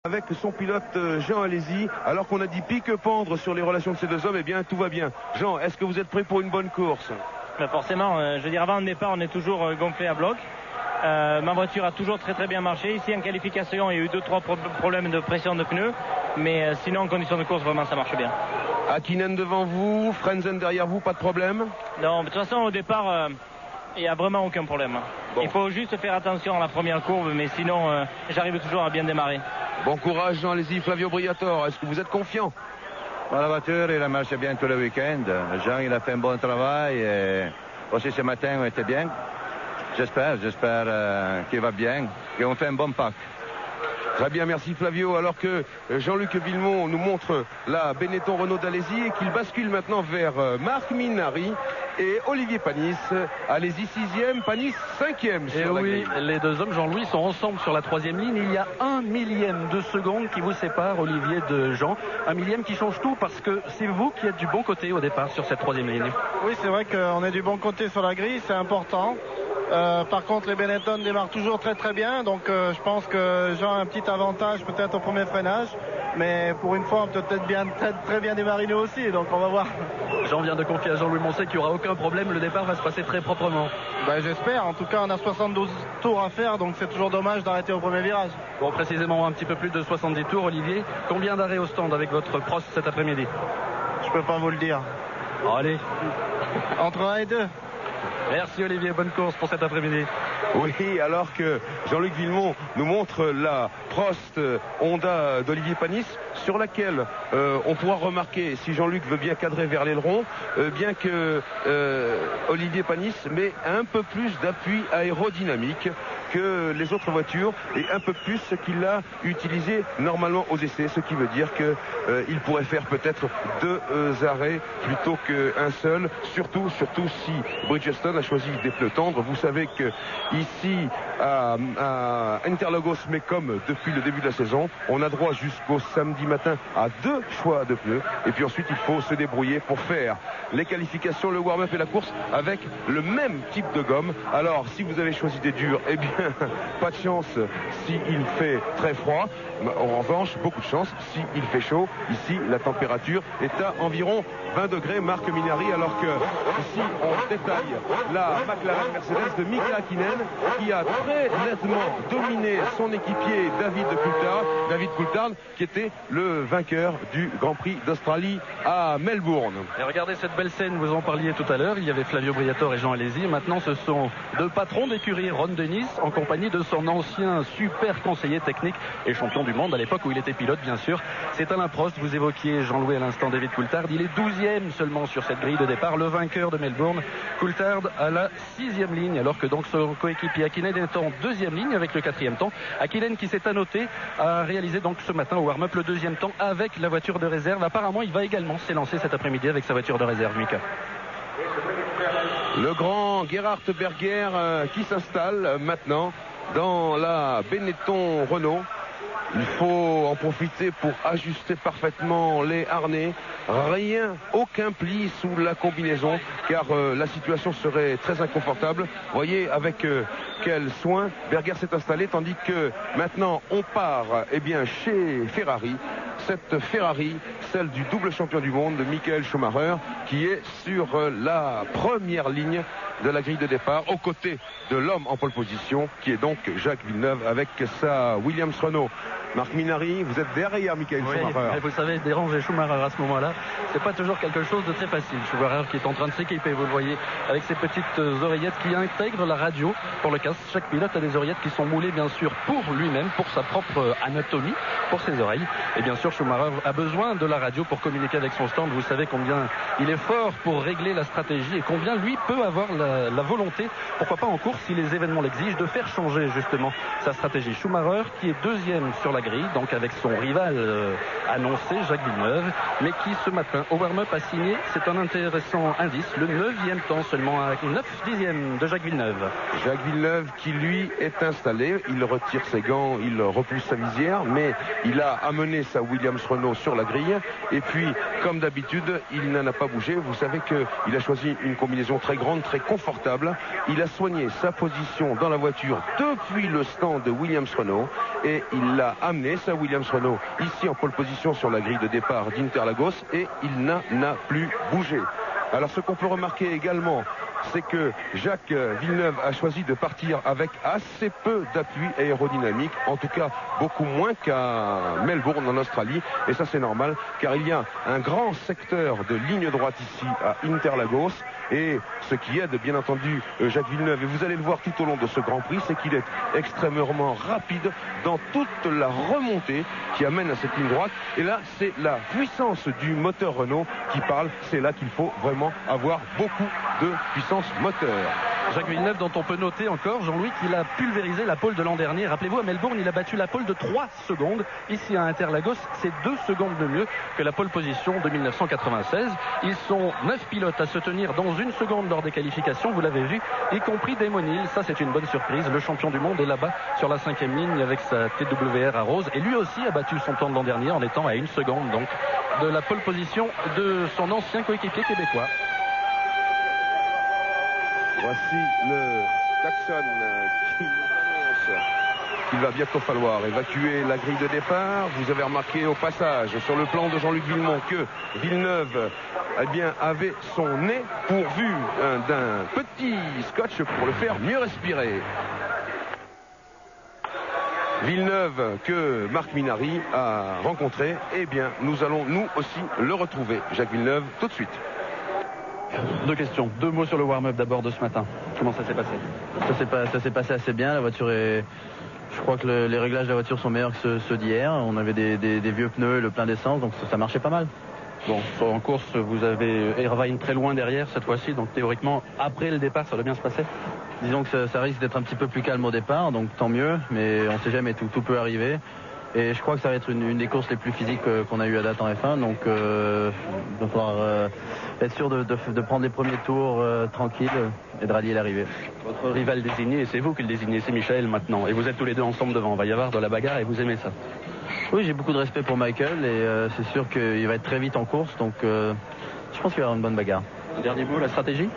Avec son pilote Jean Alesi, alors qu'on a dit pique-pendre sur les relations de ces deux hommes, eh bien tout va bien. Jean, est-ce que vous êtes prêt pour une bonne course? Forcément, je veux dire, avant le départ, on est toujours gonflé à bloc. Ma voiture a toujours très bien marché. Ici en qualification, il y a eu 2-3 problèmes de pression de pneus, mais sinon en condition de course, vraiment ça marche bien. Hakkinen devant vous, Frentzen derrière vous, pas de problème? Non, de toute façon au départ, il n'y a vraiment aucun problème. Bon. Il faut juste faire attention à la première courbe, mais sinon j'arrive toujours à bien démarrer. Bon courage Jean Alesi. Flavio Briatore, est-ce que vous êtes confiant? La voiture, il a marché bien tout le week-end. Jean, il a fait un bon travail. Et aussi ce matin, on était bien. J'espère qu'il va bien, qu'on fait un bon pack. Très bien, merci Flavio. Alors que Jean-Luc Villemont nous montre la Benetton Renault d'Alesi et qu'il bascule maintenant vers Marc Minari et Olivier Panis. Alesi 6e, Panis 5e. Et oui, les deux hommes, Jean-Louis, sont ensemble sur la 3e ligne. Il y a 1 millième de seconde qui vous sépare, Olivier, de Jean. 1 millième qui change tout parce que c'est vous qui êtes du bon côté au départ sur cette 3e ligne. Oui, c'est vrai qu'on est du bon côté sur la grille, c'est important. Par contre, les Benetton démarrent toujours très bien, donc je pense que Jean a un petit avantage peut-être au premier freinage, mais pour une fois on peut peut-être très bien démarrer nous aussi, donc on va voir. Jean vient de confier à Jean-Louis Moncey qu'il n'y aura aucun problème, le départ va se passer très proprement. J'espère, en tout cas on a 72 tours à faire, donc c'est toujours dommage d'arrêter au premier virage. Bon, précisément un petit peu plus de 70 tours, Olivier. Combien d'arrêts au stand avec votre Prost cet après-midi? Je peux pas vous le dire. Bon, allez. Entre 1 et 2. Merci Olivier, bonne course pour cet après-midi. Oui, alors que Jean-Luc Villemont nous montre la Prost Honda d'Olivier Panis, sur laquelle on pourra remarquer, si Jean-Luc veut bien cadrer vers l'aileron, bien que Olivier Panis met un peu plus d'appui aérodynamique que les autres voitures et un peu plus qu'il a utilisé normalement aux essais, ce qui veut dire qu'il pourrait faire peut-être 2 arrêts plutôt qu'un seul, surtout si Bridgestone a choisi des pneus tendres. Vous savez que ici à Interlagos, mais comme depuis le début de la saison, on a droit jusqu'au samedi matin à 2 choix de pneus et puis ensuite il faut se débrouiller pour faire les qualifications, le warm-up et la course avec le même type de gomme. Alors si vous avez choisi des durs, eh bien pas de chance s'il fait très froid. En revanche, beaucoup de chance s'il fait chaud. Ici, la température est à environ 20 degrés, Marc Minari, alors que ici, on détaille la McLaren Mercedes de Mika Hakkinen qui a très nettement dominé son équipier David Coulthard, qui était le vainqueur du Grand Prix d'Australie à Melbourne. Et regardez cette belle scène, vous en parliez tout à l'heure, il y avait Flavio Briatore et Jean Alesi. Maintenant, ce sont 2 patrons d'écurie, Ron Dennis, en compagnie de son ancien super conseiller technique et champion du monde à l'époque où il était pilote, bien sûr. C'est Alain Prost. Vous évoquiez Jean-Louis à l'instant David Coulthard. Il est 12e seulement sur cette grille de départ, le vainqueur de Melbourne. Coulthard à la 6e ligne, alors que donc son coéquipier Hakkinen est en 2e ligne avec le 4e temps. Hakkinen, qui s'est annoté, a réalisé donc ce matin au warm-up le 2e temps avec la voiture de réserve. Apparemment, il va également s'élancer cet après-midi avec sa voiture de réserve, Mika. Le grand Gerhard Berger qui s'installe maintenant dans la Benetton Renault. Il faut en profiter pour ajuster parfaitement les harnais. Aucun pli sous la combinaison, car la situation serait très inconfortable. Voyez avec quel soin Berger s'est installé, tandis que maintenant on part chez Ferrari. Cette Ferrari, celle du double champion du monde, de Michael Schumacher, qui est sur la première ligne de la grille de départ, aux côtés de l'homme en pole position, qui est donc Jacques Villeneuve avec sa Williams Renault. Marc Minari, vous êtes derrière Michael Schumacher. Vous savez, déranger Schumacher à ce moment-là, c'est pas toujours quelque chose de très facile. Schumacher qui est en train de s'équiper, vous le voyez, avec ses petites oreillettes qui intègrent la radio pour le casque. Chaque pilote a des oreillettes qui sont moulées, bien sûr, pour lui-même, pour sa propre anatomie, pour ses oreilles. Et bien sûr, Schumacher a besoin de la radio pour communiquer avec son stand. Vous savez combien il est fort pour régler la stratégie et combien lui peut avoir la volonté, pourquoi pas en course, si les événements l'exigent, de faire changer justement sa stratégie. Schumacher qui est 2e sur la grille, donc avec son rival annoncé, Jacques Villeneuve, mais qui ce matin au warm-up a signé, c'est un intéressant indice, le 9e temps seulement, à 9/10 de Jacques Villeneuve. Jacques Villeneuve qui lui est installé, il retire ses gants, il repousse sa visière, mais il a amené sa Williams Renault sur la grille, et puis comme d'habitude il n'en a pas bougé. Vous savez qu'il a choisi une combinaison très grande, très confortable. Il a soigné sa position dans la voiture depuis le stand de Williams Renault et il l'a amené amené sa Williams Renault ici en pole position sur la grille de départ d'Interlagos et il n'a plus bougé. Alors ce qu'on peut remarquer également, c'est que Jacques Villeneuve a choisi de partir avec assez peu d'appui aérodynamique, en tout cas beaucoup moins qu'à Melbourne en Australie, et ça c'est normal car il y a un grand secteur de ligne droite ici à Interlagos, et ce qui aide bien entendu Jacques Villeneuve, et vous allez le voir tout au long de ce Grand Prix, c'est qu'il est extrêmement rapide dans toute la remontée qui amène à cette ligne droite, et là c'est la puissance du moteur Renault qui parle, c'est là qu'il faut vraiment avoir beaucoup de puissance moteur. Jacques Villeneuve, dont on peut noter encore, Jean-Louis, qu'il a pulvérisé la pole de l'an dernier. Rappelez-vous, à Melbourne, il a battu la pole de 3 secondes. Ici à Interlagos, c'est 2 secondes de mieux que la pole position de 1996. Ils sont 9 pilotes à se tenir dans 1 seconde lors des qualifications, vous l'avez vu, y compris Damon Hill. Ça, c'est une bonne surprise. Le champion du monde est là-bas sur la 5e ligne avec sa TWR à rose. Et lui aussi a battu son temps de l'an dernier en étant à 1 seconde donc de la pole position de son ancien coéquipier québécois. Voici le klaxon qui nous annonce qu'il va bientôt falloir évacuer la grille de départ. Vous avez remarqué au passage sur le plan de Jean-Luc Villemont que Villeneuve avait son nez pourvu d'un petit scotch pour le faire mieux respirer. Villeneuve que Marc Minardi a rencontré, nous allons nous aussi le retrouver, Jacques Villeneuve, tout de suite. 2 questions, 2 mots sur le warm-up d'abord de ce matin. Comment ça s'est passé? Ça s'est passé assez bien. La voiture est... Je crois que les réglages de la voiture sont meilleurs que ceux d'hier. On avait des vieux pneus et le plein d'essence, donc ça marchait pas mal. Bon, en course, vous avez Irvine très loin derrière cette fois-ci, donc théoriquement, après le départ, ça doit bien se passer. Disons que ça risque d'être un petit peu plus calme au départ, donc tant mieux, mais on sait jamais, tout peut arriver. Et je crois que ça va être une des courses les plus physiques qu'on a eu à date en F1, donc il va falloir être sûr de prendre les premiers tours tranquilles et de rallier l'arrivée. Votre rival désigné, c'est vous qui le désignez, c'est Michael maintenant, et vous êtes tous les deux ensemble devant. Il va y avoir de la bagarre et vous aimez ça? Oui, j'ai beaucoup de respect pour Michael et c'est sûr qu'il va être très vite en course, donc je pense qu'il va y avoir une bonne bagarre. Dernier mot, la stratégie?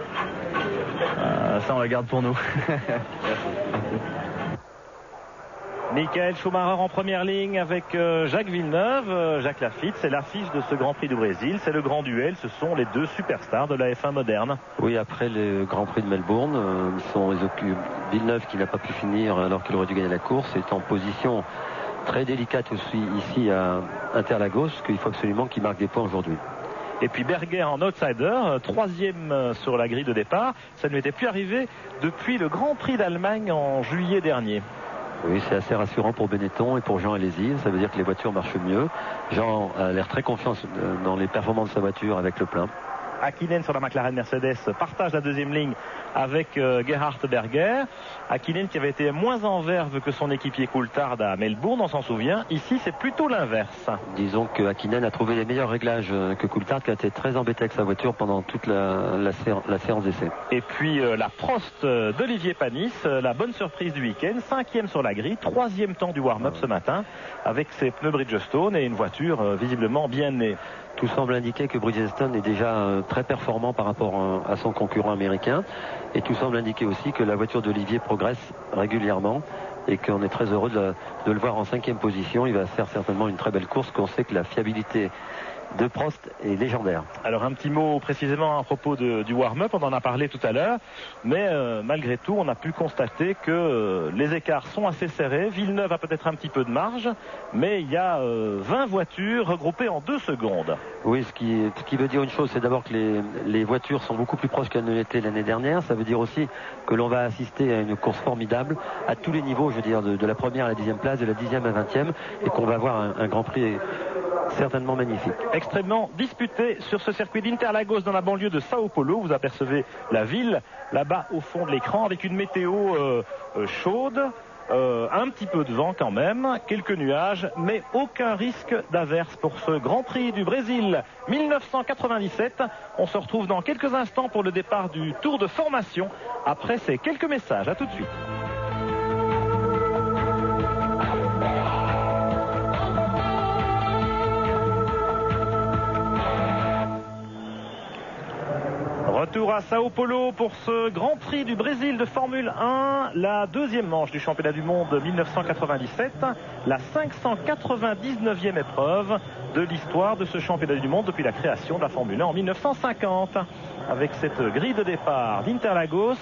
Ça on la garde pour nous. Michael Schumacher en première ligne avec Jacques Villeneuve. Jacques Lafitte, c'est l'affiche de ce Grand Prix du Brésil. C'est le grand duel. Ce sont les 2 superstars de la F1 moderne. Oui, après le Grand Prix de Melbourne, Villeneuve qui n'a pas pu finir alors qu'il aurait dû gagner la course est en position très délicate aussi ici à Interlagos, qu'il faut absolument qu'il marque des points aujourd'hui. Et puis Berger en outsider, 3e sur la grille de départ. Ça ne lui était plus arrivé depuis le Grand Prix d'Allemagne en juillet dernier. Oui, c'est assez rassurant pour Benetton et pour Jean Alesi. Ça veut dire que les voitures marchent mieux. Jean a l'air très confiant dans les performances de sa voiture avec le plein. Hakkinen sur la McLaren Mercedes partage la 2e ligne avec Gerhard Berger. Hakkinen qui avait été moins en verve que son équipier Coulthard à Melbourne, on s'en souvient. Ici, c'est plutôt l'inverse. Disons que Hakkinen a trouvé les meilleurs réglages que Coulthard, qui a été très embêté avec sa voiture pendant toute la séance d'essai. Et puis la Prost d'Olivier Panis, la bonne surprise du week-end, 5e sur la grille, 3e temps du warm-up ce matin, avec ses pneus Bridgestone et une voiture visiblement bien née. Tout semble indiquer que Bridgestone est déjà très performant par rapport à son concurrent américain. Et tout semble indiquer aussi que la voiture d'Olivier progresse régulièrement et qu'on est très heureux de le voir en 5e position. Il va faire certainement une très belle course, qu'on sait que la fiabilité de Prost est légendaire. Alors un petit mot précisément à propos du warm-up, on en a parlé tout à l'heure, mais malgré tout on a pu constater que les écarts sont assez serrés. Villeneuve a peut-être un petit peu de marge, mais il y a 20 voitures regroupées en 2 secondes. Oui, ce qui veut dire une chose, c'est d'abord que les voitures sont beaucoup plus proches qu'elles ne l'étaient l'année dernière. Ça veut dire aussi que l'on va assister à une course formidable à tous les niveaux, je veux dire de la première à la 10e place, de la 10e à la 20e, et qu'on va avoir un Grand Prix certainement magnifique. Extrêmement disputé sur ce circuit d'Interlagos dans la banlieue de Sao Paulo. Vous apercevez la ville là-bas au fond de l'écran avec une météo chaude, un petit peu de vent quand même, quelques nuages, mais aucun risque d'averse pour ce Grand Prix du Brésil 1997. On se retrouve dans quelques instants pour le départ du tour de formation après ces quelques messages. À tout de suite. retour à Sao Paulo pour ce Grand Prix du Brésil de Formule 1, la deuxième manche du championnat du monde 1997, la 599e épreuve de l'histoire de ce championnat du monde depuis la création de la Formule 1 en 1950. Avec cette grille de départ d'Interlagos,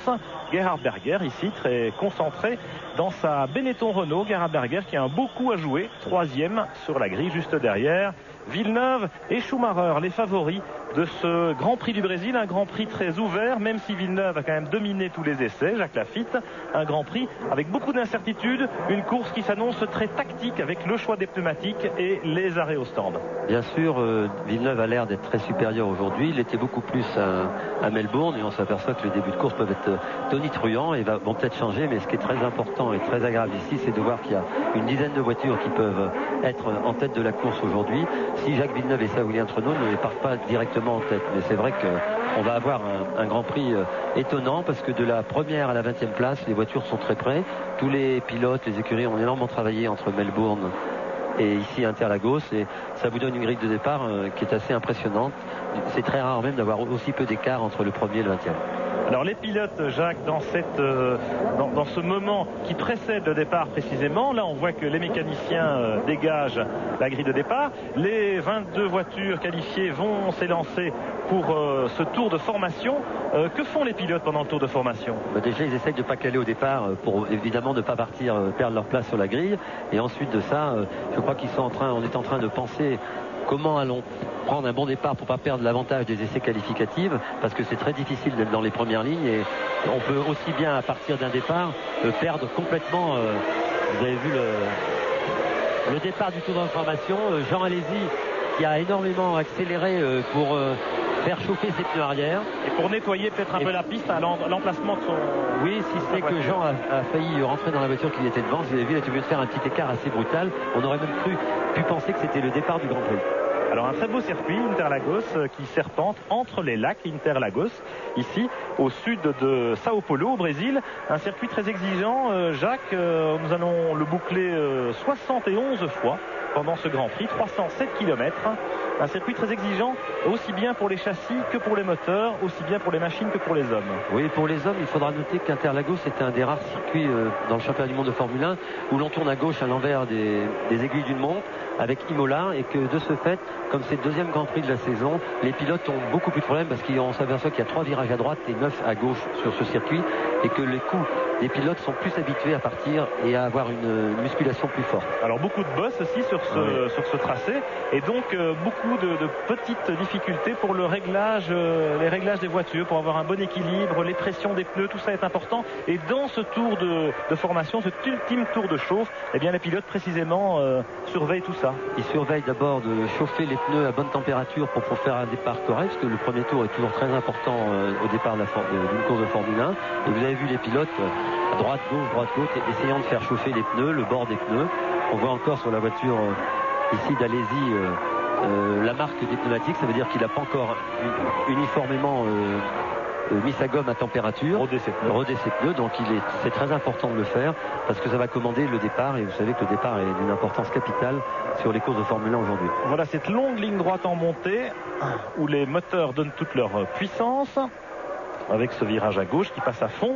Gerhard Berger ici très concentré dans sa Benetton Renault. Gerhard Berger qui a un beau coup à jouer, troisième sur la grille juste derrière. Villeneuve et Schumacher, les favoris de ce Grand Prix du Brésil, un Grand Prix très ouvert, même si Villeneuve a quand même dominé tous les essais, Jacques Lafitte, un Grand Prix avec beaucoup d'incertitudes, une course qui s'annonce très tactique avec le choix des pneumatiques et les arrêts au stand. Bien sûr, Villeneuve a l'air d'être très supérieur aujourd'hui, il était beaucoup plus à Melbourne et on s'aperçoit que les débuts de course peuvent être tonitruants et vont peut-être changer, mais ce qui est très important et très agréable ici, c'est de voir qu'il y a une dizaine de voitures qui peuvent être en tête de la course aujourd'hui. Si Jacques Villeneuve et Saoulien Treneau ne les partent pas directement en tête, mais c'est vrai qu'on va avoir un Grand Prix étonnant parce que de la première à la 20e place, les voitures sont très près. Tous les pilotes, les écuries ont énormément travaillé entre Melbourne et ici Interlagos et ça vous donne une grille de départ qui est assez impressionnante. C'est très rare même d'avoir aussi peu d'écart entre le premier et le 20e. Alors les pilotes, Jacques, dans ce moment qui précède le départ précisément, là on voit que les mécaniciens dégagent la grille de départ. Les 22 voitures qualifiées vont s'élancer pour ce tour de formation. Que font les pilotes pendant le tour de formation? Déjà ils essayent de ne pas caler au départ pour évidemment ne pas partir perdre leur place sur la grille. Et ensuite de ça, je crois on est en train de penser comment allons prendre un bon départ pour ne pas perdre l'avantage des essais qualificatifs, parce que c'est très difficile d'être dans les premières lignes et on peut aussi bien à partir d'un départ perdre complètement. Vous avez vu le départ du tour d'information, Jean Alesi qui a énormément accéléré pour faire chauffer ses pneus arrière. Et pour nettoyer peut-être un peu la piste à l'emplacement de son... Oui, si c'est que Jean a failli rentrer dans la voiture qui était devant, vous avez vu, il a obligé de faire un petit écart assez brutal. On aurait même pu penser que c'était le départ du Grand Prix. Alors un très beau circuit, Interlagos, qui serpente entre les lacs Interlagos, ici au sud de Sao Paulo, au Brésil. Un circuit très exigeant, Jacques, nous allons le boucler 71 fois pendant ce Grand Prix, 307 km. Un circuit très exigeant, aussi bien pour les châssis que pour les moteurs, aussi bien pour les machines que pour les hommes. Oui, pour les hommes, il faudra noter qu'Interlagos est un des rares circuits dans le championnat du monde de Formule 1 où l'on tourne à gauche à l'envers des aiguilles d'une montre avec Imola et que de ce fait, comme c'est le deuxième Grand Prix de la saison, les pilotes ont beaucoup plus de problèmes parce qu'on s'aperçoit qu'il y a 3 virages à droite et 9 à gauche sur ce circuit et que les coups des pilotes sont plus habitués à partir et à avoir une musculation plus forte. Alors beaucoup de bosses aussi sur ce tracé et donc beaucoup de petites difficultés pour les réglages des voitures, pour avoir un bon équilibre, les pressions des pneus, tout ça est important. Et dans ce tour de formation, cet ultime tour de chauffe, eh bien les pilotes précisément surveillent tout ça. Ils surveillent d'abord de chauffer les pneus à bonne température pour faire un départ correct, parce que le premier tour est toujours très important au départ d'une course de Formule 1. Et vous avez vu les pilotes à droite, gauche, essayant de faire chauffer les pneus, le bord des pneus. On voit encore sur la voiture ici d'Alesi la marque des pneumatiques, ça veut dire qu'il n'a pas encore uniformément mis sa gomme à température, rodé ses pneus, donc c'est très important de le faire parce que ça va commander le départ et vous savez que le départ est d'une importance capitale sur les courses de Formule 1 aujourd'hui. Voilà cette longue ligne droite en montée où les moteurs donnent toute leur puissance avec ce virage à gauche qui passe à fond.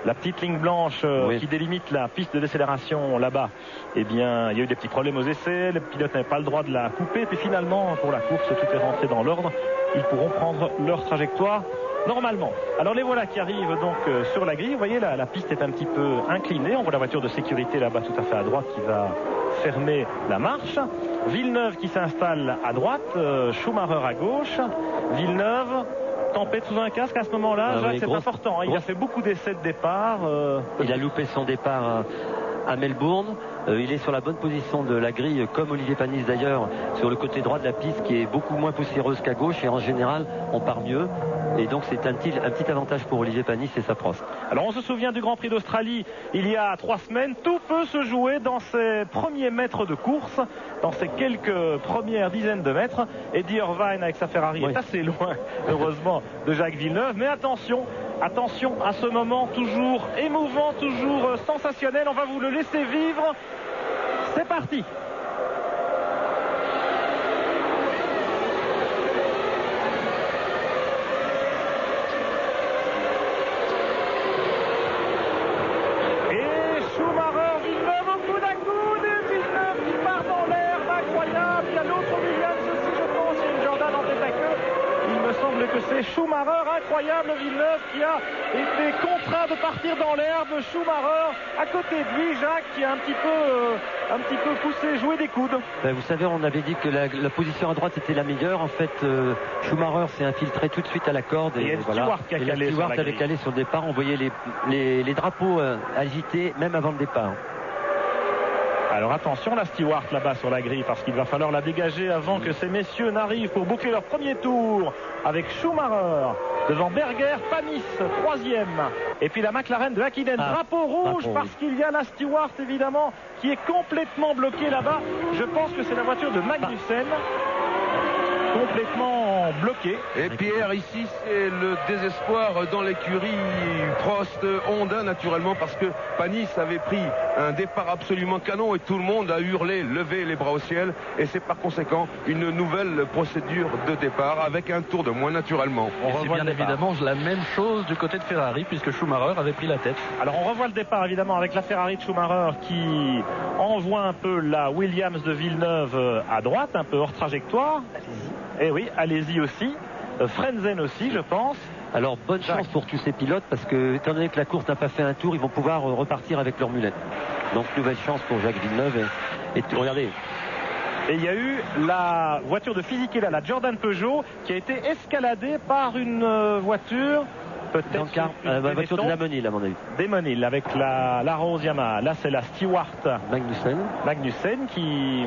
La petite ligne blanche qui délimite la piste de décélération là-bas, eh bien, il y a eu des petits problèmes aux essais, les pilotes n'avaient pas le droit de la couper, et puis finalement, pour la course, tout est rentré dans l'ordre. Ils pourront prendre leur trajectoire normalement. Alors les voilà qui arrivent donc sur la grille. Vous voyez, la piste est un petit peu inclinée. On voit la voiture de sécurité là-bas tout à fait à droite qui va fermer la marche. Villeneuve qui s'installe à droite, Schumacher à gauche. Villeneuve... tempête sous un casque à ce moment-là, Jacques, c'est important. Il a fait beaucoup d'essais de départ. Il a loupé son départ à Melbourne. Il est sur la bonne position de la grille, comme Olivier Panis d'ailleurs, sur le côté droit de la piste qui est beaucoup moins poussiéreuse qu'à gauche. Et en général, on part mieux. Et donc c'est un petit avantage pour Olivier Panis et sa Prost. Alors on se souvient du Grand Prix d'Australie il y a 3 semaines. Tout peut se jouer dans ces premiers mètres de course, dans ces quelques premières dizaines de mètres. Eddie Irvine avec sa Ferrari est assez loin, heureusement, de Jacques Villeneuve. Mais attention à ce moment toujours émouvant, toujours sensationnel. On va vous le laisser vivre. C'est parti. puisque c'est Schumacher, incroyable, Villeneuve qui a été contraint de partir dans l'herbe. Schumacher à côté de lui, Jacques qui a un petit peu poussé, joué des coudes. Ben, vous savez, on avait dit que la position à droite était la meilleure. En fait, Schumacher s'est infiltré tout de suite à la corde. Et Stewart qui a calé sur la grille. Avait calé sur le départ. On voyait les drapeaux agités même avant le départ. Alors attention, la Stewart là-bas sur la grille, parce qu'il va falloir la dégager avant que ces messieurs n'arrivent pour boucler leur premier tour avec Schumacher devant Berger, Panis troisième, et puis la McLaren de Hakkinen. Drapeau rouge parce qu'il y a la Stewart évidemment qui est complètement bloquée là-bas. Je pense que c'est la voiture de Magnussen. Complètement bloqué. Et Pierre, ici c'est le désespoir dans l'écurie Prost Honda naturellement, parce que Panis avait pris un départ absolument canon et tout le monde a hurlé, levé les bras au ciel, et c'est par conséquent une nouvelle procédure de départ avec un tour de moins naturellement. On revoit bien évidemment la même chose du côté de Ferrari puisque Schumacher avait pris la tête. Alors on revoit le départ évidemment avec la Ferrari de Schumacher qui envoie un peu la Williams de Villeneuve à droite, un peu hors trajectoire. Eh oui, allez-y aussi. Frenzen aussi, je pense. Alors, bonne chance pour tous ces pilotes, parce que, étant donné que la course n'a pas fait un tour, ils vont pouvoir repartir avec leur mulette. Donc, nouvelle chance pour Jacques Villeneuve. Et regardez. Et il y a eu la voiture de Fisichella, la Jordan Peugeot, qui a été escaladée par une voiture, peut-être la voiture de Damonil, à mon avis. Damonil, avec la Rose Yamaha. Là, c'est la Stewart Magnussen qui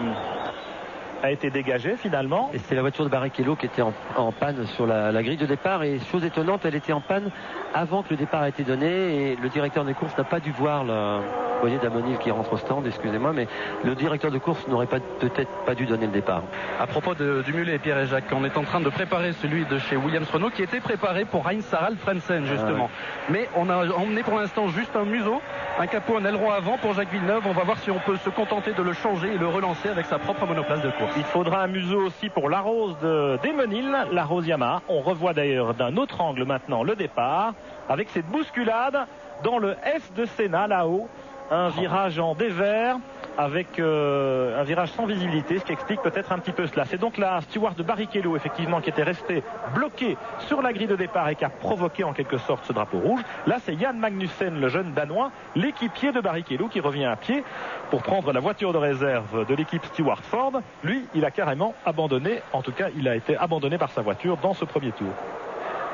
a été dégagée finalement. Et c'est la voiture de Barrichello qui était en panne sur la grille de départ, et chose étonnante, elle était en panne avant que le départ ait été donné, et le directeur des courses n'a pas dû voir vous voyez Damonil qui rentre au stand, excusez-moi, mais le directeur de course n'aurait peut-être pas dû donner le départ. À propos du mulet, Pierre et Jacques, on est en train de préparer celui de chez Williams Renault qui était préparé pour Heinz-Harald Frentzen justement. Mais on a emmené pour l'instant juste un museau, un capot, un aileron avant pour Jacques Villeneuve. On va voir si on peut se contenter de le changer et le relancer avec sa propre monoplace de course. Il faudra un museau aussi pour la Rose de Damonil, la Rose Yamaha. On revoit d'ailleurs d'un autre angle maintenant le départ avec cette bousculade dans le S de Senna là-haut. Un virage en dévers avec un virage sans visibilité, ce qui explique peut-être un petit peu cela. C'est donc la Stewart de Barrichello effectivement qui était restée bloquée sur la grille de départ et qui a provoqué en quelque sorte ce drapeau rouge. Là c'est Jan Magnussen, le jeune danois, l'équipier de Barrichello, qui revient à pied pour prendre la voiture de réserve de l'équipe Stewart Ford. Lui, il a carrément abandonné, en tout cas il a été abandonné par sa voiture dans ce premier tour.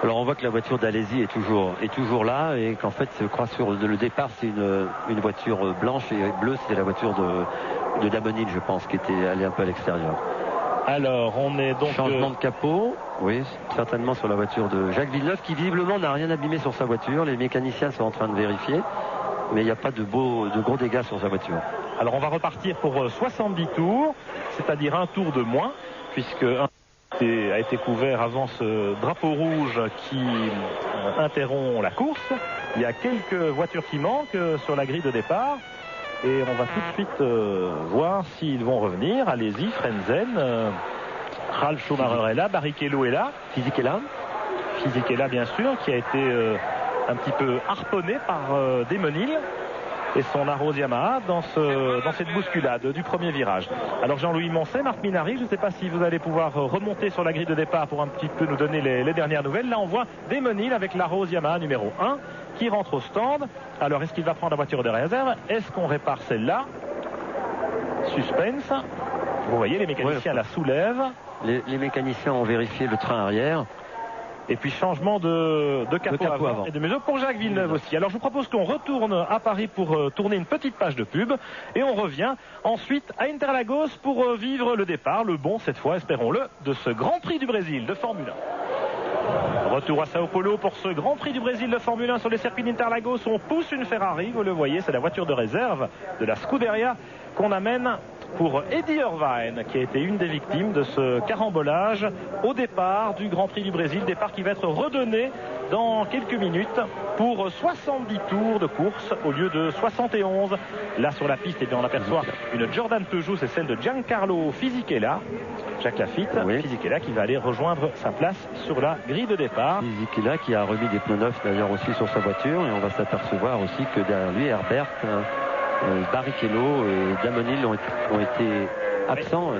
Alors on voit que la voiture d'Alesi est toujours là, et qu'en fait, je crois sur le départ, c'est une voiture blanche, et bleue, c'était la voiture de Damonil, je pense, qui était allée un peu à l'extérieur. Alors on est donc... Changement de capot, oui, certainement sur la voiture de Jacques Villeneuve, qui visiblement n'a rien abîmé sur sa voiture. Les mécaniciens sont en train de vérifier, mais il n'y a pas de gros dégâts sur sa voiture. Alors on va repartir pour 70 tours, c'est-à-dire un tour de moins, puisque a été couvert avant ce drapeau rouge qui interrompt la course. Il y a quelques voitures qui manquent sur la grille de départ, et on va tout de suite voir s'ils vont revenir. Allez-y, Frenzen, Ralf Schumacher est là, Barrichello est là, Fisichella bien sûr, qui a été un petit peu harponné par Damonil et son Arose Yamaha dans cette bousculade du premier virage. Alors Jean-Louis Moncet, Marc Minardi, je ne sais pas si vous allez pouvoir remonter sur la grille de départ pour un petit peu nous donner les dernières nouvelles. Là on voit Damonil avec l'Arose Yamaha numéro 1 qui rentre au stand. Alors est-ce qu'il va prendre la voiture de réserve? Est-ce qu'on répare celle-là? Suspense. Vous voyez, les mécaniciens la soulèvent. Les mécaniciens ont vérifié le train arrière. Et puis changement de capot avant et de museau pour Jacques Villeneuve aussi. Alors je vous propose qu'on retourne à Paris pour tourner une petite page de pub, et on revient ensuite à Interlagos pour vivre le départ, le bon cette fois, espérons-le, de ce Grand Prix du Brésil de Formule 1. Retour à Sao Paulo pour ce Grand Prix du Brésil de Formule 1 sur les circuits d'Interlagos. On pousse une Ferrari, vous le voyez, c'est la voiture de réserve de la Scuderia qu'on amène pour Eddie Irvine, qui a été une des victimes de ce carambolage au départ du Grand Prix du Brésil, départ qui va être redonné dans quelques minutes pour 70 tours de course au lieu de 71. Là sur la piste, on aperçoit une Jordan Peugeot, c'est celle de Giancarlo Fisichella, Jacques Lafitte, Fisichella qui va aller rejoindre sa place sur la grille de départ. Fisichella qui a remis des pneus neufs d'ailleurs aussi sur sa voiture, et on va s'apercevoir aussi que derrière lui, Herbert, Barrichello et Damonil ont été absents.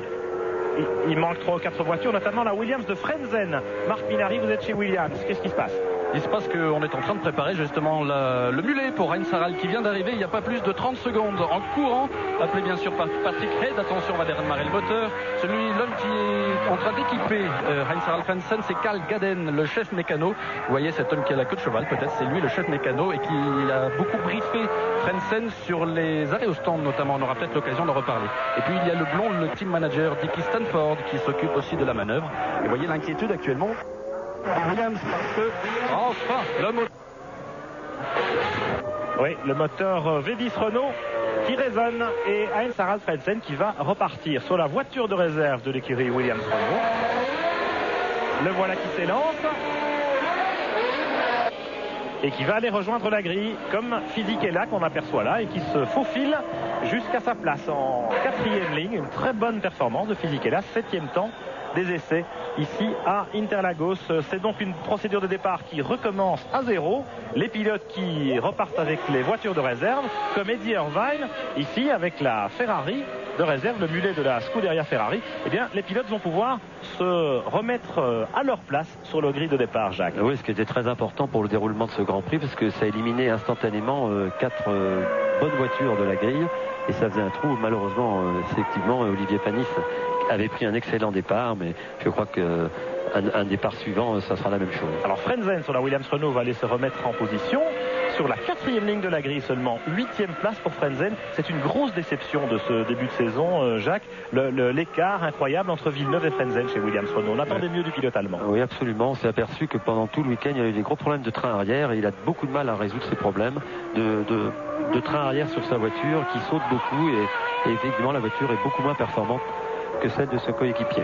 il manque 3 ou 4 voitures, notamment la Williams de Frenzen. Marc Minari, vous êtes chez Williams. Qu'est-ce qui se passe? Il se passe qu'on est en train de préparer justement le mulet pour Heinz Harald qui vient d'arriver il n'y a pas plus de 30 secondes en courant. Appelé bien sûr par Patrick Head. Attention, on va démarrer le moteur. L'homme qui est en train d'équiper Heinz Harald Frenzen, c'est Karl Gaden, le chef mécano. Vous voyez cet homme qui a la queue de cheval, peut-être c'est lui le chef mécano et qui a beaucoup briefé Frenzen sur les arrêts au stand notamment. On aura peut-être l'occasion d'en reparler. Et puis il y a le blond, le team manager Dickie Stanford qui s'occupe aussi de la manœuvre. Et vous voyez l'inquiétude actuellement Williams parce que enfin le moteur. Oui, le moteur V10 Renault qui résonne et Heinz Harald Frenzen qui va repartir sur la voiture de réserve de l'écurie Williams Renault. Le voilà qui s'élance et qui va aller rejoindre la grille comme Fisichella qu'on aperçoit là et qui se faufile jusqu'à sa place en 4e ligne. Une très bonne performance de Fisichella, 7e temps des essais ici à Interlagos. C'est donc une procédure de départ qui recommence à 0. Les pilotes qui repartent avec les voitures de réserve, comme Eddie Irvine, ici avec la Ferrari de réserve, le mulet de la Scuderia Ferrari. Eh bien, les pilotes vont pouvoir se remettre à leur place sur le grille de départ, Jacques. Oui, ce qui était très important pour le déroulement de ce Grand Prix, parce que ça éliminait instantanément 4 bonnes voitures de la grille, et ça faisait un trou. Malheureusement, effectivement, Olivier Panis avait pris un excellent départ, mais je crois qu'un départ suivant, ça sera la même chose. Alors Frenzen sur la Williams Renault va aller se remettre en position. Sur la 4e ligne de la grille, seulement 8e place pour Frenzen. C'est une grosse déception de ce début de saison, Jacques. L'écart incroyable entre Villeneuve et Frenzen chez Williams Renault. On attendait mieux du pilote allemand. Oui, absolument. On s'est aperçu que pendant tout le week-end, il y a eu des gros problèmes de train arrière et il a beaucoup de mal à résoudre ces problèmes de train arrière sur sa voiture qui saute beaucoup et effectivement la voiture est beaucoup moins performante que celle de son coéquipier.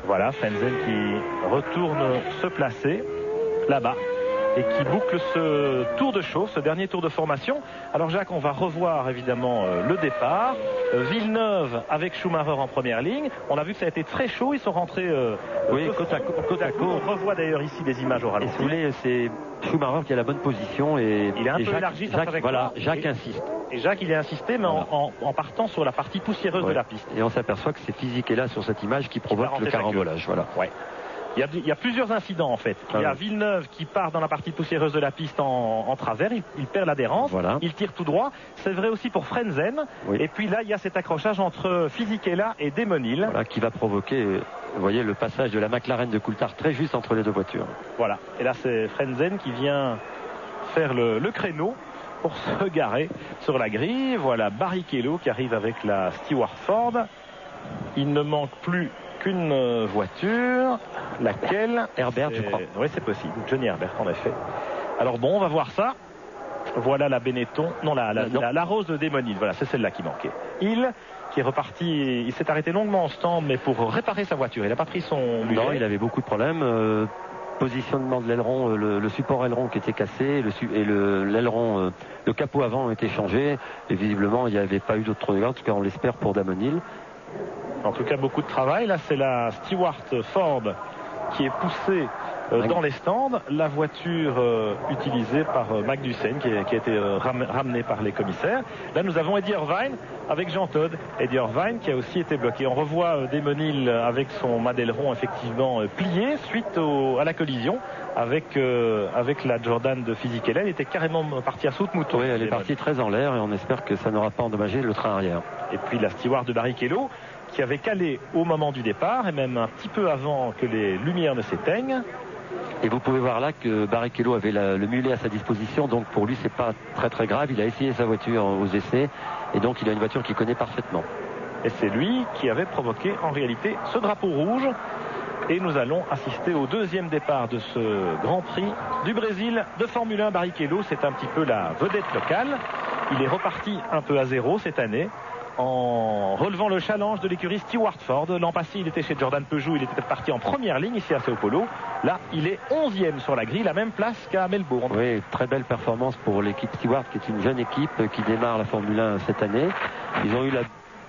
Voilà, Frenzen qui retourne se placer là-bas et qui boucle ce tour de chauffe, ce dernier tour de formation. Alors Jacques, on va revoir évidemment le départ. Villeneuve avec Schumacher en première ligne. On a vu que ça a été très chaud, ils sont rentrés côte à côte. On revoit d'ailleurs ici des images au ralenti. Et si vous voulez, c'est Schumacher qui a la bonne position et il est un peu élargi sa trajectoire. Voilà, Jacques insiste. Et Jacques, il a insisté, mais voilà, en partant sur la partie poussiéreuse de la piste. Et on s'aperçoit que c'est Fisichella sur cette image qui provoque le carambolage. Voilà. Ouais. Il y a plusieurs incidents en fait. Il y a Villeneuve qui part dans la partie poussiéreuse de la piste en travers, il perd l'adhérence, il tire tout droit. C'est vrai aussi pour Frenzen. Oui. Et puis là, il y a cet accrochage entre Fisichella et Demonil. Voilà, qui va provoquer, vous voyez, le passage de la McLaren de Coulthard très juste entre les deux voitures. Voilà. Et là, c'est Frenzen qui vient faire le créneau pour se garer sur la grille. Voilà Barrichello qui arrive avec la Stewart Ford. Il ne manque plus qu'une voiture, laquelle Herbert, je crois. Oui, c'est possible. Johnny Herbert, en effet. Alors bon, on va voir ça. Voilà la Benetton. Non, la Rose de Demonil. Voilà, c'est celle-là qui manquait. Il qui est reparti, il s'est arrêté longuement en stand, mais pour réparer sa voiture. Il n'a pas pris son mulet. Non, il avait beaucoup de problèmes. Positionnement de l'aileron, le support aileron qui était cassé et l'aileron, le capot avant a été changé. Et visiblement, il n'y avait pas eu d'autre dégâts. En tout cas, on l'espère pour Damonil. En tout cas, beaucoup de travail. Là, c'est la Stewart Ford qui est poussée dans les stands. La voiture utilisée par Magnussen qui a été ramenée par les commissaires. Là, nous avons Eddie Irvine avec Jean Todt. Eddie Irvine qui a aussi été bloqué. On revoit Demonil avec son madaileron effectivement plié suite à la collision avec la Jordan de Fisichella. Elle était carrément partie à saut de mouton. Oui, elle est partie très en l'air et on espère que ça n'aura pas endommagé le train arrière. Et puis la Stewart de Barrichello qui avait calé au moment du départ et même un petit peu avant que les lumières ne s'éteignent. Et vous pouvez voir là que Barrichello avait le mulet à sa disposition, donc pour lui c'est pas très très grave. Il a essayé sa voiture aux essais et donc il a une voiture qu'il connaît parfaitement. Et c'est lui qui avait provoqué en réalité ce drapeau rouge. Et nous allons assister au deuxième départ de ce Grand Prix du Brésil de Formule 1. Barrichello, c'est un petit peu la vedette locale. Il est reparti un peu à zéro cette année en relevant le challenge de l'écurie Stewart Ford. L'an passé, il était chez Jordan Peugeot, il était parti en première ligne ici à Sao Paulo. Là, il est 11e sur la grille, la même place qu'à Melbourne. Oui, très belle performance pour l'équipe Stewart, qui est une jeune équipe qui démarre la Formule 1 cette année. Ils ont eu la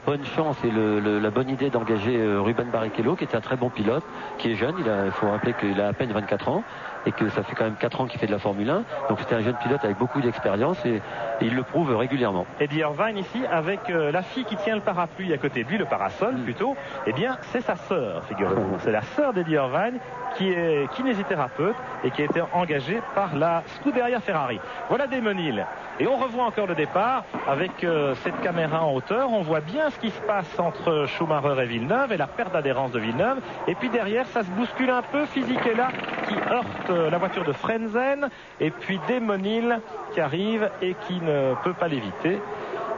bonne chance et la bonne idée d'engager Ruben Barrichello, qui est un très bon pilote, qui est jeune. Il faut rappeler qu'il a à peine 24 ans. et que ça fait quand même 4 ans qu'il fait de la Formule 1. Donc c'était un jeune pilote avec beaucoup d'expérience et il le prouve régulièrement. Eddie Irvine ici avec la fille qui tient le parapluie à côté de lui, le parasol plutôt, eh bien c'est sa sœur, figurez-vous. C'est la sœur d'Eddie Irvine qui est kinésithérapeute et qui a été engagée par la Scuderia Ferrari. Voilà Damon Hill. Et on revoit encore le départ avec cette caméra en hauteur. On voit bien ce qui se passe entre Schumacher et Villeneuve et la perte d'adhérence de Villeneuve. Et puis derrière, ça se bouscule un peu. Fisichella qui heurte la voiture de Frentzen. Et puis Damon Hill qui arrive et qui ne peut pas l'éviter.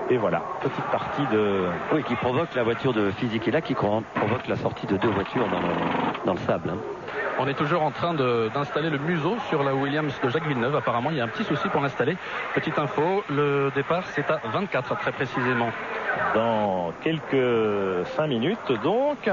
Et voilà, petite partie de... Oui, qui provoque la voiture de Fisichella, qui provoque la sortie de 2 voitures dans le sable. Hein. On est toujours en train d'installer le museau sur la Williams de Jacques Villeneuve. Apparemment, il y a un petit souci pour l'installer. Petite info, le départ, c'est à 24 très précisément. Dans quelques 5 minutes, donc...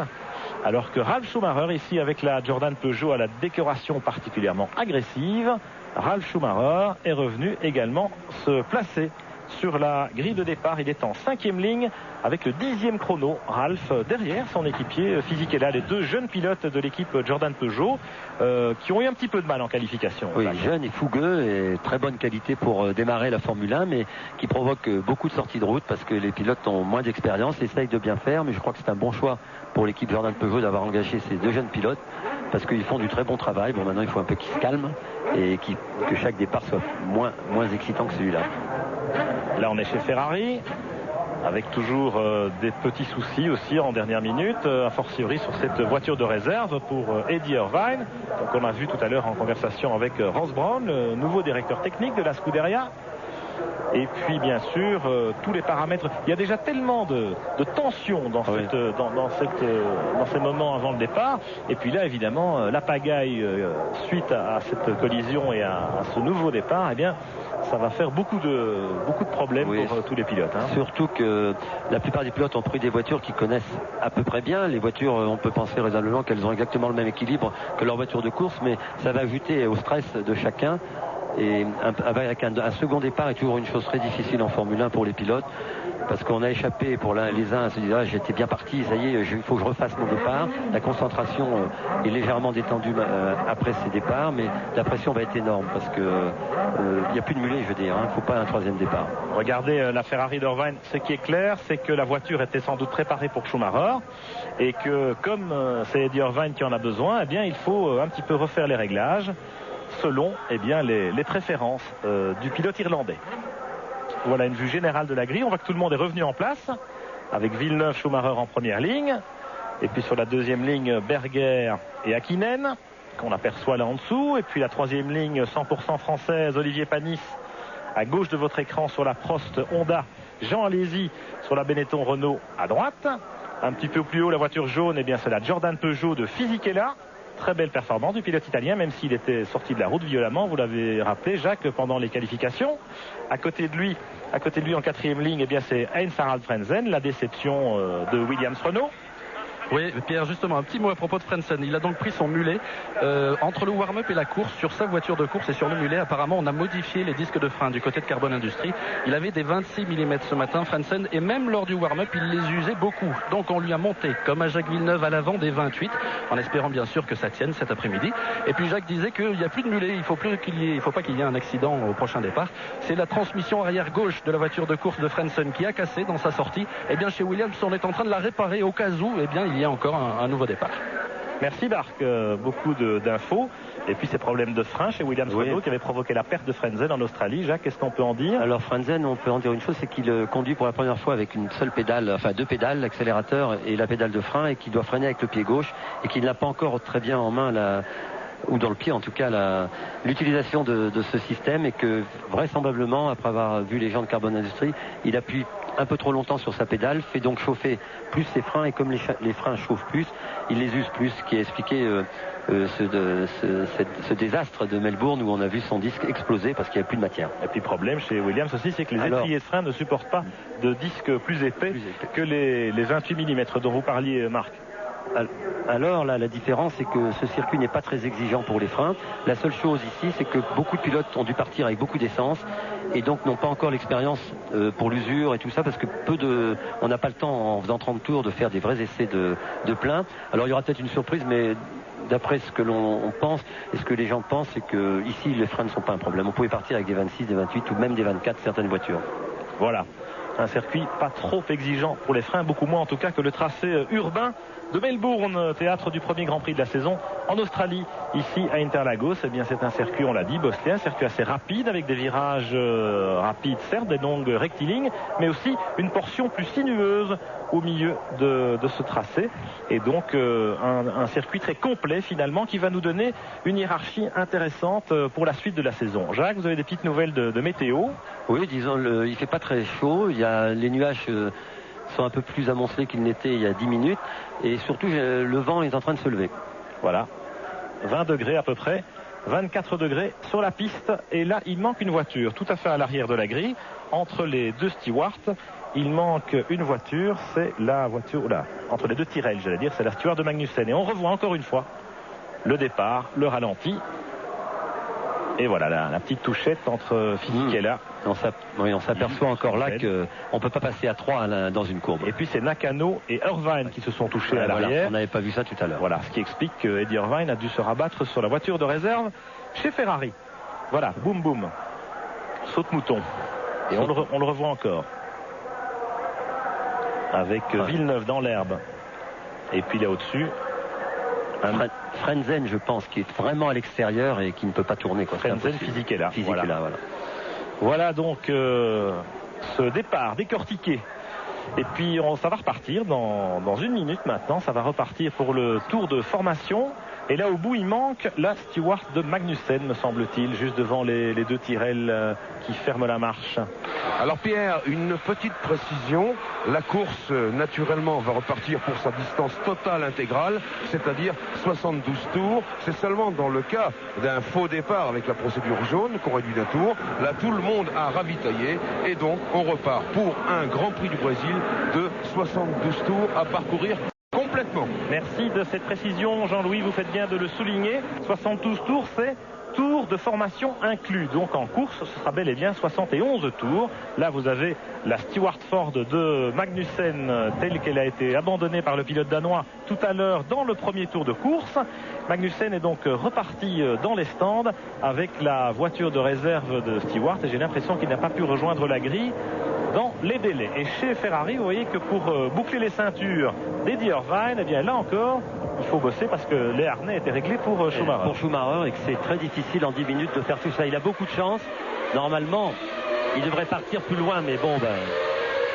Alors que Ralf Schumacher, ici avec la Jordan Peugeot à la décoration particulièrement agressive, Ralf Schumacher est revenu également se placer sur la grille de départ. Il est en 5e ligne avec le 10e chrono. Ralf derrière son équipier Fisichella, les 2 jeunes pilotes de l'équipe Jordan Peugeot qui ont eu un petit peu de mal en qualification. Oui, jeune et fougueux et très bonne qualité pour démarrer la Formule 1, mais qui provoque beaucoup de sorties de route parce que les pilotes ont moins d'expérience, essayent de bien faire, mais je crois que c'est un bon choix pour l'équipe Jordan Peugeot d'avoir engagé ces 2 jeunes pilotes parce qu'ils font du très bon travail. Bon, maintenant il faut un peu qu'ils se calment et que chaque départ soit moins excitant que celui-là. Là on est chez Ferrari avec toujours des petits soucis aussi en dernière minute, a fortiori sur cette voiture de réserve pour Eddie Irvine. Donc on a vu tout à l'heure en conversation avec Ross Brown, le nouveau directeur technique de la Scuderia. Et puis bien sûr tous les paramètres. Il y a déjà tellement de tension dans ces moments avant le départ. Et puis là évidemment la pagaille suite à cette collision et à ce nouveau départ, eh bien ça va faire beaucoup de problèmes pour tous les pilotes. Hein. Surtout que la plupart des pilotes ont pris des voitures qu'ils connaissent à peu près bien. Les voitures, on peut penser raisonnablement qu'elles ont exactement le même équilibre que leur voiture de course, mais ça va ajouter au stress de chacun. Et avec un second départ est toujours une chose très difficile en Formule 1 pour les pilotes parce qu'on a échappé pour les uns à se dire j'étais bien parti, ça y est, il faut que je refasse mon départ. La concentration est légèrement détendue après ces départs, mais la pression va être énorme parce que il n'y a plus de mulet, je veux dire, il ne faut pas un 3e départ. Regardez la Ferrari d'Irvine, ce qui est clair, c'est que la voiture était sans doute préparée pour Schumacher et que comme c'est Eddie Irvine qui en a besoin, eh bien il faut un petit peu refaire les réglages selon les préférences du pilote irlandais. Voilà une vue générale de la grille. On voit que tout le monde est revenu en place avec Villeneuve, Schumacher en première ligne et puis sur la 2e ligne Berger et Hakkinen qu'on aperçoit là en dessous, et puis la 3e ligne 100% française Olivier Panis à gauche de votre écran sur la Prost Honda, Jean Alesi sur la Benetton Renault à droite. Un petit peu plus haut la voiture jaune, eh bien c'est la Jordan Peugeot de Fisichella. Très belle performance du pilote italien, même s'il était sorti de la route violemment, vous l'avez rappelé Jacques, pendant les qualifications. À côté de lui en 4e ligne, eh bien c'est Heinz-Harald Frentzen, la déception de Williams Renault. Oui, Pierre, justement, un petit mot à propos de Frentzen. Il a donc pris son mulet entre le warm-up et la course sur sa voiture de course et sur le mulet. Apparemment, on a modifié les disques de frein du côté de Carbon Industries. Il avait des 26 mm ce matin, Frentzen, et même lors du warm-up, il les usait beaucoup. Donc, on lui a monté, comme à Jacques Villeneuve à l'avant, des 28, en espérant bien sûr que ça tienne cet après-midi. Et puis, Jacques disait qu'il n'y a plus de mulet. Il ne faut pas qu'il y ait un accident au prochain départ. C'est la transmission arrière gauche de la voiture de course de Frentzen qui a cassé dans sa sortie. Eh bien, chez Williams, on est en train de la réparer au cas où, eh bien, il y a encore un nouveau départ. Merci Marc, beaucoup d'infos. Et puis ces problèmes de frein chez Williams Renault qui avait provoqué la perte de Frentzen en Australie. Jacques, qu'est-ce qu'on peut en dire? Alors Frentzen, on peut en dire une chose, c'est qu'il conduit pour la première fois avec une seule pédale, enfin 2 pédales, l'accélérateur et la pédale de frein, et qu'il doit freiner avec le pied gauche et qu'il n'a pas encore très bien en main ou dans le pied en tout cas l'utilisation de ce système, et que vraisemblablement, après avoir vu les gens de Carbon Industries, il appuie un peu trop longtemps sur sa pédale, fait donc chauffer plus ses freins, et comme les freins chauffent plus, il les use plus, ce qui a expliqué ce désastre de Melbourne où on a vu son disque exploser parce qu'il n'y a plus de matière. Et puis le problème chez Williams aussi, c'est que les étriers de frein ne supportent pas de disques plus épais que les 28 mm dont vous parliez, Marc. Alors là, la différence, c'est que ce circuit n'est pas très exigeant pour les freins. La seule chose ici, c'est que beaucoup de pilotes ont dû partir avec beaucoup d'essence et donc n'ont pas encore l'expérience pour l'usure et tout ça, parce que on n'a pas le temps en faisant 30 tours de faire des vrais essais de plein. Alors il y aura peut-être une surprise, mais d'après ce que l'on pense et ce que les gens pensent, c'est que ici les freins ne sont pas un problème. On pouvait partir avec des 26, des 28 ou même des 24 certaines voitures. Voilà, un circuit pas trop exigeant pour les freins, beaucoup moins en tout cas que le tracé urbain de Melbourne, théâtre du premier Grand Prix de la saison en Australie. Ici à Interlagos, eh bien c'est un circuit, on l'a dit, bosselien, un circuit assez rapide avec des virages rapides, certes, des longues rectilignes, mais aussi une portion plus sinueuse au milieu de ce tracé. Et donc un circuit très complet finalement qui va nous donner une hiérarchie intéressante pour la suite de la saison. Jacques, vous avez des petites nouvelles de météo? Oui, disons, il fait pas très chaud, il y a les nuages sont un peu plus amoncelés qu'ils n'étaient il y a 10 minutes et surtout le vent est en train de se lever. Voilà, 20 degrés à peu près, 24 degrés sur la piste et là il manque une voiture tout à fait à l'arrière de la grille entre les deux stewards. Il manque une voiture, c'est la voiture là, entre les deux Tyrrell, j'allais dire, c'est la steward de Magnussen et on revoit encore une fois le départ, le ralenti. Et voilà la petite touchette entre Fisichella. On s'aperçoit encore là qu'on ne peut pas passer à 3 dans une courbe. Et puis c'est Nakano et Irvine qui se sont touchés à l'arrière. Voilà, on n'avait pas vu ça tout à l'heure. Voilà, ce qui explique que Eddie Irvine a dû se rabattre sur la voiture de réserve chez Ferrari. Voilà, boum boum. Saute-mouton. Et on le revoit encore. Avec Villeneuve dans l'herbe. Et puis là au-dessus, Frenzen, je pense, qui est vraiment à l'extérieur et qui ne peut pas tourner. Frenzen, Fisichella. Voilà. Voilà donc ce départ décortiqué. Et puis ça va repartir dans une minute maintenant. Ça va repartir pour le tour de formation. Et là au bout il manque la steward de Magnussen, me semble-t-il, juste devant les deux Tyrrell qui ferment la marche. Alors Pierre, une petite précision, la course naturellement va repartir pour sa distance totale intégrale, c'est-à-dire 72 tours. C'est seulement dans le cas d'un faux départ avec la procédure jaune qu'on réduit d'un tour. Là tout le monde a ravitaillé et donc on repart pour un Grand Prix du Brésil de 72 tours à parcourir complètement. Merci de cette précision Jean-Louis, vous faites bien de le souligner. 72 tours, c'est tours de formation inclus. Donc en course, ce sera bel et bien 71 tours. Là, vous avez la Stewart Ford de Magnussen telle qu'elle a été abandonnée par le pilote danois tout à l'heure dans le premier tour de course. Magnussen est donc reparti dans les stands avec la voiture de réserve de Stewart et j'ai l'impression qu'il n'a pas pu rejoindre la grille dans les délais. Et chez Ferrari, vous voyez que pour boucler les ceintures d'Eddie Irvine, eh bien là encore, il faut bosser parce que les harnais étaient réglés pour Schumacher. Pour Schumacher, et que c'est très difficile en 10 minutes de faire tout ça. Il a beaucoup de chance. Normalement, il devrait partir plus loin, mais bon,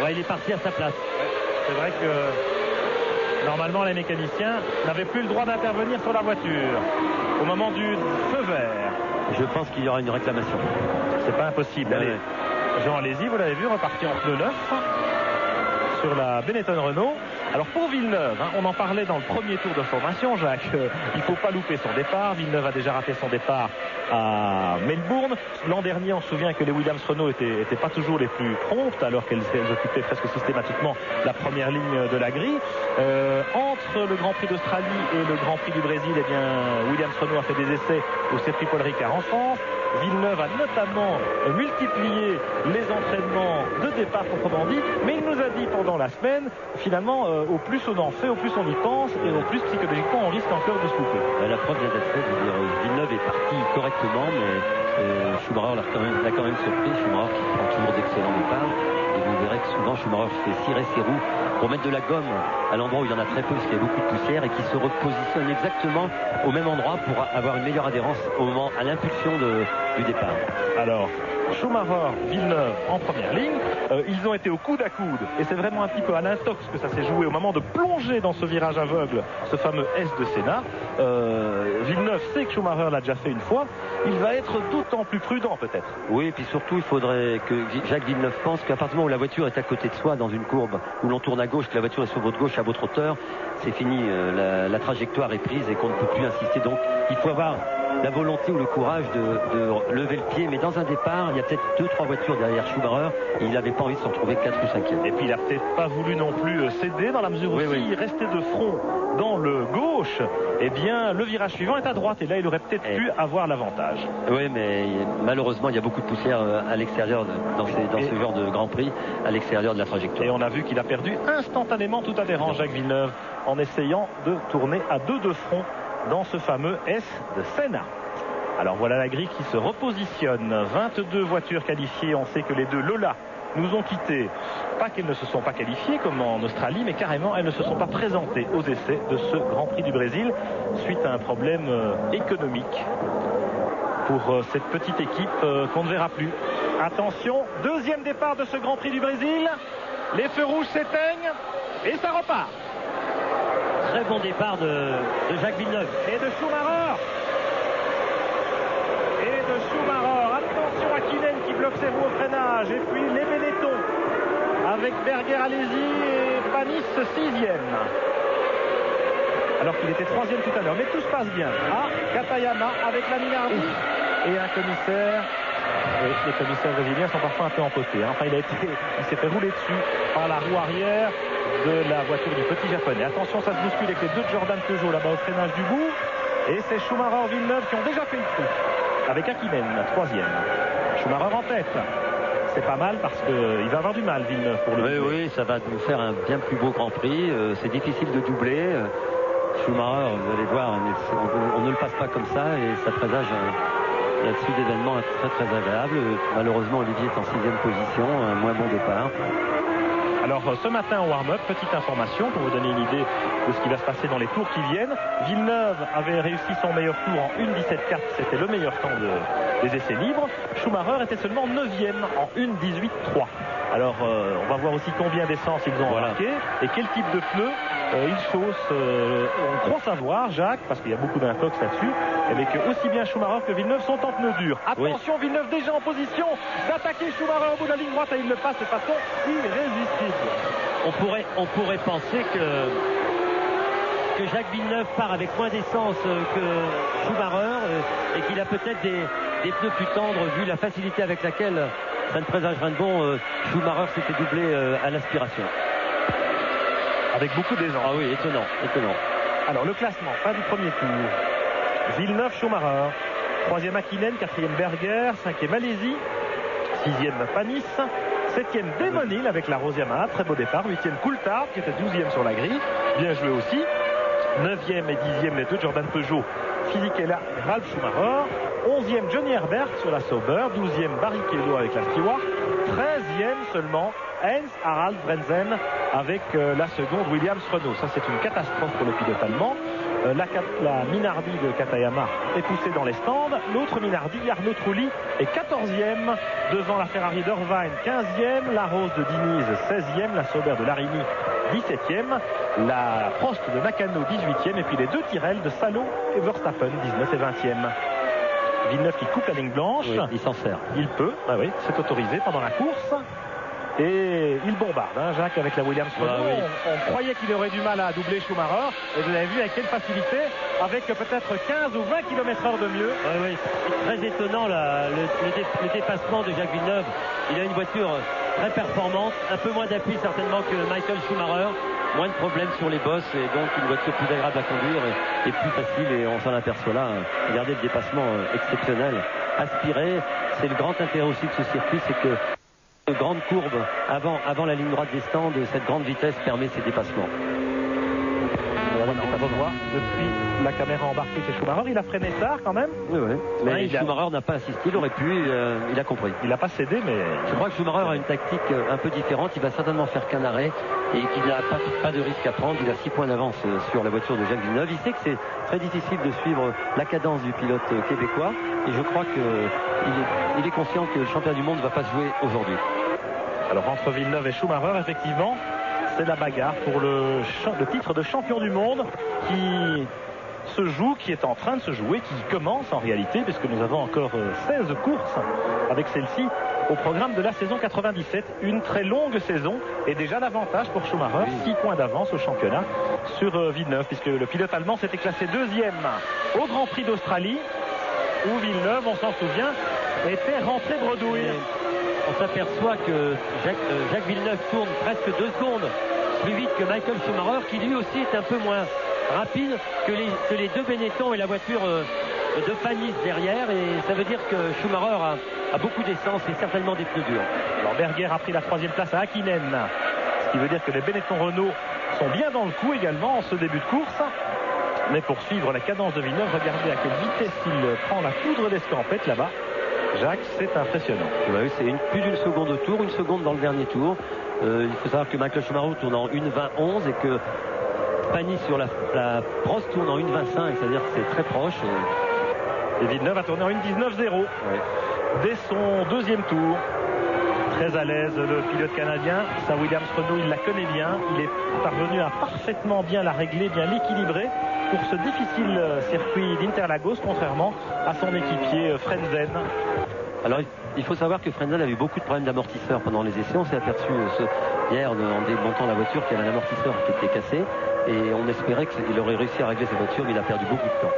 il est parti à sa place. C'est vrai que normalement, les mécaniciens n'avaient plus le droit d'intervenir sur la voiture au moment du feu vert. Je pense qu'il y aura une réclamation. C'est pas impossible. Allez. Jean, allez-y, vous l'avez vu, reparti en pneu neuf sur la Benetton Renault. Alors pour Villeneuve, on en parlait dans le premier tour de formation, Jacques, il ne faut pas louper son départ. Villeneuve a déjà raté son départ à Melbourne. L'an dernier, on se souvient que les Williams Renault étaient pas toujours les plus promptes, alors qu'elles occupaient presque systématiquement la première ligne de la grille. Entre le Grand Prix d'Australie et le Grand Prix du Brésil, eh bien, Williams Renault a fait des essais au circuit Paul Ricard en France. Villeneuve a notamment multiplié les entraînements de départ proprement dit, mais il nous a dit pendant la semaine, finalement, au plus on en fait, au plus on y pense, et au plus psychologiquement on risque encore de se louper. La preuve vient d'être faite, je veux dire, Villeneuve est parti correctement, mais Schumacher l'a quand même surpris. Schumacher qui prend toujours d'excellents départs, et vous verrez que souvent Schumacher fait cirer ses roues pour mettre de la gomme à l'endroit où il y en a très peu, parce qu'il y a beaucoup de poussière, et qui se repositionne exactement au même endroit pour avoir une meilleure adhérence à l'impulsion du départ. Alors, Schumacher, Villeneuve en première ligne, ils ont été au coude à coude et c'est vraiment un petit peu à l'intox que ça s'est joué au moment de plonger dans ce virage aveugle, ce fameux S de Senna. Villeneuve sait que Schumacher l'a déjà fait une fois, il va être d'autant plus prudent peut-être. Oui, et puis surtout il faudrait que Jacques Villeneuve pense qu'à partir du moment où la voiture est à côté de soi dans une courbe, où l'on tourne à gauche, que la voiture est sur votre gauche à votre hauteur, c'est fini, la trajectoire est prise et qu'on ne peut plus insister. Donc il faut avoir la volonté ou le courage de lever le pied, mais dans un départ, il y a peut-être 2-3 voitures derrière Schumacher et il n'avait pas envie de se retrouver 4 ou 5e. Et puis il n'a peut-être pas voulu non plus céder dans la mesure où s'il restait de front dans le gauche, eh bien le virage suivant est à droite et là il aurait peut-être pu avoir l'avantage. Oui, mais malheureusement il y a beaucoup de poussière à l'extérieur dans ce genre de Grand Prix, à l'extérieur de la trajectoire. Et on a vu qu'il a perdu instantanément tout adhérent, Jacques Villeneuve, en essayant de tourner à 2 de front dans ce fameux S de Senna. Alors voilà la grille qui se repositionne. 22 voitures qualifiées. On sait que les 2 Lola nous ont quittés. Pas qu'elles ne se sont pas qualifiées comme en Australie, mais carrément elles ne se sont pas présentées aux essais de ce Grand Prix du Brésil suite à un problème économique pour cette petite équipe qu'on ne verra plus. Attention, deuxième départ de ce Grand Prix du Brésil. Les feux rouges s'éteignent et ça repart. Très bon départ de Jacques Villeneuve. Et de Schumacher. Attention à Kynen qui bloque ses roues au freinage. Et puis les Benetton avec Berger, Alesi et Panis 6e. Alors qu'il était 3e tout à l'heure. Mais tout se passe bien. Ah, Katayama avec la Minardi et un commissaire. Oui, les commissaires brésiliens sont parfois un peu empotés. Enfin, il s'est fait rouler dessus par la roue arrière de la voiture du petit japonais. Attention, ça se bouscule avec les 2 de Jordan Peugeot là-bas au freinage du bout. Et c'est Schumacher, Villeneuve qui ont déjà fait le trou. Avec Hakkinen, 3e. Schumacher en tête. C'est pas mal parce qu'il va avoir du mal, Villeneuve, pour le doubler. Oui, ça va nous faire un bien plus beau Grand Prix. C'est difficile de doubler. Schumacher, vous allez voir, on ne le passe pas comme ça et ça présage la suite d'événements très très agréable. Malheureusement, Olivier est en 6e position, un moins bon départ. Alors ce matin au warm-up, petite information pour vous donner une idée de ce qui va se passer dans les tours qui viennent. Villeneuve avait réussi son meilleur tour en 1:17.4, c'était le meilleur temps des essais libres. Schumacher était seulement 9e en 1:18.3. Alors on va voir aussi combien d'essence ils ont embarqué et quel type de pneus ils chaussent. On croit savoir, Jacques, parce qu'il y a beaucoup d'infox là-dessus, mais que aussi bien Schumacher que Villeneuve sont en pneus durs. Attention, Villeneuve déjà en position d'attaquer Schumacher au bout de la ligne droite et il le passe de façon irrésistible. On pourrait penser que Jacques Villeneuve part avec moins d'essence que Schumacher et qu'il a peut-être des pneus plus tendres vu la facilité avec laquelle ça ne présage rien de bon. Schumacher s'était doublé à l'aspiration. Avec beaucoup d'aisance. Ah oui, étonnant. Alors le classement, fin du premier tour. Villeneuve, Schumacher. 3e Hakkinen, 4e Berger, 5e Alesi, 6e Panis, 7e Demonil avec la Rose Yamaha, très beau départ. 8e Coulthard qui était 12e sur la grille, bien joué aussi. 9e et 10e les 2 Jordan Peugeot, Fisichella et Ralf Schumacher. 11e Johnny Herbert sur la Sauber, 12e Barrichello avec la Stewart, 13e seulement Heinz Harald Frentzen avec la seconde Williams Renault. Ça c'est une catastrophe pour le pilote allemand. La Minardi de Katayama est poussée dans les stands. L'autre Minardi, Arnaud Trulli, est 14e devant la Ferrari d'Irvine, 15e, la Rose de Diniz, 16e, la Sauber de Larini, 17e, la Prost de Nakano, 18e, et puis les 2 Tyrrell de Salo et Verstappen, 19 et 20e. Villeneuve qui coupe la ligne blanche. Oui, il s'en sert. Il peut, c'est autorisé pendant la course. Et il bombarde, Jacques, avec la Williams Renault. On croyait qu'il aurait du mal à doubler Schumacher. Et vous avez vu avec quelle facilité, avec peut-être 15 ou 20 km/h de mieux. Oui. Très étonnant le dépassement de Jacques Villeneuve. Il a une voiture très performante, un peu moins d'appui certainement que Michael Schumacher. Moins de problèmes sur les bosses et donc une voiture plus agréable à conduire et plus facile, et on s'en aperçoit là. Regardez le dépassement exceptionnel. Aspiré, c'est le grand intérêt aussi de ce circuit, c'est que une grande courbe avant la ligne droite des stands, cette grande vitesse permet ces dépassements. On va voir depuis la caméra embarquée chez Schumacher, il a freiné tard quand même. Oui. Mais Schumacher n'a pas assisté, il aurait pu, il a compris. Il n'a pas cédé, mais je crois que Schumacher a une tactique un peu différente. Il va certainement faire qu'un arrêt et qu'il n'a pas de risque à prendre. Il a 6 points d'avance sur la voiture de Jacques Villeneuve. Il sait que c'est très difficile de suivre la cadence du pilote québécois et je crois qu'il est conscient que le championnat du monde ne va pas se jouer aujourd'hui. Alors entre Villeneuve et Schumacher, effectivement, c'est la bagarre pour le titre de champion du monde qui est en train de se jouer, qui commence en réalité, puisque nous avons encore 16 courses avec celle-ci au programme de la saison 97. Une très longue saison et déjà l'avantage pour Schumacher, 6 points d'avance au championnat sur Villeneuve, puisque le pilote allemand s'était classé 2e au Grand Prix d'Australie, où Villeneuve, on s'en souvient, était rentré bredouille. On s'aperçoit que Jacques Villeneuve tourne presque 2 secondes plus vite que Michael Schumacher, qui lui aussi est un peu moins rapide que les deux Benetton et la voiture de Panis derrière. Et ça veut dire que Schumacher a beaucoup d'essence et certainement des pneus durs. Alors Berger a pris la 3e place à Hakkinen, ce qui veut dire que les Benetton Renault sont bien dans le coup également en ce début de course. Mais pour suivre la cadence de Villeneuve, regardez à quelle vitesse il prend la poudre d'escampette là-bas. Jacques, c'est impressionnant. Oui, c'est plus d'une seconde au tour, 1 seconde dans le dernier tour. Il faut savoir que Michael Schumacher tourne en 1,20,11 et que Panis sur la Prost tourne en 1,25, c'est-à-dire que c'est très proche. Et Villeneuve a tourné en 1,19,0 dès son 2e tour. Très à l'aise le pilote canadien. Sa Williams Renault, il la connaît bien. Il est parvenu à parfaitement bien la régler, bien l'équilibrer pour ce difficile circuit d'Interlagos, contrairement à son équipier Frenzen. Alors il faut savoir que Frenzen a eu beaucoup de problèmes d'amortisseur pendant les essais. On s'est aperçu hier en démontant la voiture qu'il y avait un amortisseur qui était cassé et on espérait qu'il aurait réussi à régler sa voiture, mais il a perdu beaucoup de temps.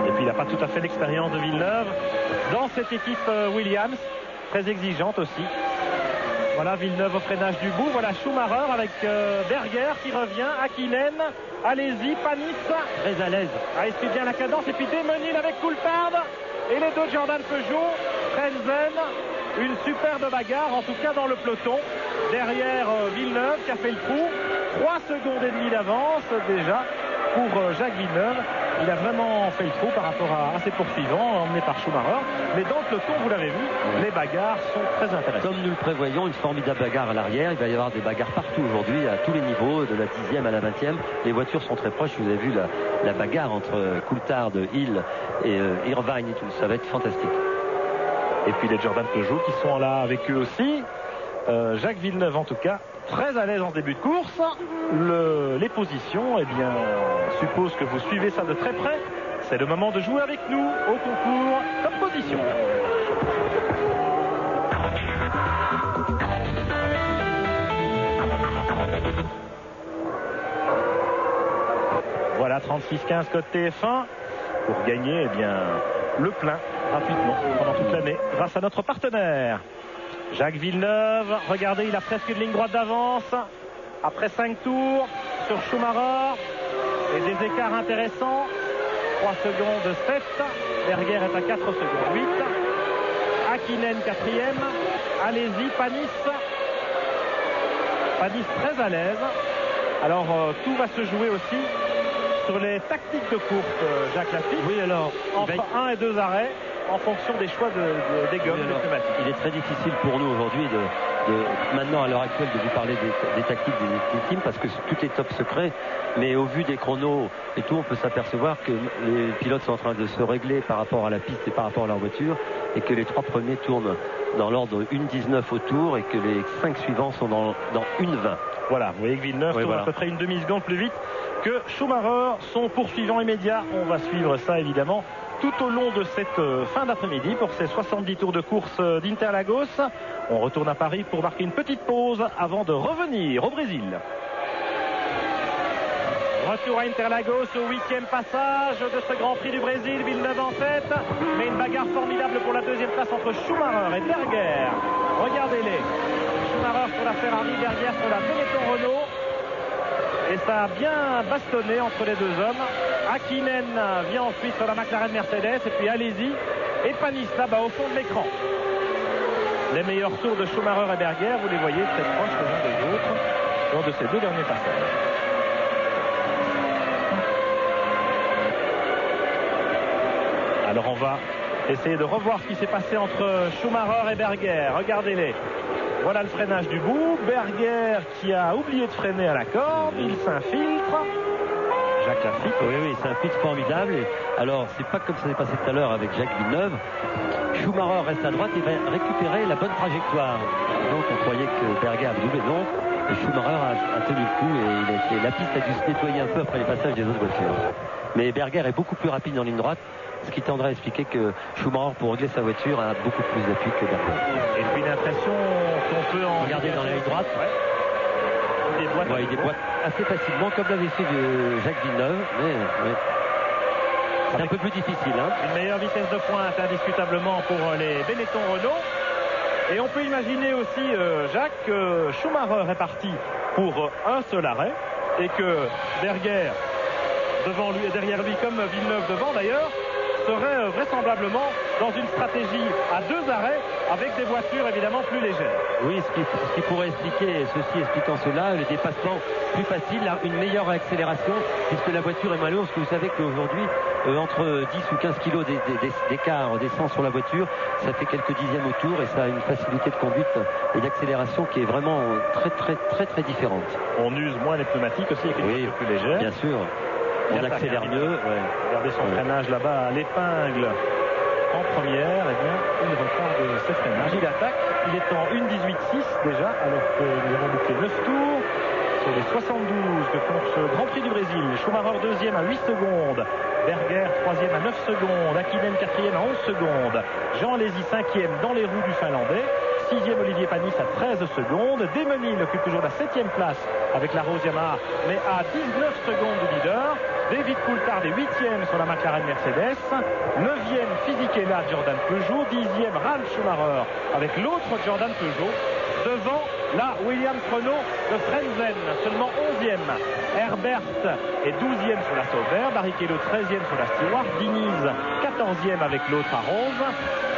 Et puis il n'a pas tout à fait l'expérience de Villeneuve dans cette équipe Williams, très exigeante aussi. Voilà Villeneuve au freinage du bout. Voilà Schumacher avec Berger qui revient. Hakkinen, allez-y, Panis. Très à l'aise. Il suit bien la cadence. Et puis Desmenil avec Coulthard. Et les deux Jordan Peugeot. Frenzen. Une superbe bagarre, en tout cas dans le peloton. Derrière Villeneuve qui a fait le trou. 3 secondes et demie d'avance déjà pour Jacques Villeneuve. Il a vraiment fait le trou par rapport à ses poursuivants emmenés par Schumacher. Mais dans le peloton, vous l'avez vu, les bagarres sont très intéressantes. Comme nous le prévoyons, une formidable bagarre à l'arrière. Il va y avoir des bagarres partout aujourd'hui, à tous les niveaux, de la 10e à la 20e. Les voitures sont très proches. Vous avez vu la bagarre entre Coulthard, Hill et Irvine et tout. Ça va être fantastique. Et puis les Jordan Peugeot qui sont là avec eux aussi. Jacques Villeneuve en tout cas très à l'aise en début de course. Les positions, eh bien, suppose que vous suivez ça de très près. C'est le moment de jouer avec nous au concours Top Position. Voilà 36-15 code TF1 pour gagner eh bien, le plein gratuitement pendant toute l'année grâce à notre partenaire. Jacques Villeneuve, regardez, il a presque une ligne droite d'avance après 5 tours sur Schumacher et des écarts intéressants. 3 secondes 7, Berger est à 4 secondes 8, Hakkinen 4e, allez-y Panis très à l'aise. Alors tout va se jouer aussi sur les tactiques de course, Jacques Lafitte. Oui, alors entre 1 et 2 arrêts en fonction des choix des gommes pneumatiques. Il est très difficile pour nous aujourd'hui maintenant à l'heure actuelle de vous parler des tactiques des teams parce que tout est top secret, mais au vu des chronos et tout, on peut s'apercevoir que les pilotes sont en train de se régler par rapport à la piste et par rapport à leur voiture et que les 3 premiers tournent dans l'ordre 1,19 au tour et que les 5 suivants sont dans 1,20. Voilà, vous voyez que Villeneuve tourne à peu près une demi-seconde plus vite que Schumacher, son poursuivant immédiat. On va suivre ça évidemment tout au long de cette fin d'après-midi pour ces 70 tours de course d'Interlagos. On retourne à Paris pour marquer une petite pause avant de revenir au Brésil. Retour à Interlagos au 8e passage de ce Grand Prix du Brésil. Villeneuve en tête, mais une bagarre formidable pour la 2e place entre Schumacher et Berger. Regardez-les. Schumacher sur la Ferrari, Berger sur la Benetton Renault. Et ça a bien bastonné entre les deux hommes. Hakkinen vient ensuite sur la McLaren Mercedes. Et puis allez-y. Et Panis là-bas au fond de l'écran. Les meilleurs tours de Schumacher et Berger, vous les voyez très proches les uns des autres lors de ces 2 derniers passages. Alors on va essayer de revoir ce qui s'est passé entre Schumacher et Berger. Regardez-les. Voilà le freinage du bout. Berger qui a oublié de freiner à la corde. Il s'infiltre. Jacques Lafitte. Oui, c'est un pitch formidable. Alors, c'est pas comme ça s'est passé tout à l'heure avec Jacques Villeneuve. Schumacher reste à droite et va récupérer la bonne trajectoire. Donc, on croyait que Berger avait doublé, non. Et Schumacher a tenu le coup et la piste a dû se nettoyer un peu après les passages des autres voitures. Mais Berger est beaucoup plus rapide en ligne droite, ce qui tendrait à expliquer que Schumacher, pour régler sa voiture, a beaucoup plus d'appui que Berger. Et puis une impression qu'on peut en regarder dans la ligne droite. Il déboîte assez facilement, comme l'avait fait Jacques Villeneuve. Mais C'est un peu plus difficile. Une meilleure vitesse de pointe indiscutablement pour les Benetton Renault. Et on peut imaginer aussi, Jacques, que Schumacher est parti pour un seul arrêt et que Berger, devant lui et derrière lui, comme Villeneuve devant d'ailleurs, serait vraisemblablement dans une stratégie à 2 arrêts avec des voitures évidemment plus légères. Oui, ce qui pourrait expliquer, ceci expliquant cela, le dépassement plus facile, une meilleure accélération puisque la voiture est moins lourde. Parce que vous savez qu'aujourd'hui, entre 10 ou 15 kilos d'écart d'essence sur la voiture, ça fait quelques dixièmes au tour et ça a une facilité de conduite et d'accélération qui est vraiment très différente. On use moins les pneumatiques aussi avec une voiture plus légère. Bien sûr. On accélère mieux. Ouais. Regardez son freinage là-bas à l'épingle en première. Eh bien, il retarde ses freinages. Il attaque. Il est en 1.18.6 déjà, alors que nous avons bouclé 9 tours sur les 72 que compte ce Grand Prix du Brésil. Schumacher deuxième à 8 secondes. Berger troisième à 9 secondes. Hakkinen quatrième à 11 secondes. Jean Alesi cinquième dans les roues du Finlandais. 6e Olivier Panis à 13 secondes. Desmenil occupe toujours la 7e place avec la Rose Yamaha, mais à 19 secondes du leader. David Coulthard est 8e sur la McLaren Mercedes. 9e Fisichella Jordan Peugeot. 10e Ralf Schumacher avec l'autre Jordan Peugeot. Devant la Williams Renault de Frenzen, seulement 11e. Herbert est 12e sur la Sauber. Barrichello 13e sur la Stewart. Diniz 14e avec l'autre à Rose.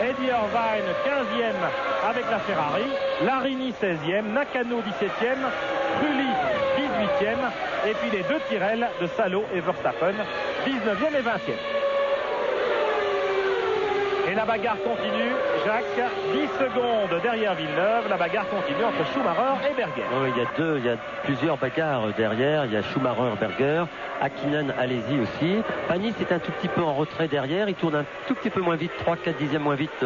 Eddie Irvine 15e avec la Ferrari. Larini 16e. Nakano 17e. Trulli 18e. Et puis les 2 Tyrrell de Salo et Verstappen 19e et 20e. Et la bagarre continue, Jacques, 10 secondes derrière Villeneuve, la bagarre continue entre Schumacher et Berger. Oui, il y a plusieurs bagarres derrière, il y a Schumacher, Berger, Hakkinen, Alesi aussi. Panis est un tout petit peu en retrait derrière, il tourne un tout petit peu moins vite, 3-4 dixièmes moins vite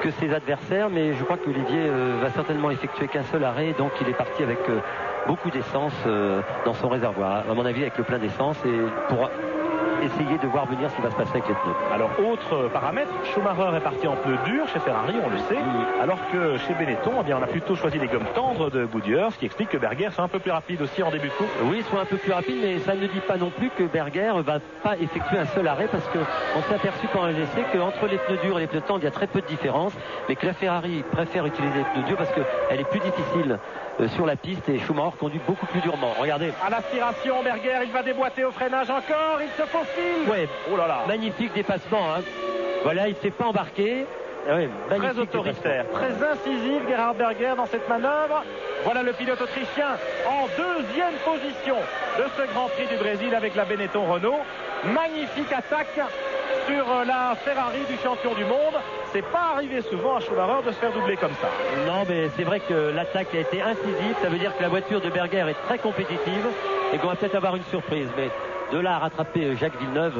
que ses adversaires, mais je crois qu'Olivier va certainement effectuer qu'un seul arrêt, donc il est parti avec beaucoup d'essence dans son réservoir, à mon avis avec le plein d'essence, et pour essayer de voir venir ce qui va se passer avec les pneus. Alors, autre paramètre, Schumacher est parti en pneus durs chez Ferrari, on le sait, alors que chez Benetton, eh bien, on a plutôt choisi les gommes tendres de Goodyear, ce qui explique que Berger soit un peu plus rapide aussi en début de course. Oui, soit un peu plus rapide, mais ça ne dit pas non plus que Berger va pas effectuer un seul arrêt, parce qu'on s'est aperçu pendant les essais qu'entre les pneus durs et les pneus tendres, il y a très peu de différence, mais que la Ferrari préfère utiliser les pneus durs parce qu'elle est plus difficile sur la piste et Schumacher conduit beaucoup plus durement. Regardez. À l'aspiration, Berger, il va déboîter au freinage encore, il se faufile. Ouais, oh là là. Magnifique dépassement. Voilà, il ne s'est pas embarqué. Ouais, très autoritaire, très incisif Gerhard Berger dans cette manœuvre. Voilà le pilote autrichien en 2e position de ce Grand Prix du Brésil avec la Benetton Renault. Magnifique attaque sur la Ferrari du champion du monde. C'est pas arrivé souvent à Schumacher de se faire doubler comme ça. Non, mais c'est vrai que l'attaque a été incisive. Ça veut dire que la voiture de Berger est très compétitive et qu'on va peut-être avoir une surprise. Mais de là à rattraper Jacques Villeneuve,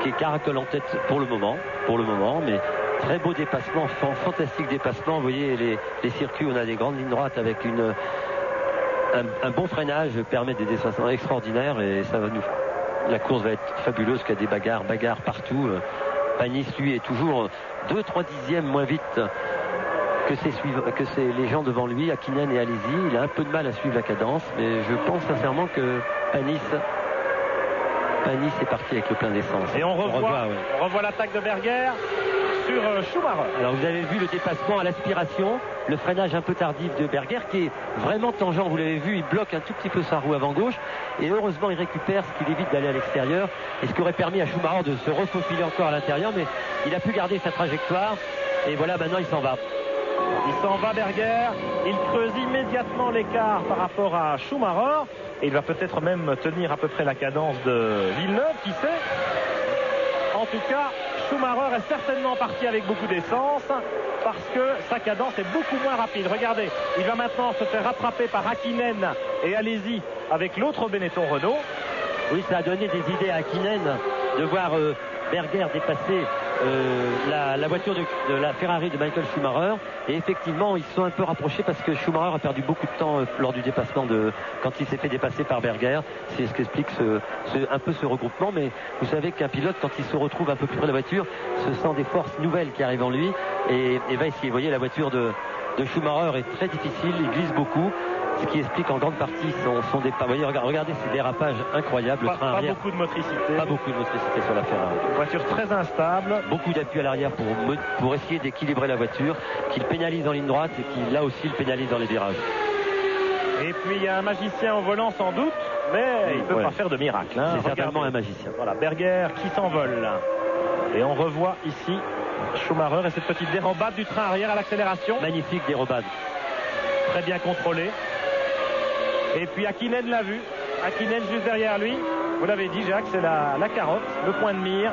qui caracole en tête pour le moment, mais très beau dépassement, fantastique dépassement. Vous voyez les circuits, on a des grandes lignes droites avec un bon freinage, permet des dépassements extraordinaires et ça va la course va être fabuleuse, qu'il y a des bagarres partout. Panis, lui, est toujours 2-3 dixièmes moins vite que les gens devant lui, Hakkinen et Alesi. Il a un peu de mal à suivre la cadence, mais je pense sincèrement que Panis est parti avec le plein d'essence. Et on revoit l'attaque de Berger sur Schumacher. Alors vous avez vu le dépassement à l'aspiration, le freinage un peu tardif de Berger qui est vraiment tangent, vous l'avez vu, il bloque un tout petit peu sa roue avant gauche et heureusement il récupère ce qui évite d'aller à l'extérieur et ce qui aurait permis à Schumacher de se refaufiler encore à l'intérieur, mais il a pu garder sa trajectoire et voilà, maintenant il s'en va. Il s'en va Berger, il creuse immédiatement l'écart par rapport à Schumacher et il va peut-être même tenir à peu près la cadence de Villeneuve, qui sait. En tout cas, Schumacher est certainement parti avec beaucoup d'essence parce que sa cadence est beaucoup moins rapide. Regardez, il va maintenant se faire rattraper par Hakkinen et Alesi avec l'autre Benetton Renault. Oui, ça a donné des idées à Hakkinen de voir Berger dépasser la voiture de la Ferrari de Michael Schumacher et effectivement ils se sont un peu rapprochés parce que Schumacher a perdu beaucoup de temps lors du dépassement quand il s'est fait dépasser par Berger. C'est ce qui explique un peu ce regroupement, mais vous savez qu'un pilote quand il se retrouve un peu plus près de la voiture se sent des forces nouvelles qui arrivent en lui et va essayer. Vous voyez la voiture de de Schumacher est très difficile, il glisse beaucoup, ce qui explique en grande partie son départ. Vous voyez, regardez ces dérapages incroyables. Pas beaucoup de motricité. Pas beaucoup de motricité sur la Ferrari. Une voiture très instable. Beaucoup d'appui à l'arrière pour essayer d'équilibrer la voiture, qu'il pénalise en ligne droite et qui là aussi le pénalise dans les virages. Et puis il y a un magicien au volant sans doute, mais il ne peut pas faire de miracle. Hein. C'est certainement un magicien. Voilà, Berger qui s'envole. Et on revoit ici Schumacher et cette petite dérobade du train arrière à l'accélération. Magnifique dérobade. Très bien contrôlé. Et puis Hakkinen l'a vu. Hakkinen juste derrière lui. Vous l'avez dit, Jacques, c'est la carotte, le point de mire.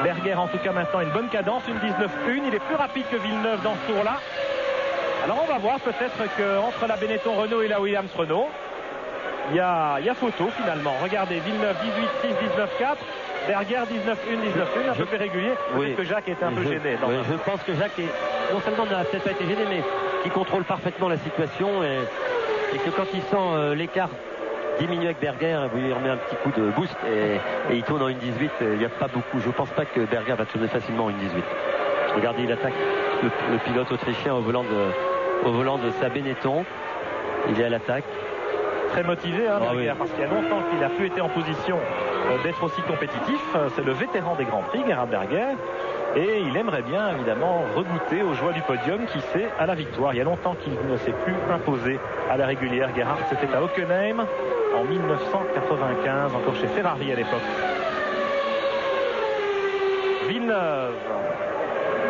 Berger en tout cas maintenant une bonne cadence, une 19.1. Il est plus rapide que Villeneuve dans ce tour-là. Alors on va voir peut-être qu'entre la Benetton Renault et la Williams Renault, il y a photo finalement. Regardez, Villeneuve 18.6, 19.4. Berger 19.1, 19.1, un peu plus régulier. Peut-être que Jacques était un peu gêné. Je pense que Jacques non seulement n'a peut-être pas été gêné, mais qui contrôle parfaitement la situation et que quand il sent l'écart diminuer avec Berger, vous lui remet un petit coup de boost et il tourne en 1.18. Il n'y a pas beaucoup. Je ne pense pas que Berger va tourner facilement en 1.18. Regardez, il attaque le pilote autrichien au volant de sa Benetton. Il est à l'attaque. Très motivé, Berger, parce qu'il y a longtemps qu'il n'a plus été en position d'être aussi compétitif. C'est le vétéran des Grands Prix, Gerhard Berger. Et il aimerait bien, évidemment, regoûter aux joies du podium, qui sait, à la victoire. Il y a longtemps qu'il ne s'est plus imposé à la régulière. Gerhard, c'était à Hockenheim en 1995, encore chez Ferrari à l'époque. Villeneuve,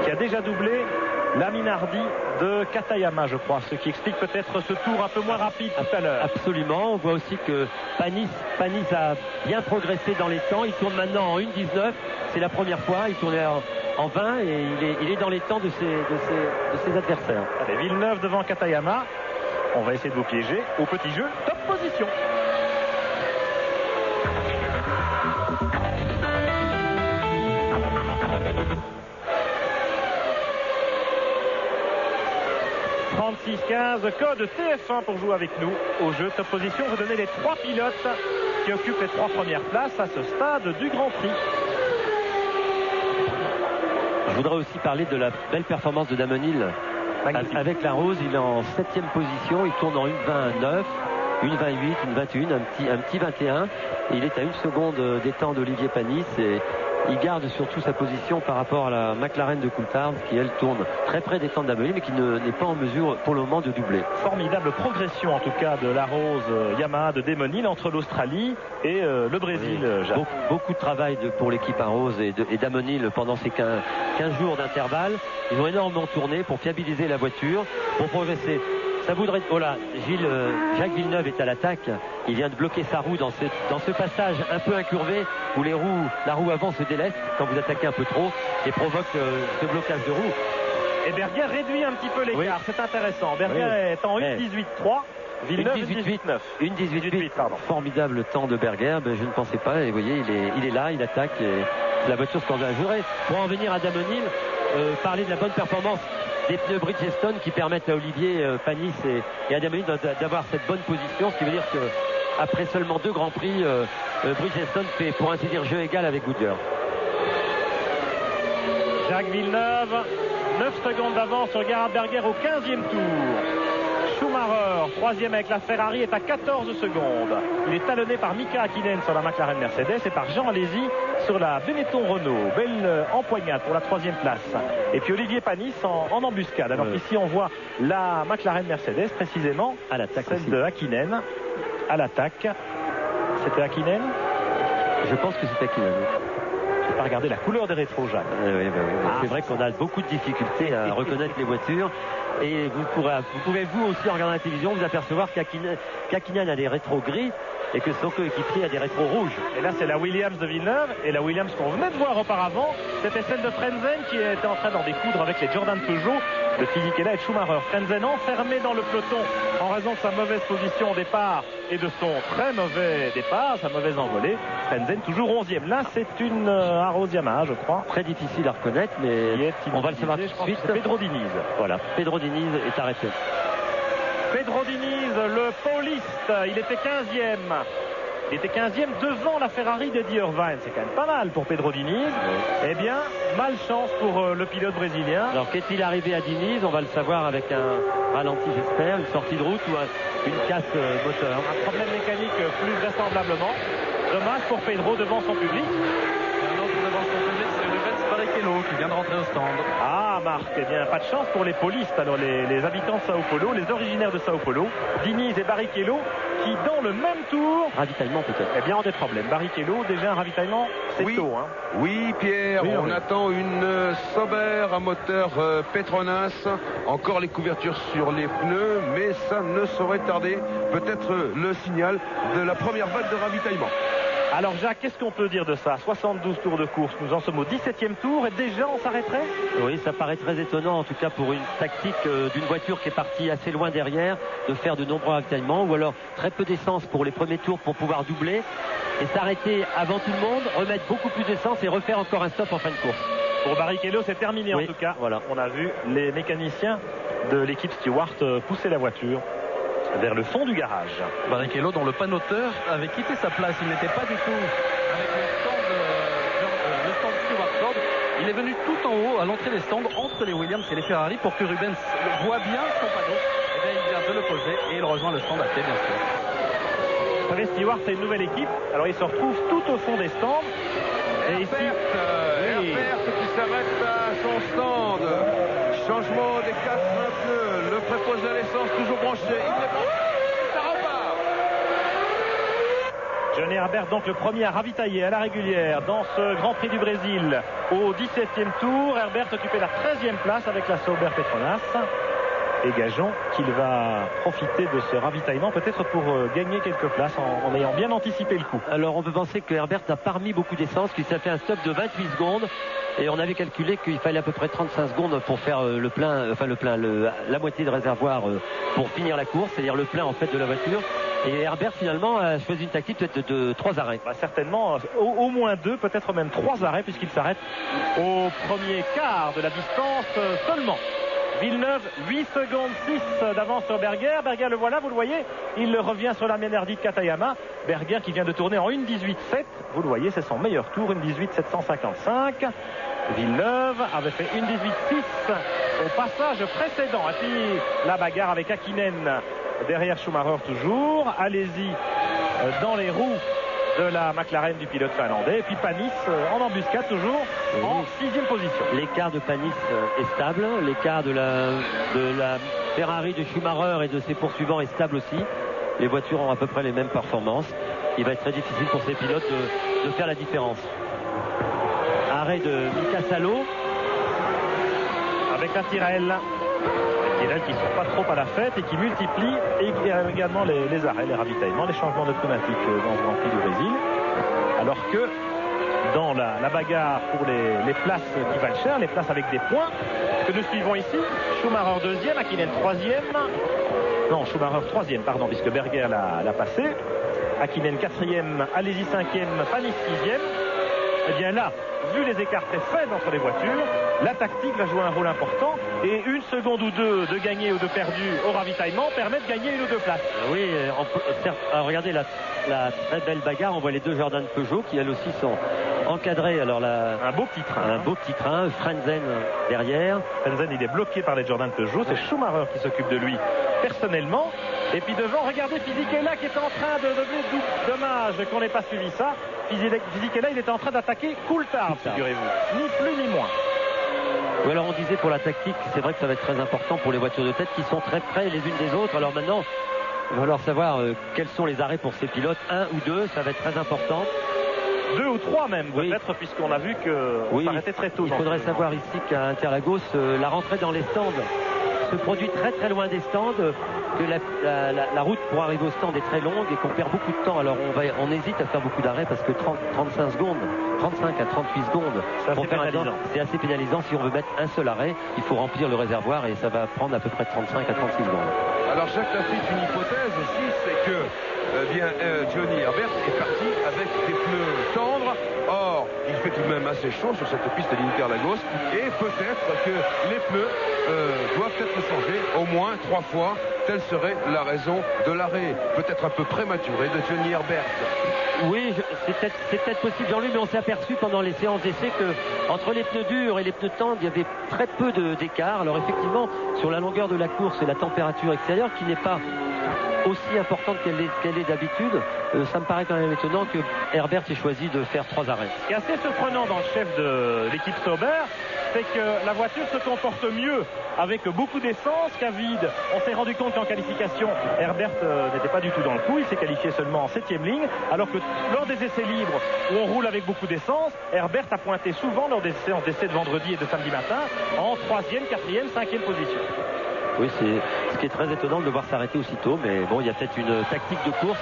qui a déjà doublé la Minardi de Katayama, je crois, ce qui explique peut-être ce tour un peu moins rapide tout à l'heure. Absolument, on voit aussi que Panis a bien progressé dans les temps, il tourne maintenant en 1.19, c'est la première fois, il tournait en 20 et il est dans les temps de ses adversaires. Allez, Villeneuve devant Katayama, on va essayer de vous piéger au petit jeu, top position. Code TF1 pour jouer avec nous au jeu Top Position. Vous donnez les 3 pilotes qui occupent les 3 premières places à ce stade du Grand Prix. Je voudrais aussi parler de la belle performance de Damon Hill. Avec la Rose, il est en 7e position, il tourne en 1.29, 1.28, 1.21, un petit 21. Et il est à 1 seconde des temps d'Olivier Panis et il garde surtout sa position par rapport à la McLaren de Coulthard qui elle tourne très près des temps de Damon Hill mais qui n'est pas en mesure pour le moment de doubler. Formidable progression en tout cas de la Rose Yamaha de Damon Hill entre l'Australie et le Brésil. Oui, beaucoup de travail pour l'équipe à Rose et Damon Hill pendant ces 15 jours d'intervalle. Ils ont énormément tourné pour fiabiliser la voiture, pour progresser. Ça voudrait... Oh là, Jacques Villeneuve est à l'attaque. Il vient de bloquer sa roue dans ce passage un peu incurvé où la roue avant se délaisse quand vous attaquez un peu trop et provoque ce blocage de roue. Et Berger réduit un petit peu l'écart, c'est intéressant. Berger est en 1.18.3. Villeneuve 1.18.9. 1.18.8, pardon. Formidable temps de Berger, je ne pensais pas. Et vous voyez, il est là, il attaque. Et la voiture scandale. Je voudrais, pour en venir à Damon Hill, parler de la bonne performance des pneus Bridgestone qui permettent à Olivier Panis et à Damon Hill d'avoir cette bonne position, ce qui veut dire qu'après seulement 2 Grands Prix, Bridgestone fait pour ainsi dire jeu égal avec Goodyear. Jacques Villeneuve, 9 secondes d'avance sur Gerhard Berger au 15e tour. Schumacher, 3e avec la Ferrari, est à 14 secondes. Il est talonné par Mika Hakkinen sur la McLaren Mercedes et par Jean Alesi sur la Benetton Renault. Belle empoignade pour la 3e place. Et puis Olivier Panis en embuscade. Alors ici on voit la McLaren Mercedes précisément à l'attaque, celle de Hakkinen à l'attaque. C'était Hakkinen? Je pense que c'était Hakkinen. Je vais pas regarder la couleur des rétros, Jacques. Oui. C'est vrai qu'on a beaucoup de difficultés à reconnaître les voitures. Et vous pouvez vous aussi en regardant la télévision vous apercevoir qu'Hakkinen a des rétros gris et que son coéquipier a des rétros rouges. Et là c'est la Williams de Villeneuve et la Williams qu'on venait de voir auparavant, c'était celle de Frentzen qui était en train d'en découdre avec les Jordan Peugeot de Fisichella et de Schumacher. Frentzen enfermé dans le peloton en raison de sa mauvaise position au départ et de son très mauvais départ, sa mauvaise envolée. Frentzen toujours 11e. Là c'est une Arrows Yamaha, je crois. Très difficile à reconnaître, mais on va le savoir tout de suite. Pedro Diniz. Voilà, Pedro Diniz est arrêté. Pedro Diniz, le pauliste, il était 15e. Il était 15e devant la Ferrari d'Eddie Irvine. C'est quand même pas mal pour Pedro Diniz. Eh bien, malchance pour le pilote brésilien. Alors qu'est-il arrivé à Diniz? On va le savoir avec un ralenti, j'espère, une sortie de route ou une casse moteur. Un problème mécanique plus vraisemblablement. Dommage pour Pedro devant son public. Un autre devant son public, c'est Rubens Barrichello qui vient de rentrer au stand. Ah, Marc, eh bien, pas de chance pour les polistes. Alors, les habitants de Sao Paulo, les originaires de Sao Paulo, Diniz et Barrichello, qui dans le même tour, Ravitaillement peut-être. eh bien, ont des problèmes. Barrichello, déjà un ravitaillement, c'est Oui. tôt. Hein. Oui, Pierre, Oui, on oui. attend une Sauber à moteur Petronas. Encore les couvertures sur les pneus, mais ça ne saurait tarder. Peut-être le signal de la première vague de ravitaillement. Alors, Jacques, qu'est-ce qu'on peut dire de ça? 72 tours de course, nous en sommes au 17e tour et déjà on s'arrêterait? Oui, ça paraît très étonnant, en tout cas pour une tactique d'une voiture qui est partie assez loin derrière, de faire de nombreux ravitaillements, ou alors très peu d'essence pour les premiers tours pour pouvoir doubler, et s'arrêter avant tout le monde, remettre beaucoup plus d'essence et refaire encore un stop en fin de course. Pour Barrichello, c'est terminé Oui, en tout cas. voilà. On a vu les mécaniciens de l'équipe Stewart pousser la voiture vers le fond du garage. Barrichello, dont le panoteur avait quitté sa place. Il n'était pas du tout avec le stand Stewart Ford. Il est venu tout en haut à l'entrée des stands entre les Williams et les Ferrari pour que Rubens voit bien son panneau. Et bien, il vient de le poser et il rejoint le stand à pied, bien sûr. Vous savez, Stewart, c'est une nouvelle équipe. Alors, il se retrouve tout au fond des stands. Et ici, oui. Herbert qui s'arrête à son stand. Changement des 4 pneus. Le préposé à l'essence toujours branché. Il est branché. Ça repart. Johnny Herbert, donc le premier à ravitailler à la régulière dans ce Grand Prix du Brésil au 17e tour. Herbert occupait la 13e place avec la Sauber Petronas. Et gageons qu'il va profiter de ce ravitaillement peut-être pour gagner quelques places en ayant bien anticipé le coup. Alors on peut penser que Herbert n'a pas remis beaucoup d'essence, qu'il s'est fait un stop de 28 secondes et on avait calculé qu'il fallait à peu près 35 secondes pour faire le plein, la moitié de réservoir pour finir la course, c'est-à-dire le plein en fait de la voiture. Et Herbert finalement a choisi une tactique peut-être de 3 arrêts. Bah, certainement au moins 2, peut-être même 3 arrêts puisqu'il s'arrête au premier quart de la distance seulement. Villeneuve, 8 secondes 6 d'avance sur Berger. Berger, le voilà, vous le voyez. Il revient sur la Menardi de Katayama. Berger qui vient de tourner en 1.18.7. Vous le voyez, c'est son meilleur tour, 1.18.755. Villeneuve avait fait 1.18.6 au passage précédent. Et puis la bagarre avec Hakkinen derrière Schumacher toujours. Allez-y dans les roues de la McLaren du pilote finlandais. Et puis Panis en embuscade toujours en 6e position. L'écart de Panis est stable. L'écart de la Ferrari de Schumacher et de ses poursuivants est stable aussi. Les voitures ont à peu près les mêmes performances. Il va être très difficile pour ces pilotes de faire la différence. Arrêt de Mika Salo. Avec la Tyrrell. Tyrrell qui ne sont pas trop à la fête et qui multiplie également les arrêts, les ravitaillements, les changements de pneumatiques dans ce Grand Prix du Brésil. Alors que dans la bagarre pour les places qui valent cher, les places avec des points que nous suivons ici, Schumacher 2e, Hakkinen 3e. Non, Schumacher 3e, pardon, puisque Berger l'a passé. Hakkinen 4e, Alesi 5e, Panis 6e. Eh bien là, vu les écarts très faibles entre les voitures, la tactique va jouer un rôle important et 1 seconde ou 2 de gagné ou de perdu au ravitaillement permet de gagner 1 ou 2 places. Oui, certes, regardez la très belle bagarre. On voit les 2 Jordan Peugeot qui elles aussi sont encadrées. Alors un beau petit train. Un beau petit train. Frenzen derrière. Frenzen, il est bloqué par les Jordan Peugeot. C'est Schumacher qui s'occupe de lui personnellement. Et puis devant, regardez Fisichella qui est en train de dommage qu'on n'ait pas suivi ça. Fisichella, il était en train d'attaquer Coulthard, figurez-vous. Ni plus ni moins. Ou alors on disait pour la tactique, c'est vrai que ça va être très important pour les voitures de tête qui sont très près les unes des autres. Alors maintenant, il va falloir savoir quels sont les arrêts pour ces pilotes. 1 ou 2, ça va être très important. 2 ou 3 même, peut-être, puisqu'on a vu qu'on s'arrêtait très tôt. Il faudrait savoir ici qu'à Interlagos, la rentrée dans les stands se produit très très loin des stands, que la route pour arriver au stand est très longue et qu'on perd beaucoup de temps. Alors on hésite à faire beaucoup d'arrêts parce que 35 secondes, 35 à 38 secondes pour faire un temps, c'est assez pénalisant. Si on veut mettre un seul arrêt, il faut remplir le réservoir et ça va prendre à peu près 35 à 36 secondes. Alors Jacques Lafitte, une hypothèse aussi, c'est que Johnny Herbert est parti avec des pneus tendres. Or, il fait tout de même assez chaud sur cette piste d'Interlagos et peut-être que les pneus doivent être changés au moins 3 fois. Telle serait la raison de l'arrêt peut-être un peu prématuré de Johnny Herbert. Oui, c'est peut-être possible, Jean-Louis, mais on s'est aperçu pendant les séances d'essai que entre les pneus durs et les pneus tendres, il y avait très peu d'écart. Alors effectivement, sur la longueur de la course et la température extérieure, qui n'est pas aussi importante qu'elle est d'habitude, ça me paraît quand même étonnant que Herbert ait choisi de faire 3 arrêts. Ce qui est assez surprenant dans le chef de l'équipe Sauber, c'est que la voiture se comporte mieux avec beaucoup d'essence qu'à vide. On s'est rendu compte qu'en qualification, Herbert n'était pas du tout dans le coup. Il s'est qualifié seulement en 7e ligne, alors que lors des essais libres où on roule avec beaucoup d'essence, Herbert a pointé souvent lors des séances d'essais de vendredi et de samedi matin en 3e, 4e, 5e position. Oui, c'est ce qui est très étonnant de le voir s'arrêter aussitôt, mais bon, il y a peut-être une tactique de course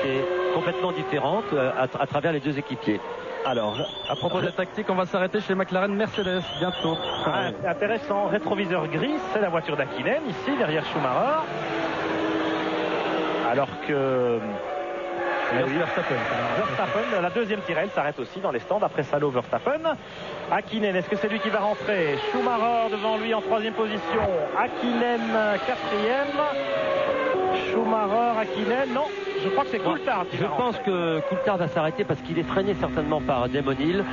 qui est complètement différente à travers les deux équipiers. Alors, à propos de la tactique, on va s'arrêter chez McLaren Mercedes bientôt. Intéressant, rétroviseur gris, c'est la voiture d'Hakkinen, ici, derrière Schumacher. Alors que... Verstappen, la deuxième tirelle s'arrête aussi dans les stands après Salo Verstappen. Hakkinen, est-ce que c'est lui qui va rentrer? Schumacher devant lui en 3e position. Hakkinen 4e. Schumacher, Hakkinen, non, je crois que c'est Coulthard. Je pense que Coulthard va s'arrêter parce qu'il est freiné certainement par Damon Hill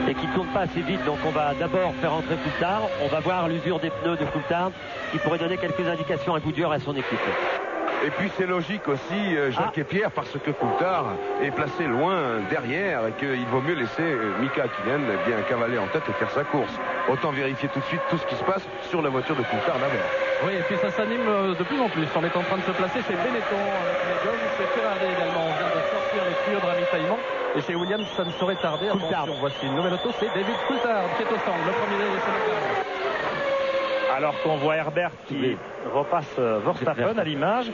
et qu'il ne tourne pas assez vite. Donc on va d'abord faire entrer Coulthard. On va voir l'usure des pneus de Coulthard qui pourrait donner quelques indications à Goodyear et à son équipe. Et puis c'est logique aussi, Jacques et Pierre, parce que Coulthard est placé loin derrière et qu'il vaut mieux laisser Mika Hakkinen bien cavaler en tête et faire sa course. Autant vérifier tout de suite tout ce qui se passe sur la voiture de Coulthard d'abord. Oui, et puis ça s'anime de plus en plus. On est en train de se placer chez Benetton, chez Ferrari également. On vient de sortir les tuyaux de ravitaillement. Et chez Williams, ça ne saurait tarder. Attention, voici une nouvelle auto, c'est David Coulthard qui est au stand. Le premier chez McLaren. Alors qu'on voit Herbert qui repasse Verstappen à l'image.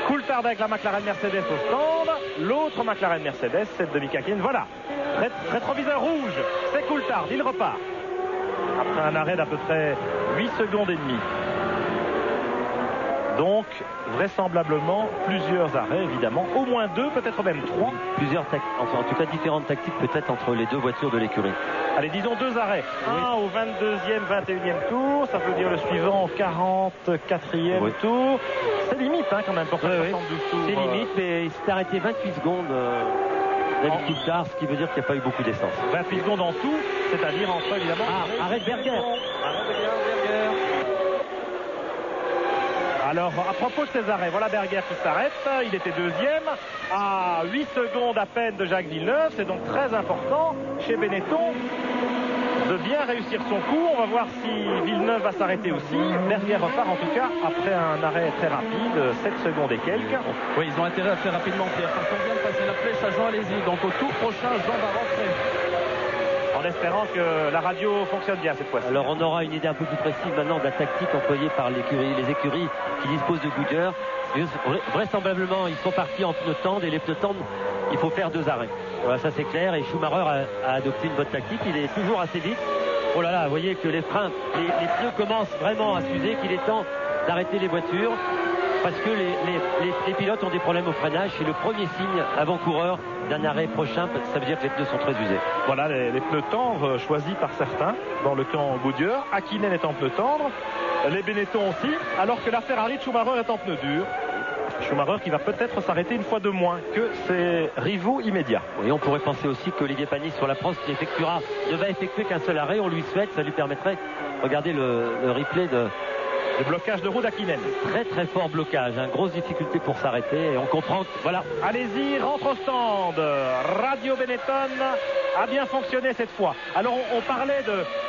Coulthard avec la McLaren Mercedes au stand. L'autre McLaren Mercedes, celle de Mika Hakkinen. Voilà, rétroviseur rouge, c'est Coulthard, il repart. Après un arrêt d'à peu près 8 secondes et demie. Donc, vraisemblablement, plusieurs arrêts, évidemment. Au moins 2, peut-être même 3. Plusieurs enfin, en tout cas, différentes tactiques peut-être entre les deux voitures de l'écurie. Allez, disons 2 arrêts. Un au 22e, 21e tour. Ça veut dire le suivant au 44e tour. C'est limite, hein, quand même, pour 72 tours. C'est limite, mais il s'est arrêté 28 secondes. David Coulthard, ce qui veut dire qu'il n'y a pas eu beaucoup d'essence. 28 secondes en tout, c'est-à-dire entre, évidemment... arrêt de Berger. Alors, à propos de ces arrêts, voilà Berger qui s'arrête. Il était 2e, à 8 secondes à peine de Jacques Villeneuve. C'est donc très important chez Benetton de bien réussir son coup. On va voir si Villeneuve va s'arrêter aussi. Berger repart en tout cas après un arrêt très rapide, 7 secondes et quelques. Oui, ils ont intérêt à faire rapidement, Pierre, parce qu'on vient de passer la flèche à Jean Alési. Donc au tour prochain, Jean va rentrer. En espérant que la radio fonctionne bien cette fois-ci. Alors on aura une idée un peu plus précise maintenant de la tactique employée par les écuries qui disposent de Goodyear. Vraisemblablement, ils sont partis en pneus tendres et les pneus tendres, il faut faire 2 arrêts. Voilà, ça c'est clair. Et Schumacher a adopté une bonne tactique. Il est toujours assez vite. Oh là là, vous voyez que les freins, les pneus commencent vraiment à s'user, qu'il est temps d'arrêter les voitures. Parce que les pilotes ont des problèmes au freinage. C'est le premier signe avant-coureur d'un arrêt prochain. Ça veut dire que les pneus sont très usés. Voilà les pneus tendres choisis par certains dans le camp Goodyear. Hakkinen est en pneus tendres. Les Benetton aussi. Alors que la Ferrari de Schumacher est en pneus durs. Schumacher qui va peut-être s'arrêter une fois de moins que ses rivaux immédiats. Oui, on pourrait penser aussi qu'Olivier Panis sur la Prost ne va effectuer qu'un seul arrêt. On lui souhaite, ça lui permettrait. Regardez le replay le blocage de roue d'Hakkinen. Très très fort blocage, hein. Grosse difficulté pour s'arrêter et on comprend que, voilà. Allez-y, rentre au stand. Radio Benetton a bien fonctionné cette fois. Alors on parlait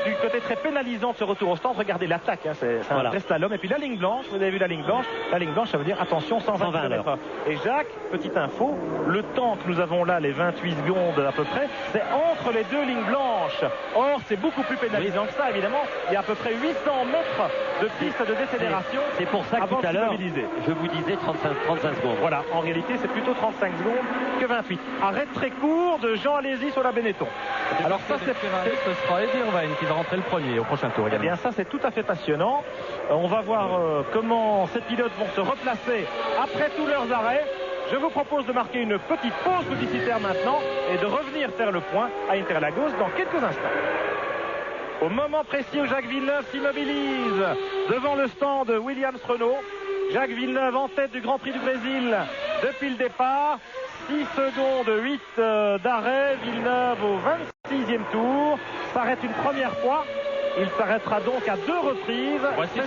du côté très pénalisant de ce retour au stand. Regardez l'attaque, hein. C'est un vrai slalom. Et puis la ligne blanche, vous avez vu la ligne blanche. La ligne blanche, ça veut dire attention, 120 km/h. Et Jacques, petite info, le temps que nous avons là, les 28 secondes à peu près, c'est entre les 2 lignes blanches. Or, c'est beaucoup plus pénalisant que ça, évidemment. Il y a à peu près 800 mètres de piste de décélération. C'est pour ça que tout à l'heure, je vous disais 35 secondes. Voilà, en réalité, c'est plutôt 35 secondes que 28. Arrêt très court de Jean Alési sur la Benetton. peloton. Alors ça, ce sera Eddie Irvine qui va rentrer le premier au prochain tour. Eh bien ça, c'est tout à fait passionnant. On va voir comment ces pilotes vont se replacer après tous leurs arrêts. Je vous propose de marquer une petite pause publicitaire maintenant et de revenir faire le point à Interlagos dans quelques instants. Au moment précis où Jacques Villeneuve s'immobilise devant le stand de Williams Renault, Jacques Villeneuve en tête du Grand Prix du Brésil depuis le départ. 6 secondes 8 d'arrêt. Villeneuve au 26e tour s'arrête une première fois. Il s'arrêtera donc à 2 reprises. Voici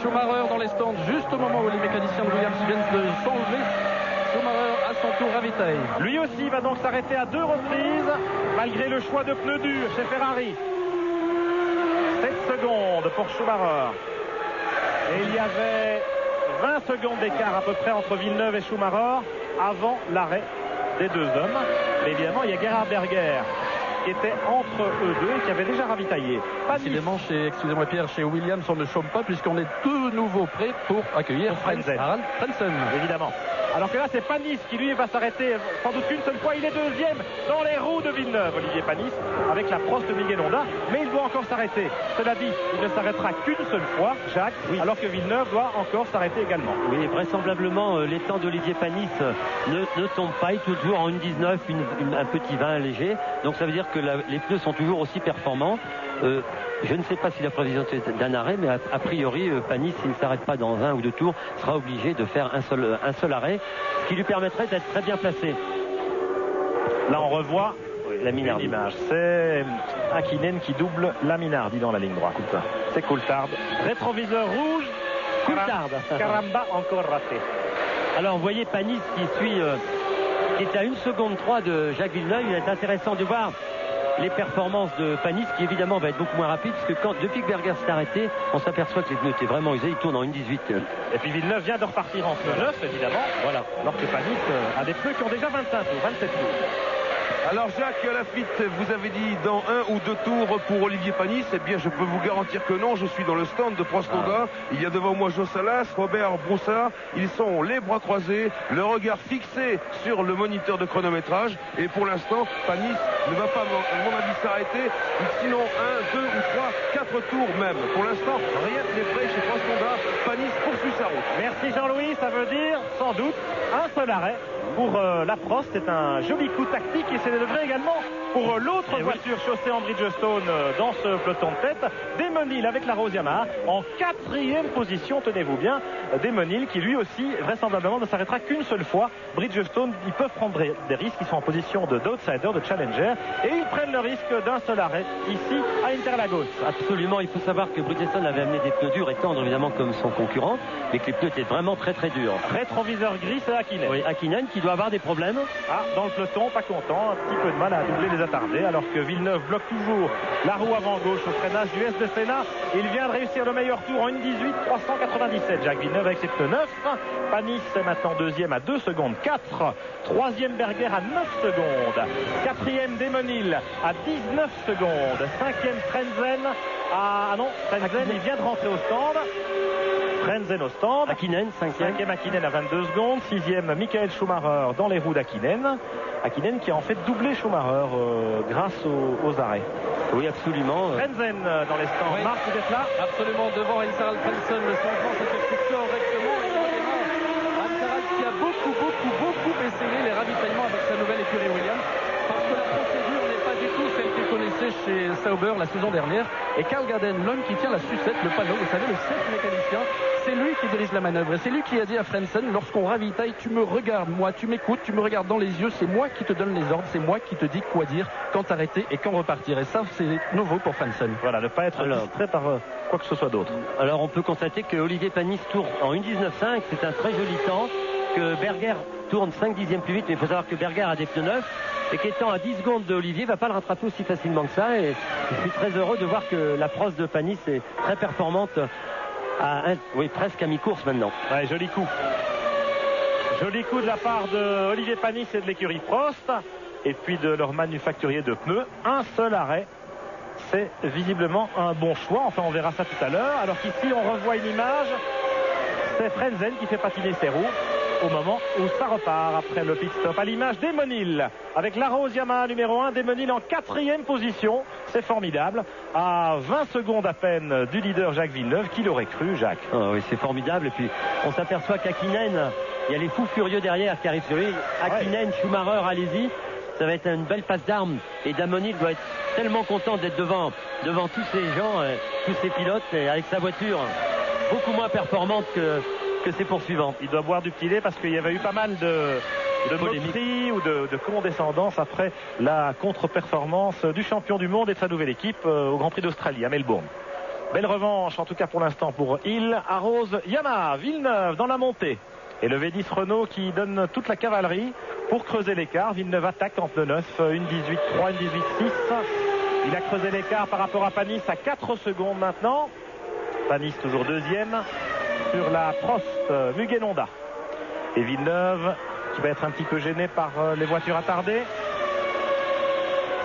Schumacher dans les stands juste au moment où les mécaniciens de Williams viennent de s'enlever. Schumacher à son tour ravitaille. Lui aussi va donc s'arrêter à 2 reprises malgré le choix de pneus durs chez Ferrari. 7 secondes pour Schumacher. Et il y avait 20 secondes d'écart à peu près entre Villeneuve et Schumacher avant l'arrêt des deux hommes. Mais évidemment, il y a Gerhard Berger qui était entre eux deux et qui avait déjà ravitaillé. Décidément, excusez-moi Pierre, chez Williams, on ne chôme pas puisqu'on est de nouveau prêt pour accueillir Harald Frentzen. Évidemment. Alors que là, c'est Panis qui lui va s'arrêter sans doute une seule fois. Il est deuxième dans les roues de Villeneuve, Olivier Panis, avec la Prost de Miguel Honda. Mais il doit encore s'arrêter. Cela dit, il ne s'arrêtera qu'une seule fois, Jacques, alors que Villeneuve doit encore s'arrêter également. Oui, vraisemblablement, les temps d'Olivier Panis ne tombent pas. Il tourne toujours en 1,19, un petit 20 léger. Donc ça veut dire que les pneus sont toujours aussi performants. Je ne sais pas si la prévision est d'un arrêt, mais a priori, Panis, s'il ne s'arrête pas dans 1 ou 2 tours, sera obligé de faire un seul arrêt, ce qui lui permettrait d'être très bien placé. Là, on revoit la Minardi. L'image. C'est Hakkinen qui double la Minardi dans la ligne droite. C'est Coulthard. Rétroviseur rouge. Coulthard. Caramba, encore raté. Alors, vous voyez Panis qui est à 1 seconde 3 de Jacques Villeneuve. Il est intéressant de voir les performances de Panis qui évidemment va être beaucoup moins rapide puisque depuis que Berger s'est arrêté, on s'aperçoit que les pneus étaient vraiment usés. Il tourne en 1,18. Et puis Villeneuve vient de repartir en pneu neuf évidemment. Voilà. Alors que Panis a des pneus qui ont déjà 25 tours, 27 tours. Alors Jacques Lafitte, vous avez dit dans 1 ou 2 tours pour Olivier Panis. Eh bien je peux vous garantir que non, je suis dans le stand de Prost Honda. Il y a devant moi Joe Salas, Robert Broussard. Ils sont les bras croisés, le regard fixé sur le moniteur de chronométrage. Et pour l'instant, Panis ne va pas, à mon avis, s'arrêter. Sinon 1, 2 ou 3, 4 tours même. Pour l'instant, rien n'est prêt chez Prost Honda. Panis poursuit sa route. Merci Jean-Louis, ça veut dire sans doute un seul arrêt pour la Prost. C'est un joli coup tactique et c'est le degré également pour l'autre voiture chaussée en Bridgestone dans ce peloton de tête. Damon Hill avec la Rose Yamaha en 4e position, tenez-vous bien. Damon Hill qui lui aussi vraisemblablement ne s'arrêtera qu'une seule fois. Bridgestone, ils peuvent prendre des risques, ils sont en position d'outsider, de challenger et ils prennent le risque d'un seul arrêt ici à Interlagos. Absolument, il faut savoir que Bridgestone avait amené des pneus durs et tendres évidemment comme son concurrent, mais que les pneus étaient vraiment très très durs. Rétroviseur gris, c'est Hakkinen. Oui, Hakkinen qui doit avoir des problèmes. Ah, dans le peloton, pas content, un petit peu de mal à doubler les attardés, alors que Villeneuve bloque toujours la roue avant gauche au freinage du S de Senna. Il vient de réussir le meilleur tour en 1,18, 397. Jacques Villeneuve avec ses pneus neufs. Panis est maintenant deuxième à 2 secondes 4. Troisième Berger à 9 secondes. Quatrième Damon Hill à 19 secondes. Cinquième Frentzen à... Ah non, Frentzen, il vient de rentrer au stand. Frentzen au stand. Hakkinen, 5e Hakkinen à 22 secondes. 6e Michael Schumacher dans les roues d'Hakkinen. Hakkinen qui a en fait doublé Schumacher grâce aux arrêts. Oui, absolument. Frentzen dans les stands. Oui. Marc, vous êtes là? Absolument, devant Harald Frentzen. Le changement s'effectue correctement. Harald qui a beaucoup essayé les ravitaillements avec sa nouvelle écurie Williams. Parce que la procédure n'est pas du tout celle qu'il connaissait chez Sauber la saison dernière. Et Karl Garden, l'homme qui tient la sucette, le panneau, vous savez, le 7 mécanicien, c'est lui qui dirige la manœuvre. Et c'est lui qui a dit à Frentzen, lorsqu'on ravitaille, tu me regardes, moi, tu m'écoutes, tu me regardes dans les yeux, c'est moi qui te donne les ordres, c'est moi qui te dis quoi dire, quand arrêter et quand repartir. Et ça, c'est nouveau pour Frentzen. Voilà, ne pas être distrait par quoi que ce soit d'autre. Alors, on peut constater que Olivier Panis tourne en 1,19,5, c'est un très joli temps, que Berger tourne 5 dixièmes plus vite, mais il faut savoir que Berger a des pneus neufs. Et qu'étant à 10 secondes de Olivier, va pas le rattraper aussi facilement que ça. Et je suis très heureux de voir que la Prost de Panis est très performante, presque à mi-course maintenant. Ouais, joli coup. Joli coup de la part de Olivier Panis et de l'écurie Prost. Et puis de leur manufacturier de pneus. Un seul arrêt. C'est visiblement un bon choix. Enfin, on verra ça tout à l'heure. Alors qu'ici, on revoit une image. C'est Frentzen qui fait patiner ses roues. au moment où ça repart après le pit stop. À l'image d'Emonil avec la Rose Yamaha numéro 1, d'Emonil en 4e position. C'est formidable. À 20 secondes à peine du leader Jacques Villeneuve. Qui l'aurait cru, Jacques? Oui, c'est formidable. Et puis on s'aperçoit qu'Hakkinen, il y a les fous furieux derrière qui arrivent sur lui. Hakkinen, Schumacher, allez-y. Ça va être une belle passe d'armes. Et Damonil doit être tellement content d'être devant tous ces gens, tous ces pilotes, et avec sa voiture beaucoup moins performante que ses poursuivants. Il doit boire du petit lait parce qu'il y avait eu pas mal de moqueries ou de condescendance après la contre-performance du champion du monde et de sa nouvelle équipe au Grand Prix d'Australie à Melbourne. Belle revanche en tout cas pour l'instant pour Hill, Arose, Yamaha, Villeneuve dans la montée. Et le V10 Renault qui donne toute la cavalerie pour creuser l'écart. Villeneuve attaque en pneu neuf, une 18.3, une 18.6. Il a creusé l'écart par rapport à Panis à 4 secondes maintenant. Panis toujours deuxième sur la Prost Mugen Honda. Et Villeneuve qui va être un petit peu gêné par les voitures attardées.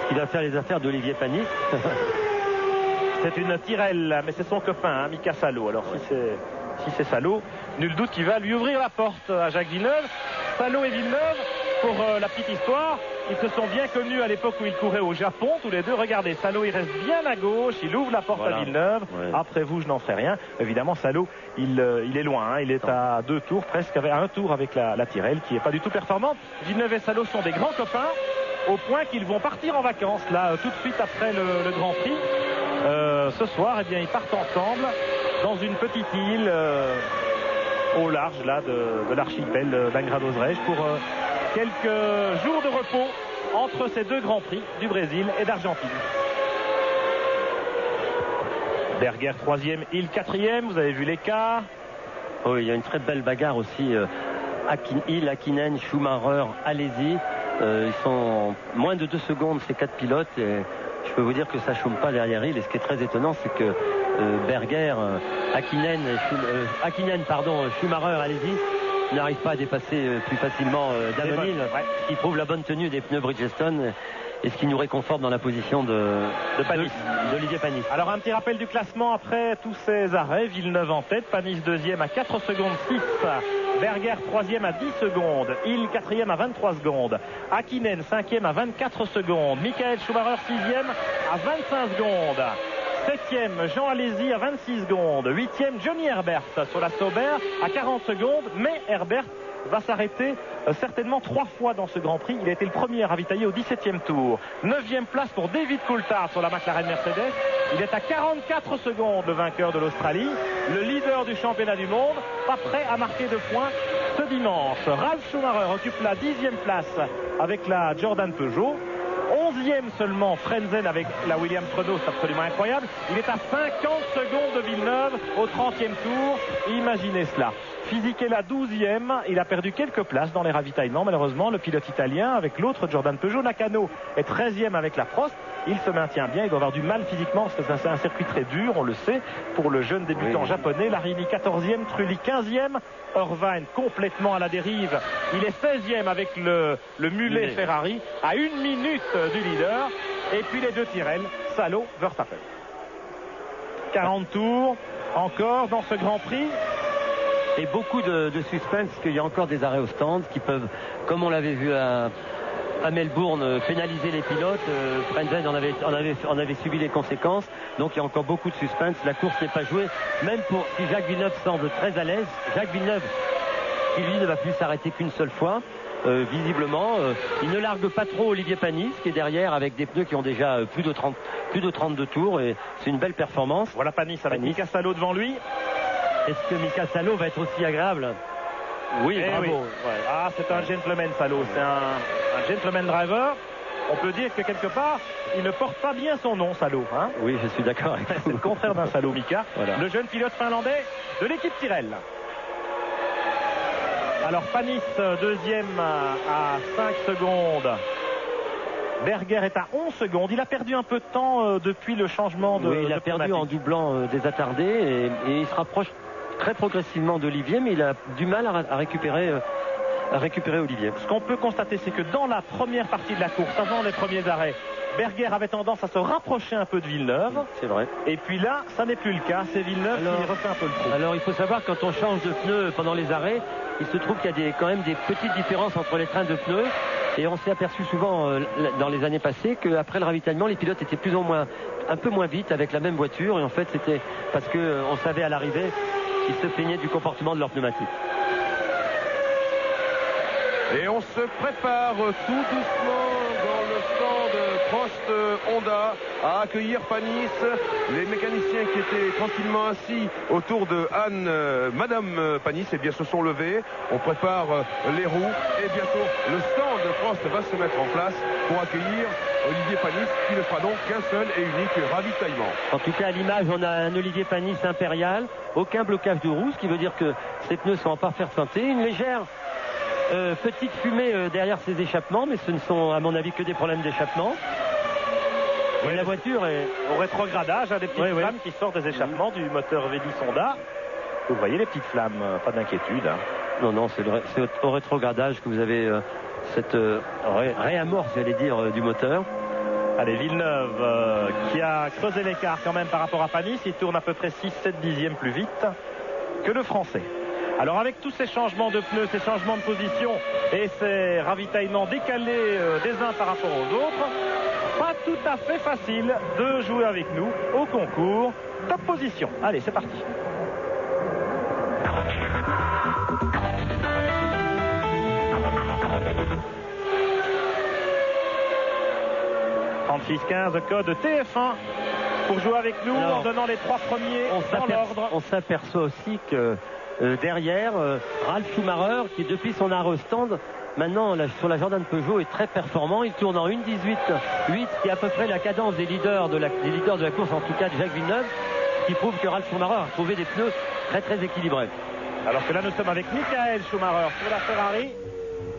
Ce qui va faire les affaires d'Olivier Panis. C'est une Tyrrell, mais c'est son copain, Mika Salo. Alors si c'est Salo, nul doute qu'il va lui ouvrir la porte à Jacques Villeneuve. Salo et Villeneuve, pour la petite histoire, ils se sont bien connus à l'époque où ils couraient au Japon, tous les deux. Regardez, Salo, il reste bien à gauche, il ouvre la porte à Villeneuve. Ouais. Après vous, je n'en sais rien. Évidemment, Salo, il est loin, hein. Il est à 2 tours, presque à 1 tour avec la Tyrrell, qui n'est pas du tout performante. Villeneuve et Salo sont des grands copains, au point qu'ils vont partir en vacances, là, tout de suite après le Grand Prix. Ce soir, eh bien, ils partent ensemble dans une petite île au large là, de l'archipel d'Angra-dos-Reis pour quelques jours de repos entre ces deux Grands Prix du Brésil et d'Argentine. Berger 3e, Hill 4e, vous avez vu l'écart. Oui, il y a une très belle bagarre aussi. Hill, Hakkinen, Schumacher, allez-y. Ils sont moins de 2 secondes ces 4 pilotes. Et je peux vous dire que ça chôme pas derrière Hill. Et ce qui est très étonnant, c'est que Berger, Schumacher, allez-y, n'arrive pas à dépasser plus facilement Damonil, qui prouve la bonne tenue des pneus Bridgestone et ce qui nous réconforte dans la position d'Olivier Panis. Alors un petit rappel du classement après tous ces arrêts. Villeneuve en tête, Panis 2e à 4 secondes 6, Berger 3e à 10 secondes, Hill 4e à 23 secondes, Hakkinen 5e à 24 secondes, Michael Schumacher 6e à 25 secondes. 7e, Jean Alesi à 26 secondes. 8e, Johnny Herbert sur la Sauber à 40 secondes. Mais Herbert va s'arrêter certainement 3 fois dans ce Grand Prix. Il a été le premier à ravitailler au 17e tour. 9e place pour David Coulthard sur la McLaren Mercedes. Il est à 44 secondes, le vainqueur de l'Australie. Le leader du championnat du monde, pas prêt à marquer de points ce dimanche. Ralf Schumacher occupe la 10e place avec la Jordan Peugeot. 11e seulement Frenzen avec la Williams Renault, c'est absolument incroyable. Il est à 50 secondes de Villeneuve au 30e tour. Imaginez cela. Physique est la 12e. Il a perdu quelques places dans les ravitaillements, malheureusement, le pilote italien avec l'autre Jordan Peugeot. Nakano est 13e avec la Prost. Il se maintient bien. Il doit avoir du mal physiquement parce que c'est un circuit très dur, on le sait, pour le jeune débutant japonais. Larini 14e, Trulli 15e. Irvine complètement à la dérive. Il est 16e avec le mulet Ferrari à 1 minute du leader. Et puis les deux Tyrrell, Salo, Verstappen. 40 tours encore dans ce Grand Prix. Et beaucoup de suspense, parce qu'il y a encore des arrêts au stand qui peuvent, comme on l'avait vu à Melbourne, pénaliser les pilotes. Frenzen en avait subi les conséquences. Donc il y a encore beaucoup de suspense. La course n'est pas jouée. Même si Jacques Villeneuve semble très à l'aise, Jacques Villeneuve, qui lui ne va plus s'arrêter qu'une seule fois. Visiblement, il ne largue pas trop Olivier Panis, qui est derrière avec des pneus qui ont déjà plus de 32 tours. Et c'est une belle performance. Voilà Panis avec Mika Salo devant lui. Est-ce que Mika Salo va être aussi agréable? Oui, bravo. Oui. Ouais. Ah, c'est un gentleman Salo. C'est un gentleman driver. On peut dire que quelque part, il ne porte pas bien son nom, Salo. Hein, oui, je suis d'accord avec vous. C'est le contraire d'un Salo, Mika. Voilà. Le jeune pilote finlandais de l'équipe Tyrrell. Alors, Panis, deuxième à 5 secondes. Berger est à 11 secondes. Il a perdu un peu de temps depuis le changement de. Oui, il a perdu en doublant des attardés et il se rapproche très progressivement d'Olivier, mais il a du mal à récupérer récupérer Olivier. Ce qu'on peut constater, c'est que dans la première partie de la course, avant les premiers arrêts, Berger avait tendance à se rapprocher un peu de Villeneuve. C'est vrai. Et puis là, ça n'est plus le cas. C'est Villeneuve qui refait un peu le trou. Alors il faut savoir, quand on change de pneus pendant les arrêts, il se trouve qu'il y a quand même des petites différences entre les trains de pneus. Et on s'est aperçu souvent dans les années passées qu'après le ravitaillement, les pilotes étaient plus ou moins un peu moins vite avec la même voiture. Et en fait, c'était parce qu'on savait à l'arrivée qu'ils se plaignaient du comportement de leur pneumatique. Et on se prépare tout doucement dans le stand Prost Honda à accueillir Panis. Les mécaniciens qui étaient tranquillement assis autour de Anne, Madame Panis, eh bien, se sont levés. On prépare les roues et bientôt le stand Prost va se mettre en place pour accueillir Olivier Panis, qui ne fera donc qu'un seul et unique ravitaillement. En tout cas, à l'image, on a un Olivier Panis impérial, aucun blocage de roue, ce qui veut dire que ses pneus sont en parfaite santé. Une légère petite fumée derrière ses échappements, mais ce ne sont à mon avis que des problèmes d'échappement. Oui, la voiture est au rétrogradage, des petites flammes qui sortent des échappements du moteur Vélis Honda. Vous voyez les petites flammes, pas d'inquiétude. Non, c'est au rétrogradage que vous avez cette réamorce, j'allais dire, du moteur. Allez, Villeneuve qui a creusé l'écart quand même par rapport à Panis. Il tourne à peu près 6-7 dixièmes plus vite que le Français. Alors avec tous ces changements de pneus, ces changements de position et ces ravitaillements décalés des uns par rapport aux autres, pas tout à fait facile de jouer avec nous au concours top position. Allez, c'est parti. « 36-15, code TF1 pour jouer avec nous. Alors, en donnant les 3 premiers dans l'ordre. On s'aperçoit aussi que derrière, Ralf Schumacher, qui depuis son arrêt au stand, maintenant sur la Jordan Peugeot, est très performant. Il tourne en 1.18.8, qui est à peu près la cadence des leaders de la course, en tout cas de Jacques Villeneuve, qui prouve que Ralf Schumacher a trouvé des pneus très très équilibrés. Alors que là, nous sommes avec Michael Schumacher sur la Ferrari,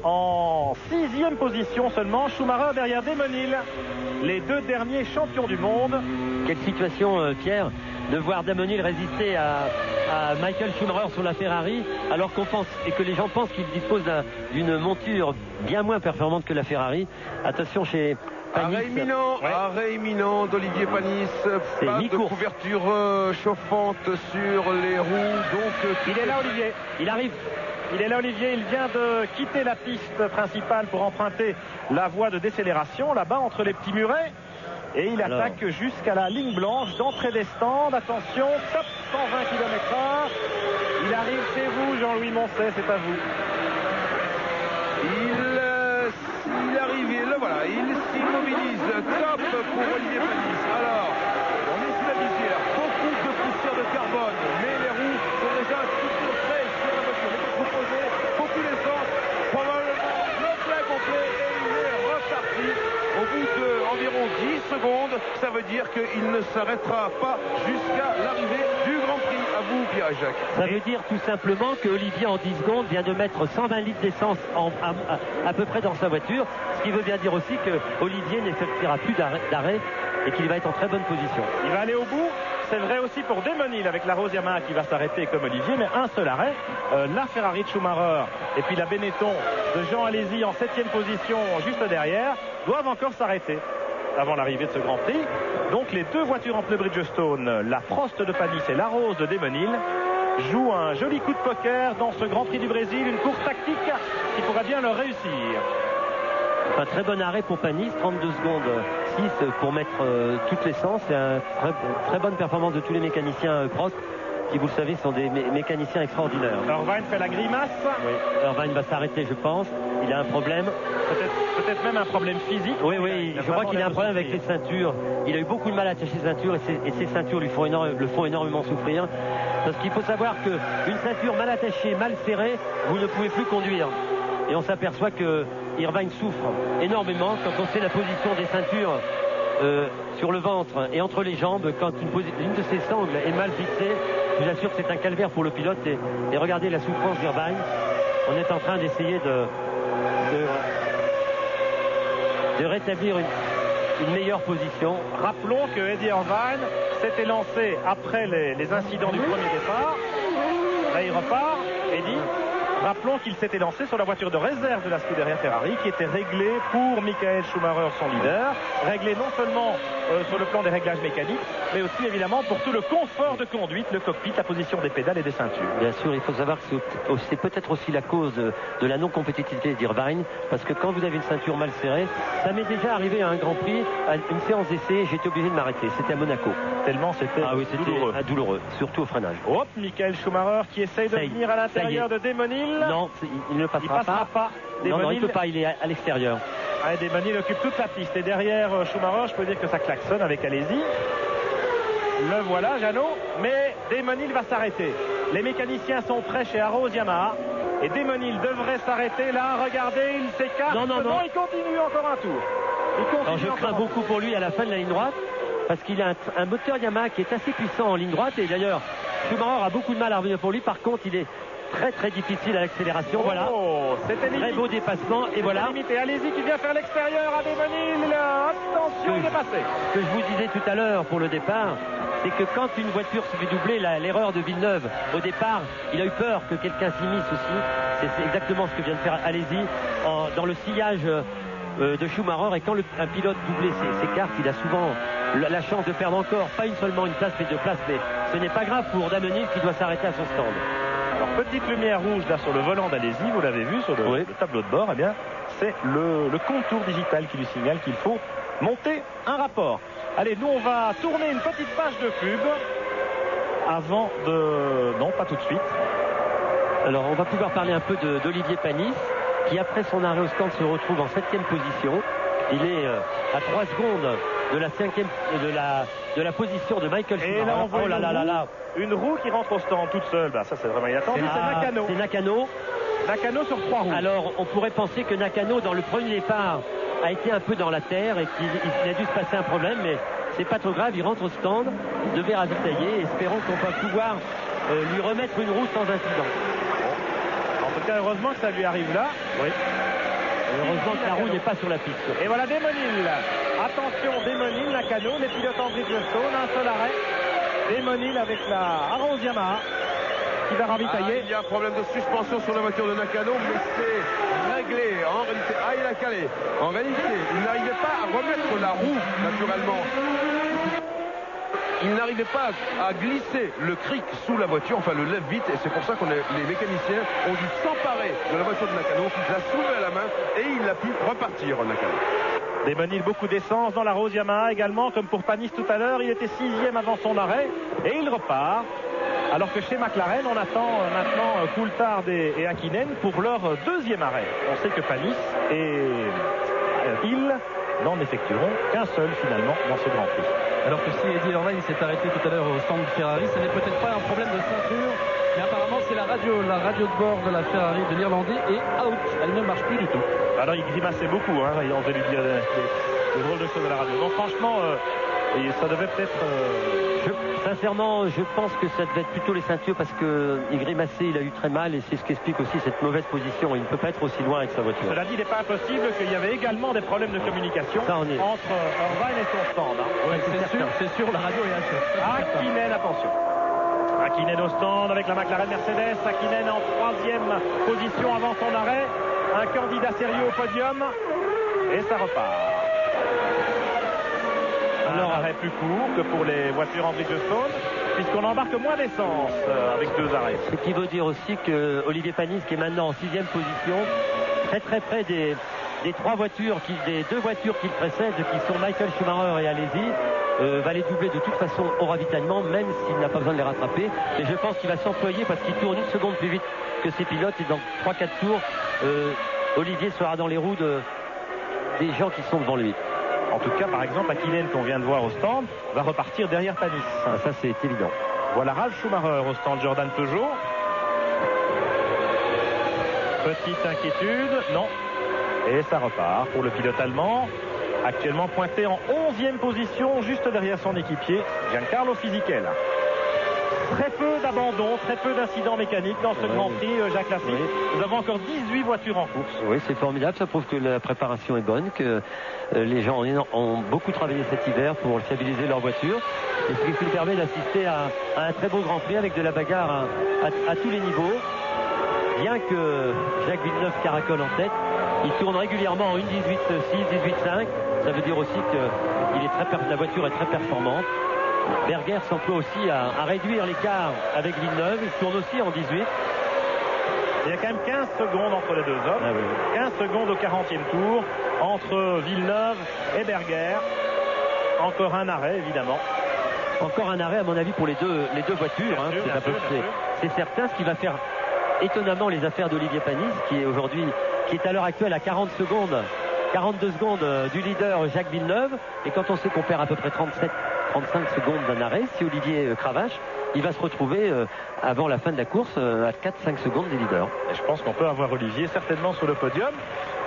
en 6e position seulement. Schumacher derrière Damon Hill, les 2 derniers champions du monde. Quelle situation, Pierre, de voir Damon Hill résister à Michael Schumacher sur la Ferrari, alors qu'on pense et que les gens pensent qu'il dispose d'une monture bien moins performante que la Ferrari. Attention chez Panis. Arrêt imminent d'Olivier Panis. Pas de couverture chauffante sur les roues. Donc il est là, Olivier. Il arrive. Il est là, Olivier. Il vient de quitter la piste principale pour emprunter la voie de décélération là-bas entre les petits murets. Et il attaque jusqu'à la ligne blanche d'entrée des stands. Attention, top 120 km/h. Il arrive chez vous, Jean-Louis Moncet, c'est à vous. Il arrive, le voilà, il s'immobilise. Top pour Olivier Panis. Alors, on est sous la visière. Beaucoup de poussière de carbone, mais les roues sont déjà toutes prêtes sur la voiture. Il est proposé beaucoup d'essence, probablement le plein complet, et il est reparti. Au bout d'environ 10 secondes, ça veut dire qu'il ne s'arrêtera pas jusqu'à l'arrivée du Grand Prix. À vous, Pierre et Jacques. Ça veut dire tout simplement que Olivier, en 10 secondes, vient de mettre 120 litres d'essence à peu près dans sa voiture. Ce qui veut bien dire aussi que Olivier n'effectuera plus d'arrêt et qu'il va être en très bonne position. Il va aller au bout. C'est vrai aussi pour Damon Hill avec la Rose Yamaha qui va s'arrêter comme Olivier, mais un seul arrêt. La Ferrari de Schumacher et puis la Benetton de Jean Alesi en 7e position juste derrière doivent encore s'arrêter avant l'arrivée de ce Grand Prix. Donc les 2 voitures en pneu Bridgestone, la Prost de Panis et la Rose de Damon Hill, jouent un joli coup de poker dans ce Grand Prix du Brésil, une course tactique qui pourrait bien leur réussir. Un très bon arrêt pour Panis, 32 secondes 6 pour mettre toute l'essence. C'est une très bonne performance de tous les mécaniciens Prost, qui, vous le savez, sont des mécaniciens extraordinaires. Irvine fait la grimace. Oui, Irvine va s'arrêter, je pense. Il a un problème. Peut-être même un problème physique. Oui, je crois qu'il a un problème avec les ceintures. Il a eu beaucoup de mal à attacher ses ceintures et ses ceintures le font énormément souffrir. Parce qu'il faut savoir qu'une ceinture mal attachée, mal serrée, vous ne pouvez plus conduire. Et on s'aperçoit que Irvine souffre énormément quand on sait la position des ceintures sur le ventre et entre les jambes. Quand une de ses sangles est mal fixée, je vous assure que c'est un calvaire pour le pilote. Et regardez la souffrance d'Irvine. On est en train d'essayer de rétablir une meilleure position. Rappelons que Eddie Irvine s'était lancé après les incidents du premier départ. Là, il repart. Eddie. Rappelons qu'il s'était lancé sur la voiture de réserve de la Scuderia Ferrari qui était réglée pour Michael Schumacher, son leader. Réglée non seulement sur le plan des réglages mécaniques, mais aussi évidemment pour tout le confort de conduite, le cockpit, la position des pédales et des ceintures. Bien sûr, il faut savoir que c'est peut-être aussi la cause de la non-compétitivité d'Irvine, parce que quand vous avez une ceinture mal serrée, ça m'est déjà arrivé à un Grand Prix, à une séance d'essai, j'étais obligé de m'arrêter. C'était à Monaco. Tellement c'était douloureux, surtout au freinage. Hop, Michael Schumacher qui essaye de venir à l'intérieur de Damon Hill. Non, il ne passera pas. Non, il ne peut pas, il est à l'extérieur. Damon Hill occupe toute la piste. Et derrière Schumacher, je peux dire que ça klaxonne avec Alesi. Le voilà, Jeannot. Mais Damon Hill va s'arrêter. Les mécaniciens sont prêts chez Arrows Yamaha. Et Damon Hill devrait s'arrêter là. Regardez, il s'écarte. Non, il continue encore un tour. Alors, je crains beaucoup pour lui à la fin de la ligne droite, parce qu'il a un moteur Yamaha qui est assez puissant en ligne droite. Et d'ailleurs, Schumacher a beaucoup de mal à revenir pour lui. Par contre, il est très difficile à l'accélération. Voilà. C'était très beau dépassement. Et voilà. Limité. Allez-y qui vient faire l'extérieur à Damon Hill. Attention, il est passé. Ce que je vous disais tout à l'heure pour le départ, c'est que quand une voiture se fait doubler, l'erreur de Villeneuve, au départ, il a eu peur que quelqu'un s'immisce aussi. C'est exactement ce que vient de faire Alesi dans le sillage de Schumacher. Et quand un pilote doublé s'écarte, il a souvent la chance de perdre encore, pas seulement une place, mais deux places. Mais ce n'est pas grave pour Damon Hill qui doit s'arrêter à son stand. Alors, petite lumière rouge là sur le volant d'Alesi, vous l'avez vu sur le tableau de bord. Eh bien, c'est le contour digital qui lui signale qu'il faut monter un rapport. Allez, nous on va tourner une petite page de pub avant de... Non, pas tout de suite. Alors, on va pouvoir parler un peu d'Olivier Panis, qui après son arrêt au stand se retrouve en 7e position. Il est à 3 secondes de la 5e de la position de Michael Schumacher. Et là, on voit une roue qui rentre au stand toute seule. Bah, ça, c'est vraiment inattendu. C'est Nakano. C'est Nakano. Nakano sur 3 roues. Alors, on pourrait penser que Nakano, dans le premier départ, a été un peu dans la terre et qu'il a dû se passer un problème, mais c'est pas trop grave. Il rentre au stand, il devait ravitailler. Espérons qu'on va pouvoir lui remettre une roue sans incident. En tout cas, heureusement que ça lui arrive là. Oui. Et heureusement que la roue n'est pas sur la piste. Et voilà Damon Hill. Attention, Damon Hill, Nakano, les pilotes en Bridgestone, un seul arrêt. Damon Hill avec la Arrows Yamaha qui va ravitailler. Il y a un problème de suspension sur la voiture de Nakano, mais c'est réglé. En réalité, il a calé. En réalité, il n'arrivait pas à remettre la roue naturellement. Il n'arrivait pas à glisser le cric sous la voiture, enfin le lève vite, et c'est pour ça que les mécaniciens ont dû s'emparer de la voiture de Nakano, la soulever à la main, et il a pu repartir, Nakano. Damon Hill, beaucoup d'essence dans la Arrows Yamaha également, comme pour Panis tout à l'heure. Il était 6e avant son arrêt, et il repart. Alors que chez McLaren, on attend maintenant Coulthard et Hakkinen pour leur 2e arrêt. On sait que Panis et Hill n'en effectueront qu'un seul finalement dans ce Grand Prix. Alors que si Eddie Irvine s'est arrêté tout à l'heure au stand de Ferrari, ce n'est peut-être pas un problème de ceinture, mais apparemment c'est la radio de bord de la Ferrari de l'Irlandais est out. Elle ne marche plus du tout. Alors il grimaçait beaucoup, hein, on devait lui dire des drôles de choses à la radio. Donc franchement, ça devait peut-être... Sincèrement, je pense que ça devait être plutôt les ceintures parce qu'il grimaçait, il a eu très mal et c'est ce qui explique aussi cette mauvaise position. Il ne peut pas être aussi loin avec sa voiture. Cela dit, il n'est pas impossible qu'il y avait également des problèmes de communication entre Irvine et son stand. Hein. Ouais, c'est sûr, la radio est hachée. Hakkinen, attention. Hakkinen au stand avec la McLaren Mercedes. Hakkinen en 3e position avant son arrêt. Un candidat sérieux au podium. Et ça repart. Alors, un arrêt plus court que pour les voitures en Bridgestone, puisqu'on embarque moins d'essence avec 2 arrêts. Ce qui veut dire aussi que Olivier Panis, qui est maintenant en 6e position, très près des 2 voitures qu'il précède, qui sont Michael Schumacher et Alesi, va les doubler de toute façon au ravitaillement, même s'il n'a pas besoin de les rattraper. Et je pense qu'il va s'employer parce qu'il tourne 1 seconde plus vite que ses pilotes. Et dans 3-4 tours, Olivier sera dans les roues des gens qui sont devant lui. En tout cas, par exemple, Hakkinen, qu'on vient de voir au stand, va repartir derrière Panis. Ça, c'est évident. Voilà Ralf Schumacher au stand, Jordan Peugeot. Petite inquiétude, non. Et ça repart pour le pilote allemand, actuellement pointé en 11e position, juste derrière son équipier, Giancarlo Fisichella. Très peu d'abandon, très peu d'incidents mécaniques dans ce Grand Prix, Jacques Laffite. Oui. Nous avons encore 18 voitures en course. Oui, c'est formidable. Ça prouve que la préparation est bonne, que les gens ont beaucoup travaillé cet hiver pour fiabiliser leur voiture. Et ce qui nous permet d'assister à un très beau Grand Prix avec de la bagarre à tous les niveaux. bien que Jacques Villeneuve caracole en tête, il tourne régulièrement en 1,18,6, 18,5. Ça veut dire aussi que la voiture est très performante. Berger s'emploie aussi à réduire l'écart avec Villeneuve. Il tourne aussi en 18. Il y a quand même 15 secondes entre les deux hommes. Ah oui. 15 secondes au 40e tour entre Villeneuve et Berger. Encore un arrêt, évidemment. Encore un arrêt, à mon avis, pour les deux voitures. Hein. C'est certain. Ce qui va faire étonnamment les affaires d'Olivier Panis, qui est à l'heure actuelle à 42 secondes du leader Jacques Villeneuve. Et quand on sait qu'on perd à peu près 35 secondes d'un arrêt, si Olivier cravache, il va se retrouver avant la fin de la course à 4-5 secondes des leaders. Et je pense qu'on peut avoir Olivier certainement sur le podium.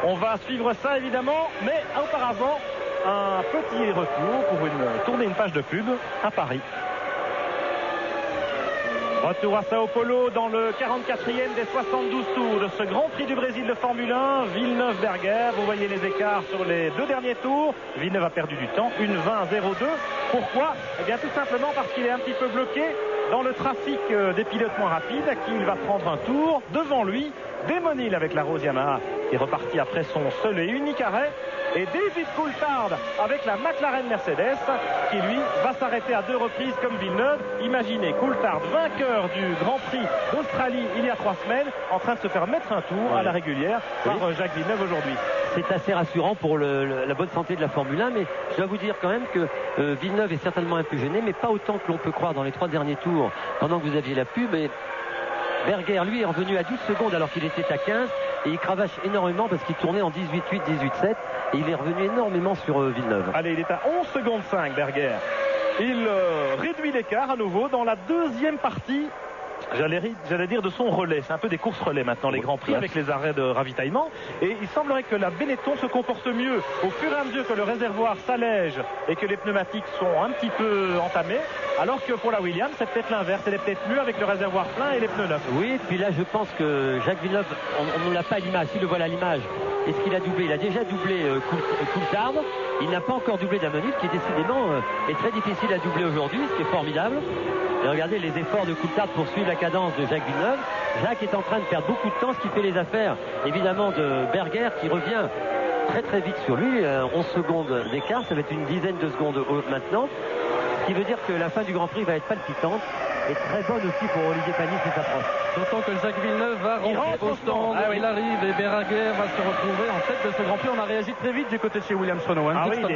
On va suivre ça évidemment, mais auparavant, un petit retour pour tourner une page de pub à Paris. Retour à Sao Paulo dans le 44e des 72 tours de ce Grand Prix du Brésil de Formule 1. Villeneuve-Berger, vous voyez les écarts sur les deux derniers tours. Villeneuve a perdu du temps, 1:20,02. Pourquoi? Eh bien tout simplement parce qu'il est un petit peu bloqué dans le trafic des pilotes moins rapides, à qui il va prendre un tour. Devant lui, Damon Hill avec la Rose Yamaha, qui est reparti après son seul et unique arrêt. Et David Coulthard avec la McLaren Mercedes, qui lui va s'arrêter à 2 reprises comme Villeneuve. Imaginez Coulthard, vainqueur du Grand Prix d'Australie il y a 3 semaines, en train de se faire mettre un tour à la régulière par Jacques Villeneuve aujourd'hui. C'est assez rassurant pour la bonne santé de la Formule 1, mais je dois vous dire quand même que Villeneuve est certainement un peu gêné, mais pas autant que l'on peut croire dans les 3 derniers tours pendant que vous aviez la pub. Et Berger, lui, est revenu à 12 secondes alors qu'il était à 15, et il cravache énormément parce qu'il tournait en 18,8, 18,7, et il est revenu énormément sur Villeneuve. Allez, il est à 11 secondes 5, Berger. Il réduit l'écart à nouveau dans la deuxième partie, j'allais dire de son relais. C'est un peu des courses relais maintenant, les Grands Prix, avec les arrêts de ravitaillement. Et il semblerait que la Benetton se comporte mieux au fur et à mesure que le réservoir s'allège et que les pneumatiques sont un petit peu entamés. Alors que pour la Williams, c'est peut-être l'inverse. Elle est peut-être mieux avec le réservoir plein et les pneus neufs. Oui, et puis là, je pense que Jacques Villeneuve, on ne l'a pas à l'image. Si le voilà à l'image, est-ce qu'il a doublé? Il a déjà doublé Coulthard. Il n'a pas encore doublé Damon Hill, qui décidément est très difficile à doubler aujourd'hui, ce qui est formidable. Et regardez les efforts de Coulthard pour suivre la cadence de Jacques Villeneuve. Jacques est en train de perdre beaucoup de temps, ce qui fait les affaires, évidemment, de Berger, qui revient très très vite sur lui. 11 secondes d'écart, ça va être une dizaine de secondes maintenant. Ce qui veut dire que la fin du Grand Prix va être palpitante et très bonne aussi pour Olivier Panis et sa proche. D'autant que Jacques Villeneuve va rentrer au stand. Il arrive et Berger va se retrouver en tête de ce Grand Prix. On a réagi très vite du côté de chez Williams Renault.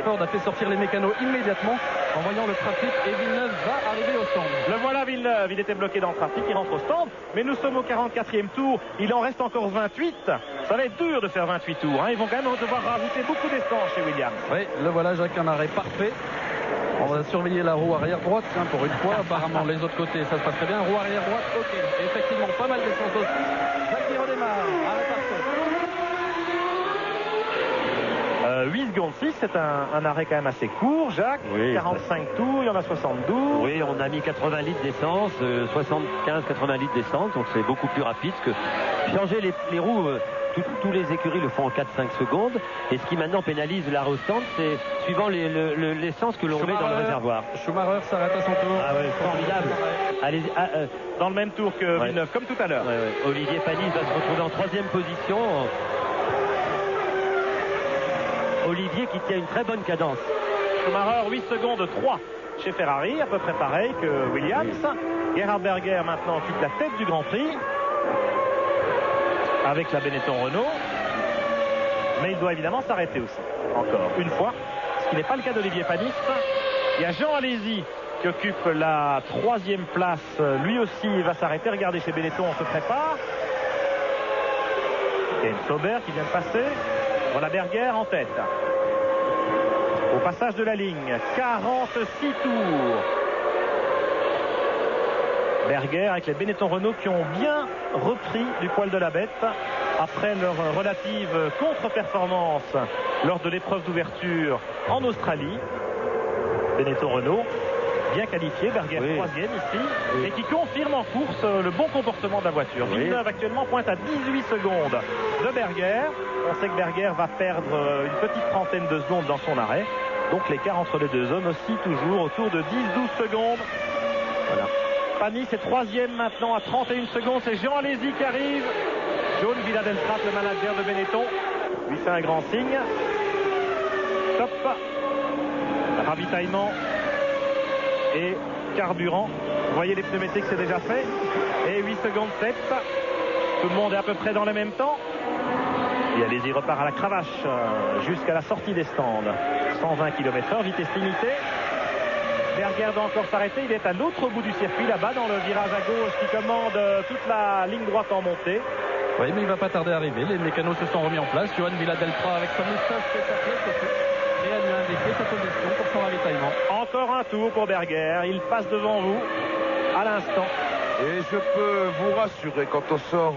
Ford a fait sortir les mécanos immédiatement en voyant le trafic, et Villeneuve va arriver au stand. Le voilà Villeneuve, il était bloqué dans le trafic, il rentre au stand, mais nous sommes au 44e tour, il en reste encore 28. Ça va être dur de faire 28 tours, hein. Ils vont quand même devoir rajouter beaucoup d'essence chez Williams. Oui, le voilà Jacques, un arrêt parfait. On va surveiller la roue arrière droite, tiens, pour une fois. Apparemment, les autres côtés, ça se passe très bien. Roue arrière droite, ok. Et effectivement, pas mal d'essence aussi. Jacques qui redémarre. Arrêt parfait. 8 secondes 6, c'est un arrêt quand même assez court, Jacques. Oui, 45 tours, il y en a 72. Oui, on a mis 80 litres d'essence, 75-80 litres d'essence, donc c'est beaucoup plus rapide que changer les roues. Tous les écuries le font en 4-5 secondes. Et ce qui maintenant pénalise l'arrêt au stand, c'est suivant l'essence que l'on met dans le réservoir. Schumacher s'arrête à son tour. Ah ouais, formidable. Allez, dans le même tour que Villeneuve, comme tout à l'heure. Olivier Panis va se retrouver en 3e position. Olivier qui tient une très bonne cadence. Schumacher, 8 secondes 3 chez Ferrari, à peu près pareil que Williams. Gerhard Berger maintenant occupe la tête du Grand Prix avec la Benetton Renault, mais il doit évidemment s'arrêter aussi, encore une fois, ce qui n'est pas le cas d'Olivier Panis. Il y a Jean Alesi qui occupe la 3e place, lui aussi il va s'arrêter. Regardez, chez Benetton on se prépare. Il y a une Sauber qui vient de passer. Voilà Berger en tête au passage de la ligne, 46 tours. Berger avec les Benetton Renault qui ont bien repris du poil de la bête après leur relative contre-performance lors de l'épreuve d'ouverture en Australie. Benetton Renault bien qualifié, Berger 3e ici, et qui confirme en course le bon comportement de la voiture. Villeneuve actuellement pointe à 18 secondes de Berger. On sait que Berger va perdre une petite trentaine de secondes dans son arrêt, donc l'écart entre les deux hommes aussi toujours autour de 10-12 secondes. Voilà. Panis est 3e maintenant à 31 secondes. C'est Jean Alesi qui arrive John Villadelprat, le manager de Benetton, lui fait un grand signe. Top. Ravitaillement et carburant. Vous voyez les pneumatiques, c'est déjà fait. Et 8 secondes 7. Tout le monde est à peu près dans le même temps. Et allez-y, repart à la cravache jusqu'à la sortie des stands. 120 km/h, vitesse limitée. Berger doit encore s'arrêter. Il est à l'autre bout du circuit, là-bas, dans le virage à gauche qui commande toute la ligne droite en montée. Oui, mais il ne va pas tarder à arriver. Les mécanos se sont remis en place. Johan Villadelprat avec sa moustache fait sa pièce. Et elle lui a indiqué sa position pour son ravitaillement. Encore un tour pour Berger. Il passe devant vous à l'instant. Et je peux vous rassurer quand on sort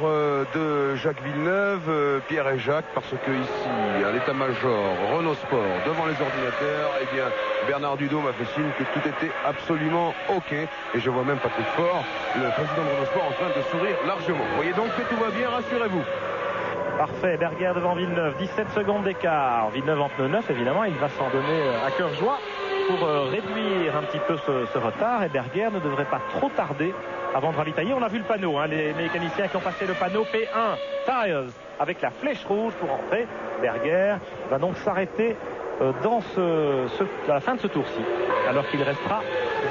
de Jacques Villeneuve, Pierre et Jacques, parce que ici, à l'état-major Renault Sport, devant les ordinateurs, eh bien, Bernard Dudot m'a fait signe que tout était absolument OK. Et je vois même Patrick Faure, le président de Renault Sport, en train de sourire largement. Vous voyez donc que tout va bien, rassurez-vous. Parfait, Berger devant Villeneuve, 17 secondes d'écart. Villeneuve en pneu neuf, évidemment, il va s'en donner à cœur joie pour réduire un petit peu ce retard. Et Berger ne devrait pas trop tarder avant de ravitailler. On a vu le panneau, les mécaniciens qui ont passé le panneau P1 Tires avec la flèche rouge pour entrer. Berger va donc s'arrêter dans à la fin de ce tour-ci, alors qu'il restera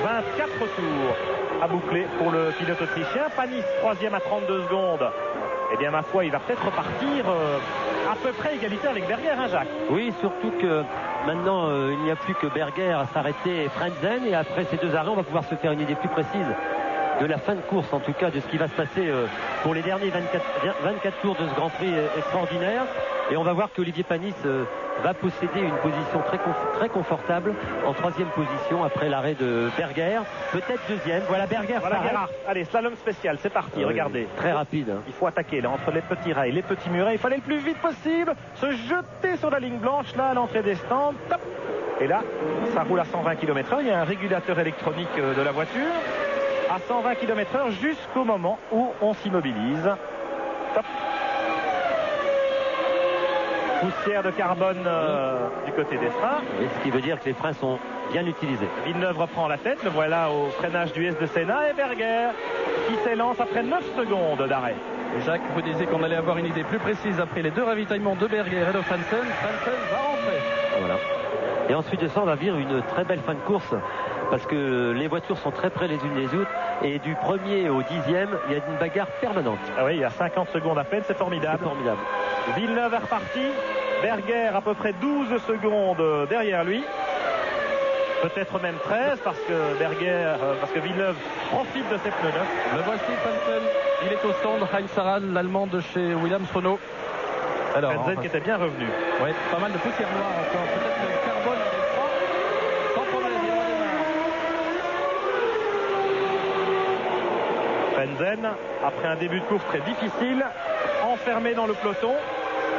24 tours à boucler pour le pilote autrichien. Panis, troisième à 32 secondes. Eh bien, ma foi, il va peut-être repartir à peu près égalité avec Berger, hein, Jacques? Oui, surtout que maintenant, il n'y a plus que Berger à s'arrêter et Frentzen. Et après ces deux arrêts, on va pouvoir se faire une idée plus précise de la fin de course, en tout cas de ce qui va se passer pour les derniers 24 tours de ce Grand Prix extraordinaire. Et on va voir qu'Olivier Panis va posséder une position très confortable en troisième position après l'arrêt de Berger, peut-être deuxième. Voilà Berger. Voilà Gerhard. Allez, slalom spécial, c'est parti, regardez. Très rapide. Hein. Il faut attaquer là entre les petits rails, les petits murets. Il fallait le plus vite possible se jeter sur la ligne blanche là à l'entrée des stands. Top. Et là, ça roule à 120 km/h. Il y a un régulateur électronique de la voiture à 120 km/h jusqu'au moment où on s'immobilise. Top. Poussière de carbone du côté des freins. Et ce qui veut dire que les freins sont bien utilisés. Villeneuve reprend la tête, le voilà au freinage du S de Senna et Berger qui s'élance après 9 secondes d'arrêt. Jacques, vous disiez qu'on allait avoir une idée plus précise après les deux ravitaillements de Berger et de Frentzen. Frentzen va rentrer. Voilà. Et ensuite de ça, on va vivre une très belle fin de course parce que les voitures sont très près les unes des autres et du premier au 10e, il y a une bagarre permanente. Ah oui, il y a 50 secondes à peine, c'est formidable. C'est formidable. Villeneuve est reparti, Berger à peu près 12 secondes derrière lui. Peut-être même 13 parce que Villeneuve profite de ses pneus neufs. Le voici, Frentzen. Il est au stand. Heinz Harald, l'allemand de chez Williams Renault. Alors, Frentzen qui était bien revenu. Oui, pas mal de poussière noire encore. Peut-être le carbone avec ça. Sans problème, il redémarre. Frentzen, après un début de course très difficile, enfermé dans le peloton,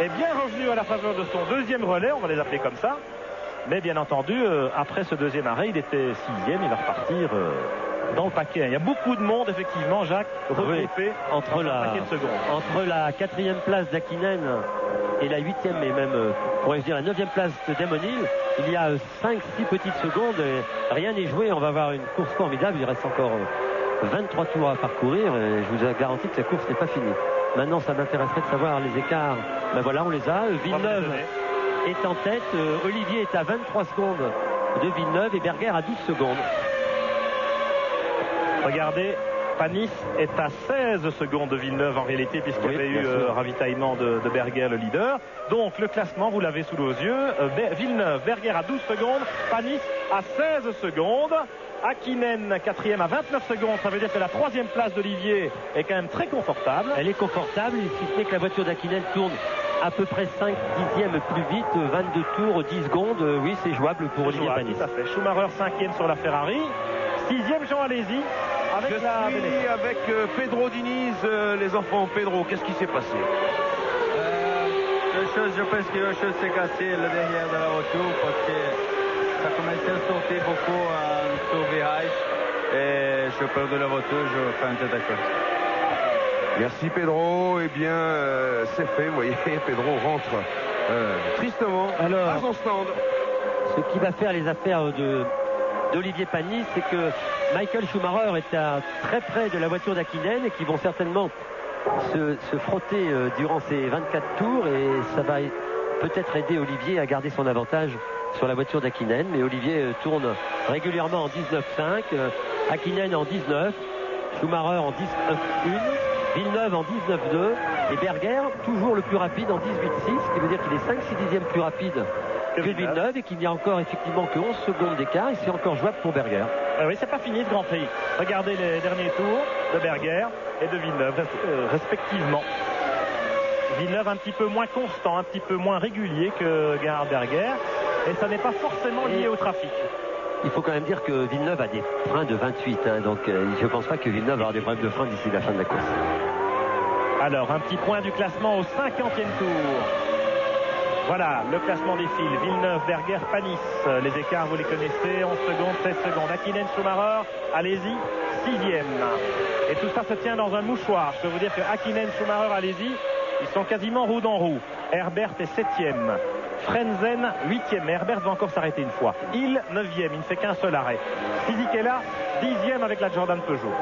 est bien revenu à la faveur de son deuxième relais, on va les appeler comme ça. Mais bien entendu, après ce deuxième arrêt, il était 6e, il va repartir dans le paquet. Il y a beaucoup de monde, effectivement, Jacques, regroupé entre la 4e place d'Hakkinen et la 8e, et même, pourrais-je dire, la 9e place d'Emonil. Il y a 5-6 petites secondes, et rien n'est joué. On va avoir une course formidable. Il reste encore 23 tours à parcourir, et je vous garantis que la course n'est pas finie. Maintenant, ça m'intéresserait de savoir les écarts. Ben voilà, on les a. Villeneuve est en tête. Olivier est à 23 secondes de Villeneuve et Berger à 12 secondes. Regardez, Panis est à 16 secondes de Villeneuve en réalité, puisqu'il y avait eu ravitaillement de Berger, le leader. Donc le classement, vous l'avez sous nos yeux. Villeneuve, Berger à 12 secondes, Panis à 16 secondes. Hakkinen 4e à 29 secondes, ça veut dire que la 3e place d'Olivier est quand même très confortable. Elle est confortable, si ce n'est que la voiture d'Hakkinen tourne à peu près 5 dixièmes plus vite, 22 tours, 10 secondes. Oui, c'est jouable pour Olivier Panis. Tout à fait. Schumacher 5e sur la Ferrari. 6e Jean Alesi. Avec Pedro Diniz, les enfants. Pedro, qu'est-ce qui s'est passé? Je pense que quelque chose s'est cassé là derrière de la voiture parce que ça commençait à sauter beaucoup sur le virage et je perds de la voiture, je fais un tête à queue. Merci Pedro. Eh bien, c'est fait. Vous voyez, Pedro rentre tristement à son stand. Ce qui va faire les affaires d'Olivier Panis, c'est que Michael Schumacher est très près de la voiture d'Hakkinen et qui vont certainement se frotter durant ces 24 tours et ça va peut-être aider Olivier à garder son avantage sur la voiture d'Hakkinen. Mais Olivier tourne régulièrement en 19,5, Hakkinen en 19, Schumacher en 19,1, Villeneuve en 19,2 et Berger toujours le plus rapide en 18,6, ce qui veut dire qu'il est 5-6 dixièmes plus rapide que Villeneuve et qu'il n'y a encore effectivement que 11 secondes d'écart et c'est encore jouable pour Berger. Oui, c'est pas fini ce Grand Prix. Regardez les derniers tours de Berger et de Villeneuve respectivement. Villeneuve un petit peu moins constant, un petit peu moins régulier que Gerhard Berger et ça n'est pas forcément lié au trafic. Il faut quand même dire que Villeneuve a des freins de 28, donc je ne pense pas que Villeneuve aura des problèmes de frein d'ici la fin de la course. Alors, un petit point du classement au 50e tour. Voilà, le classement défile. Villeneuve, Berger, Panis. Les écarts, vous les connaissez, 11 secondes, 16 secondes. Hakkinen, Schumacher, allez-y, 6e. Et tout ça se tient dans un mouchoir. Je peux vous dire que Hakkinen, Schumacher, allez-y, ils sont quasiment roue dans roue. Herbert est 7e. Frenzen 8e, mais Herbert va encore s'arrêter une fois. Hill 9e, il ne fait qu'un seul arrêt. Fisichella 10e avec la Jordan Peugeot.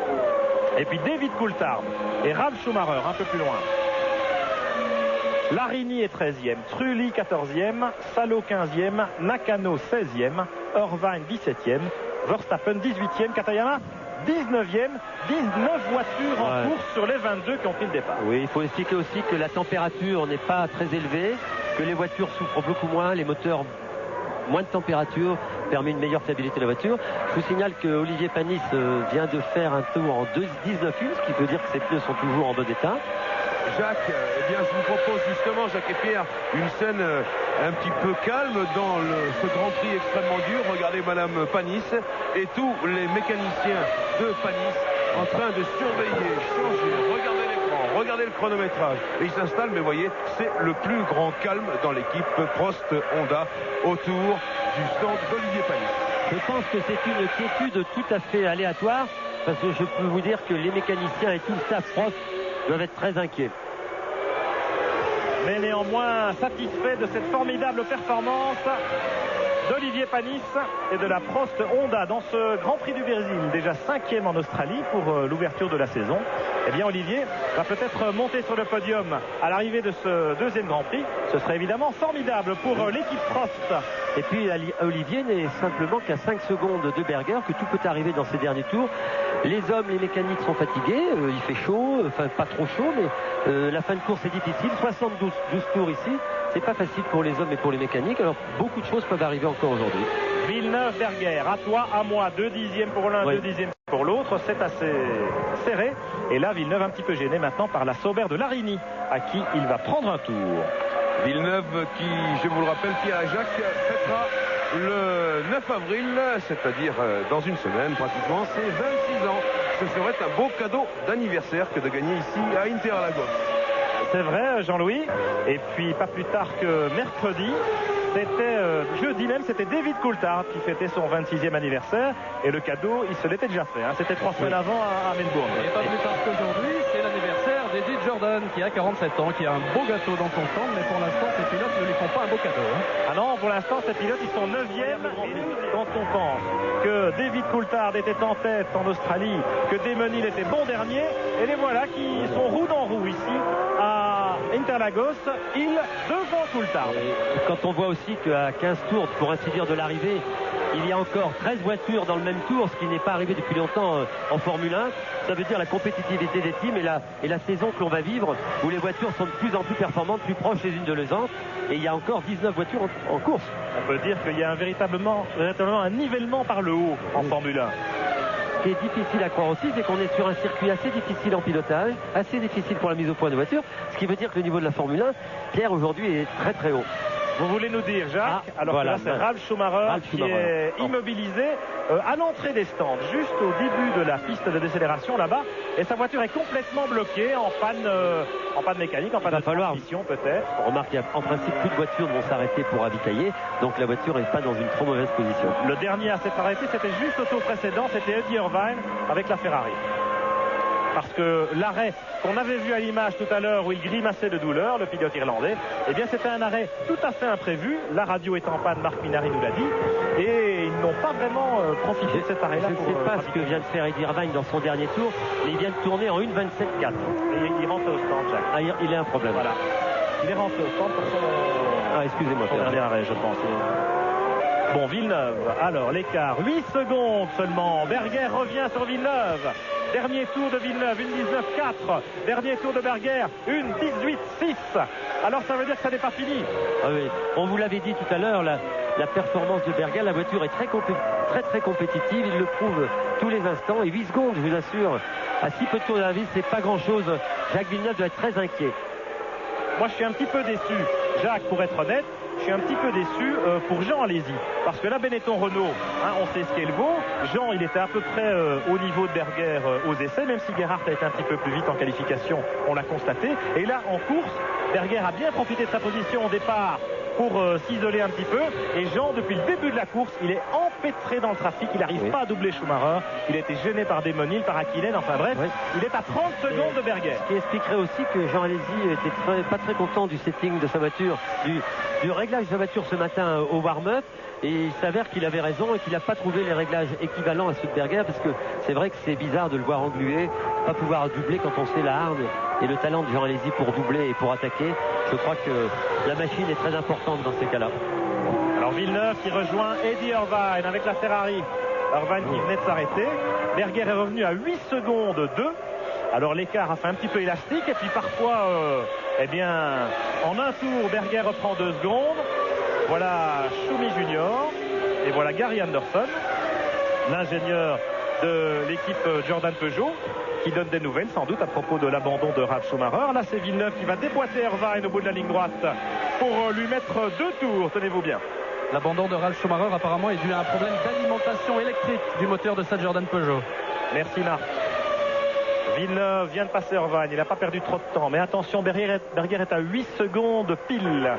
Et puis David Coulthard et Ralf Schumacher un peu plus loin. Larini est 13e, Trulli 14e, Salo 15e, Nakano 16e, Irvine 17e, Verstappen 18e, Katayama 19e, 19 voitures en course sur les 22 qui ont pris le départ. Oui, il faut expliquer aussi que la température n'est pas très élevée, que les voitures souffrent beaucoup moins, les moteurs moins de température permet une meilleure fiabilité de la voiture. Je vous signale que Olivier Panis vient de faire un tour en 19,1, ce qui veut dire que ses pneus sont toujours en bon état. Jacques, eh bien, je vous propose justement, Jacques et Pierre, une scène un petit peu calme dans ce Grand Prix extrêmement dur. Regardez Madame Panis et tous les mécaniciens de Panis en train de surveiller, changer, regarder l'écran, regarder le chronométrage. Et ils s'installent, mais voyez, c'est le plus grand calme dans l'équipe Prost Honda autour du stand d'Olivier Panis. Je pense que c'est une quiétude tout à fait aléatoire, parce que je peux vous dire que les mécaniciens et tout le staff Prost doivent être très inquiets. Mais néanmoins satisfait de cette formidable performance d'Olivier Panis et de la Prost Honda dans ce Grand Prix du Brésil, déjà 5e en Australie pour l'ouverture de la saison. Eh bien Olivier va peut-être monter sur le podium à l'arrivée de ce deuxième Grand Prix. Ce serait évidemment formidable pour l'équipe Prost. Et puis Olivier n'est simplement qu'à 5 secondes de Berger, que tout peut arriver dans ces derniers tours. Les hommes, les mécaniques sont fatigués, il fait chaud, enfin pas trop chaud, mais la fin de course est difficile, 12 tours ici. C'est pas facile pour les hommes et pour les mécaniques, alors beaucoup de choses peuvent arriver encore aujourd'hui. Villeneuve, Berger, à toi, à moi, 2 dixièmes pour l'un, 2 dixièmes pour l'autre, c'est assez serré. Et là, Villeneuve un petit peu gêné maintenant par la Sauber de Larini, à qui il va prendre un tour. Villeneuve qui, je vous le rappelle, Pierre et Jacques, fêtera le 9 avril, c'est-à-dire dans une semaine pratiquement, c'est 26 ans. Ce serait un beau cadeau d'anniversaire que de gagner ici à Interlagos. C'est vrai, Jean-Louis. Et puis, pas plus tard que mercredi, c'était jeudi même, c'était David Coulthard qui fêtait son 26e anniversaire. Et le cadeau, il se l'était déjà fait. Hein. C'était 3 semaines avant à Melbourne. Et pas plus tard qu'aujourd'hui, c'est l'anniversaire d'Eddie Jordan qui a 47 ans, qui a un beau gâteau dans son stand. Mais pour l'instant, ces pilotes ne lui font pas un beau cadeau. Hein. Ah non, pour l'instant, ces pilotes, ils sont 9e. Quand on pense que David Coulthard était en tête en Australie, que Damon Hill était bon dernier, et les voilà qui sont roue dans roue ici à Interlagos, Hill devant Coulthard. Quand on voit aussi qu'à 15 tours, pour ainsi dire, de l'arrivée, il y a encore 13 voitures dans le même tour, ce qui n'est pas arrivé depuis longtemps en Formule 1. Ça veut dire la compétitivité des teams et la saison que l'on va vivre, où les voitures sont de plus en plus performantes, plus proches les unes de les autres. Et il y a encore 19 voitures en course. On peut dire qu'il y a véritablement un nivellement par le haut en Formule 1. Ce qui est difficile à croire aussi, c'est qu'on est sur un circuit assez difficile en pilotage, assez difficile pour la mise au point de voiture, ce qui veut dire que le niveau de la Formule 1, Pierre, aujourd'hui, est très très haut. Vous voulez nous dire, Jacques, alors voilà, que là c'est Ralf Schumacher qui est immobilisé à l'entrée des stands, juste au début de la piste de décélération là-bas, et sa voiture est complètement bloquée, en panne mécanique, en panne de transmission peut-être. On remarque qu'il y a en principe plus de voitures vont s'arrêter pour ravitailler, donc la voiture n'est pas dans une trop mauvaise position. Le dernier à s'être arrêté, c'était juste au tour précédent, c'était Eddie Irvine avec la Ferrari. parce que l'arrêt qu'on avait vu à l'image tout à l'heure où il grimaçait de douleur, le pilote irlandais, eh bien c'était un arrêt tout à fait imprévu. La radio est en panne, Marc Minardi nous l'a dit, et ils n'ont pas vraiment profité de cet arrêt-là. Je ne sais pas ce que vient de faire Eddie Irvine dans son dernier tour, mais il vient de tourner en 1,27,4. Et il rentre au stand, Jacques. Ah, il a un problème. Voilà. Il est rentré au stand pour son, excusez-moi, son dernier arrêt, je pense. Bon, Villeneuve, alors l'écart, 8 secondes seulement. Berger revient sur Villeneuve. Dernier tour de Villeneuve, 1,19,4. Dernier tour de Berger, 1,18,6. Alors ça veut dire que ça n'est pas fini. Ah oui. On vous l'avait dit tout à l'heure, la performance de Berger, la voiture est très compétitive. Il le prouve tous les instants. Et 8 secondes, je vous assure, à si peu de tours d'avis, c'est pas grand-chose. Jacques Villeneuve doit être très inquiet. Moi, je suis un petit peu déçu, Jacques, pour être honnête. Je suis un petit peu déçu pour Jean Alesi, parce que là, Benetton Renault, on sait ce qu'elle vaut. Jean, il était à peu près au niveau de Berger aux essais, même si Gerhardt a été un petit peu plus vite en qualification, on l'a constaté. Et là, en course, Berger a bien profité de sa position au départ pour s'isoler un petit peu. Et Jean, depuis le début de la course, il est empêtré dans le trafic. Il n'arrive pas à doubler Schumacher. Il a été gêné par Damon Hill, par Hakkinen. Enfin bref, il est à 30 secondes de Berger. Ce qui expliquerait aussi que Jean Alesi était pas très content du setting de sa voiture, du réglage de sa voiture ce matin au warm-up. Et il s'avère qu'il avait raison et qu'il n'a pas trouvé les réglages équivalents à ceux de Berger, parce que c'est vrai que c'est bizarre de le voir engluer, pas pouvoir doubler quand on sait la hargne et le talent de Jean Alesi pour doubler et pour attaquer. Je crois que la machine est très importante dans ces cas-là. Alors Villeneuve qui rejoint Eddie Irvine avec la Ferrari. Irvine qui venait de s'arrêter. Berger est revenu à 8 secondes 2. Alors l'écart a fait un petit peu élastique et puis parfois, eh bien, en un tour, Berger reprend 2 secondes. Voilà Schumi Junior et voilà Gary Anderson, l'ingénieur de l'équipe Jordan Peugeot, qui donne des nouvelles sans doute à propos de l'abandon de Ralf Schumacher. Là, c'est Villeneuve qui va déboîter Irvine au bout de la ligne droite pour lui mettre 2 tours, tenez-vous bien. L'abandon de Ralf Schumacher apparemment est dû à un problème d'alimentation électrique du moteur de cette Jordan Peugeot. Merci Marc. Villeneuve vient de passer Irvine, il n'a pas perdu trop de temps, mais attention, Berger est à 8 secondes pile.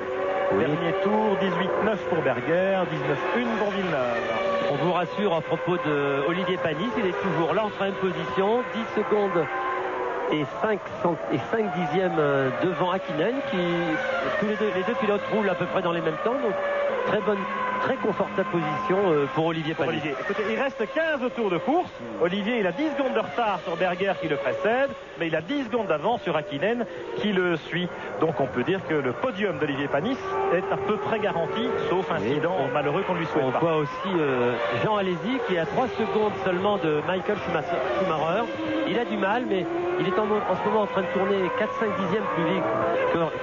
Dernier tour, 18-9 pour Berger, 19-1 pour Villeneuve. On vous rassure à propos de Olivier Panis, il est toujours là en troisième position, 10 secondes et 5 dixièmes devant Hakkinen, qui les deux pilotes roulent à peu près dans les mêmes temps, donc très confortable position pour Olivier Panis. Écoutez, il reste 15 tours de course. Olivier, il a 10 secondes de retard sur Berger qui le précède, mais il a 10 secondes d'avance sur Hakkinen qui le suit. Donc on peut dire que le podium d'Olivier Panis est à peu près garanti, sauf incident malheureux qu'on lui souhaite pas. On voit aussi Jean Alesi qui est à 3 secondes seulement de Michael Schumacher. Il a du mal, mais il est en ce moment en train de tourner 4-5 dixièmes plus vite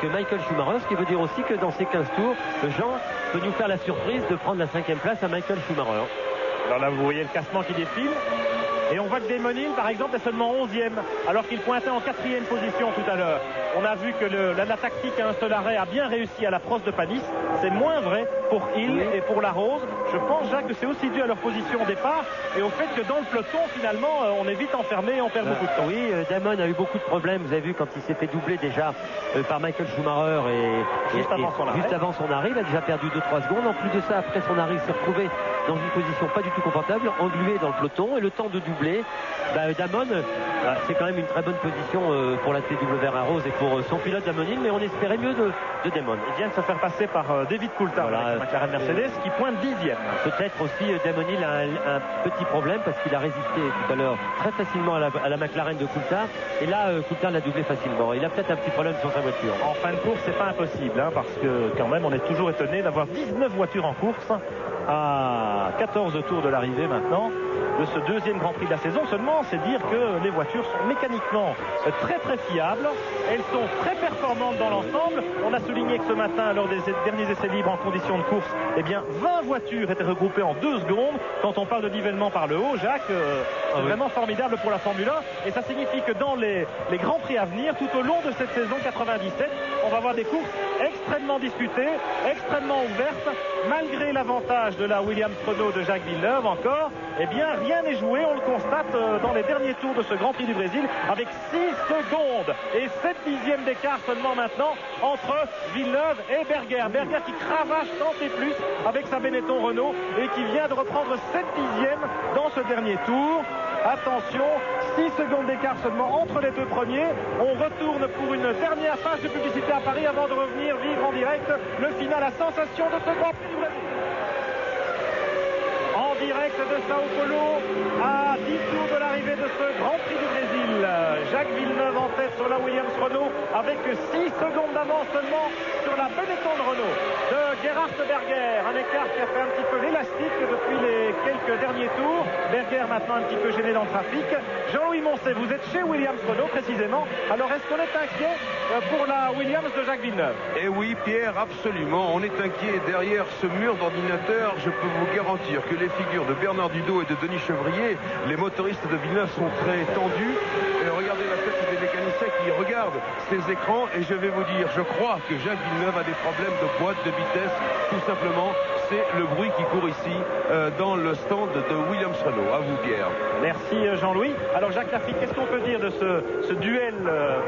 que Michael Schumacher, ce qui veut dire aussi que dans ces 15 tours, Jean peut nous faire la surprise de prendre la 5e place à Michael Schumacher. Alors là, vous voyez le classement qui défile. Et on voit que Damon Hill, par exemple, est seulement 11e, alors qu'il pointait en 4e position tout à l'heure. On a vu que la tactique à un seul arrêt a bien réussi à l'approche de Panis. C'est moins vrai pour Hill et pour Larose. Je pense, Jacques, que c'est aussi dû à leur position au départ et au fait que dans le peloton, finalement, on est vite enfermé et on perd beaucoup de temps. Oui, Damon a eu beaucoup de problèmes. Vous avez vu quand il s'est fait doubler déjà par Michael Schumacher juste avant son arrêt. Il a déjà perdu 2-3 secondes. En plus de ça, après son arrêt, il s'est retrouvé dans une position pas du tout confortable, englué dans le peloton, et le temps de doubler, Damon, c'est quand même une très bonne position pour la TWR Rose et pour son pilote Damon Hill, mais on espérait mieux de Damon. Il vient de se faire passer par David Coulthard, avec McLaren Mercedes, qui pointe 10e. Peut-être aussi Damon Hill a un petit problème parce qu'il a résisté tout à l'heure très facilement à la McLaren de Coulthard, et là Coulthard l'a doublé facilement. Il a peut-être un petit problème sur sa voiture. En fin de course, c'est pas impossible, parce que quand même on est toujours étonné d'avoir 19 voitures en course à 14 tours de l'arrivée maintenant de ce deuxième Grand Prix de la saison. Seulement, c'est dire que les voitures sont mécaniquement très très fiables. Elles sont très performantes dans l'ensemble. On a souligné que ce matin, lors des derniers essais libres en conditions de course, 20 voitures étaient regroupées en 2 secondes. Quand on parle de nivellement par le haut, Jacques, c'est vraiment formidable pour la Formule 1. Et ça signifie que dans les Grands Prix à venir, tout au long de cette saison 97, on va avoir des courses extrêmement disputées, extrêmement ouvertes, malgré l'avantage de la Williams Renault de Jacques Villeneuve encore. Rien n'est joué, on le constate dans les derniers tours de ce Grand Prix du Brésil, avec 6 secondes et 7 dixièmes d'écart seulement maintenant entre Villeneuve et Berger. Berger qui cravache tant et plus avec sa Benetton Renault et qui vient de reprendre 7 dixièmes dans ce dernier tour. Attention, 6 secondes d'écart seulement entre les deux premiers. On retourne pour une dernière phase de publicité à Paris avant de revenir vivre en direct le final à sensation de ce Grand Prix du Brésil. En direct de Sao Paulo, à 10 tours de l'arrivée de ce Grand Prix du Brésil. Jacques Villeneuve en tête sur la Williams Renault avec 6 secondes d'avance seulement sur la Benetton Renault de Gerhard Berger. Un écart qui a fait un petit peu l'élastique depuis les quelques derniers tours. Berger maintenant un petit peu gêné dans le trafic. Jean-Louis Moncey, vous êtes chez Williams Renault précisément. Alors est-ce qu'on est inquiet pour la Williams de Jacques Villeneuve? Eh oui, Pierre, absolument. On est inquiet derrière ce mur d'ordinateur. Je peux vous garantir que les figures de Bernard Dudot et de Denis Chevrier, les motoristes de Villeneuve, sont très tendus. Et regardez la tête des mécaniciens qui regardent ces écrans. Et je vais vous dire, je crois que Jacques Villeneuve a des problèmes de boîte de vitesse. Tout simplement, c'est le bruit qui court ici dans le stand de Williams Renault. À vous, Pierre. Merci Jean-Louis. Alors Jacques Lafitte, qu'est-ce qu'on peut dire de ce duel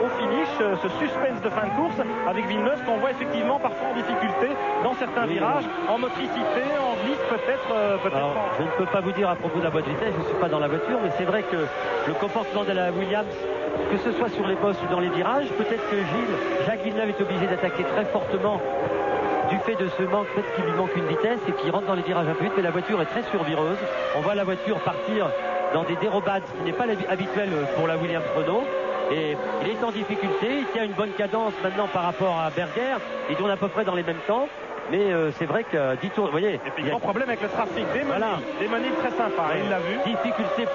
au finish, ce suspense de fin de course avec Villeneuve qu'on voit effectivement parfois en difficulté dans certains virages, en motricité, en glisse peut-être. Je ne peux pas vous dire à propos de la boîte de vitesse, je ne suis pas dans la voiture, mais c'est vrai que le comportement de la Williams, que ce soit sur les bosses ou dans les virages, peut-être que Jacques Villeneuve est obligé d'attaquer très fortement du fait de ce manque, peut-être qu'il lui manque une vitesse et qu'il rentre dans les virages un peu vite, mais la voiture est très survireuse. On voit la voiture partir dans des dérobades, ce qui n'est pas habituel pour la Williams Renault. Et il est en difficulté, il tient une bonne cadence maintenant par rapport à Berger, il tourne à peu près dans les mêmes temps. Mais c'est vrai que 10 tours, vous voyez. Et puis grand problème avec le trafic. Desmony très sympa, il l'a vu. Difficulté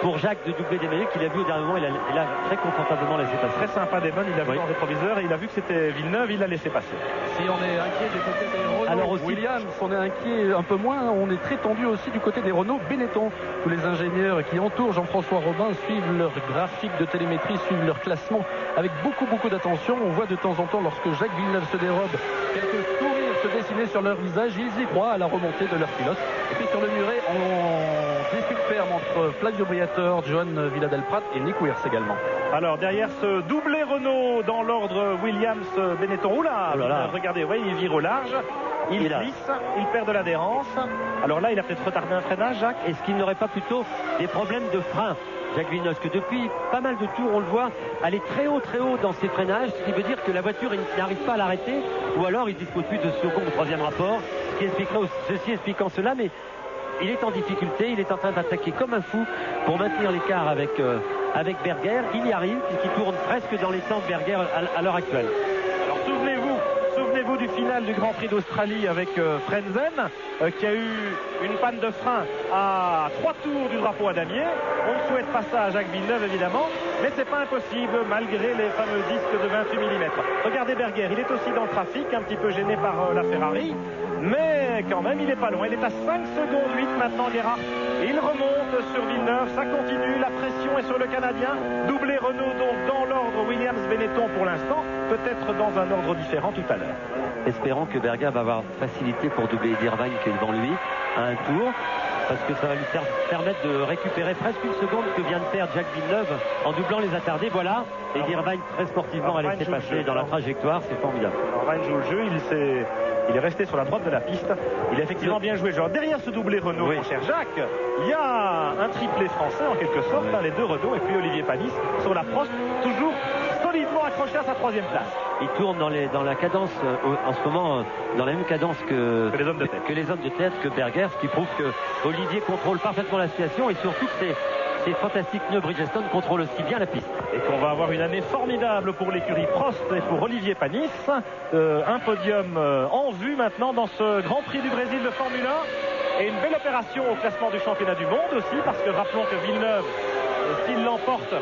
pour Jacques de doubler Desmony, qu'il a vu au dernier moment, il a très confortablement laissé passer. Très sympa Desmony, il a vu dans le rétroviseur et il a vu que c'était Villeneuve, il l'a laissé passer. Si on est inquiet du côté des Renault alors aussi, Williams, on est inquiet un peu moins, on est très tendu aussi du côté des Renault Benetton. Tous les ingénieurs qui entourent Jean-François Robin suivent leur graphique de télémétrie, suivent leur classement avec beaucoup d'attention. On voit de temps en temps, lorsque Jacques Villeneuve se dérobe, quelques sourires se dessiner sur leur visage. Ils y croient à la remontée de leur pilote. Et puis sur le muret, on dispute ferme entre Flavio Briatore, John Villadelprat et Nick Wirtz également. Alors derrière ce doublé Renault dans l'ordre Williams Benetton, regardez, vous voyez, il vire au large, il glisse, il perd de l'adhérence. Alors là, il a peut-être retardé un freinage, Jacques. Est-ce qu'il n'aurait pas plutôt des problèmes de frein, Jacques Villeneuve, que depuis pas mal de tours, on le voit aller très haut dans ses freinages, ce qui veut dire que la voiture n'arrive pas à l'arrêter, ou alors il dispose plus de second ou troisième rapport, ceci expliquant cela, mais il est en difficulté, il est en train d'attaquer comme un fou pour maintenir l'écart avec Berger. Il y arrive, puisqu'il tourne presque dans les temps de Berger à l'heure actuelle. Alors souvenez-vous du final du Grand Prix d'Australie avec Frenzen, qui a eu une panne de frein à 3 tours du drapeau à damier. On ne souhaite pas ça à Jacques Villeneuve évidemment, mais c'est pas impossible malgré les fameux disques de 28 mm. Regardez Berger, il est aussi dans le trafic, un petit peu gêné par la Ferrari, mais quand même il n'est pas loin. Il est à 5 secondes 8 maintenant, Gerhard. Il remonte sur Villeneuve, ça continue, la pression est sur le Canadien. Doublé Renault donc dans l'ordre Williams Benetton pour l'instant, peut-être dans un ordre différent tout à l'heure. Espérons que Berger va avoir facilité pour doubler Eddie Irvine qui est devant lui à un tour, parce que ça va lui permettre de récupérer presque une seconde que vient de perdre Jacques Villeneuve en doublant les attardés. Voilà, Eddie Irvine très sportivement a laissé passer dans la trajectoire, c'est formidable. Irvine joue le jeu, il est resté sur la droite de la piste. Il a effectivement bien joué. Genre derrière ce doublé Renault, mon cher Jacques, il y a un triplé français en quelque sorte, les deux Renault et puis Olivier Panis sur la Prost, toujours solidement accroché à sa 3e place. Il tourne dans la cadence en ce moment, dans la même cadence que les hommes de tête, que Berger, ce qui prouve que Olivier contrôle parfaitement la situation et surtout que ces fantastiques pneus Bridgestone contrôlent aussi bien la piste. Et qu'on va avoir une année formidable pour l'écurie Prost et pour Olivier Panis. Un podium en vue maintenant dans ce Grand Prix du Brésil de Formule 1. Et une belle opération au classement du championnat du monde aussi, parce que rappelons que Villeneuve, s'il l'emporte,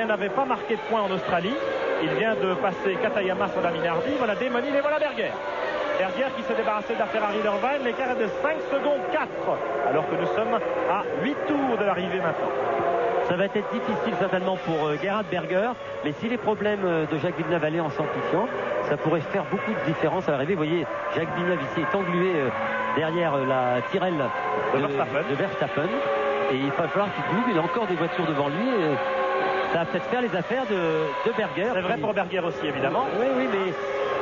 n'avait pas marqué de points en Australie. Il vient de passer Katayama sur la Minardi. Voilà Desmony et voilà Berger. Berger qui s'est débarrassé de la Ferrari d'Irvine. L'écart est de 5 secondes 4, alors que nous sommes à 8 tours de l'arrivée maintenant. Ça va être difficile certainement pour Gerhard Berger, mais si les problèmes de Jacques Villeneuve allaient en s'amplifiant, ça pourrait faire beaucoup de différence à l'arrivée. Vous voyez, Jacques Villeneuve ici est englué derrière la Tyrrell de Verstappen, et il va falloir qu'il double. Il a encore des voitures devant lui, et ça va peut-être faire les affaires de Berger. C'est vrai pour Berger aussi, évidemment. Oui, mais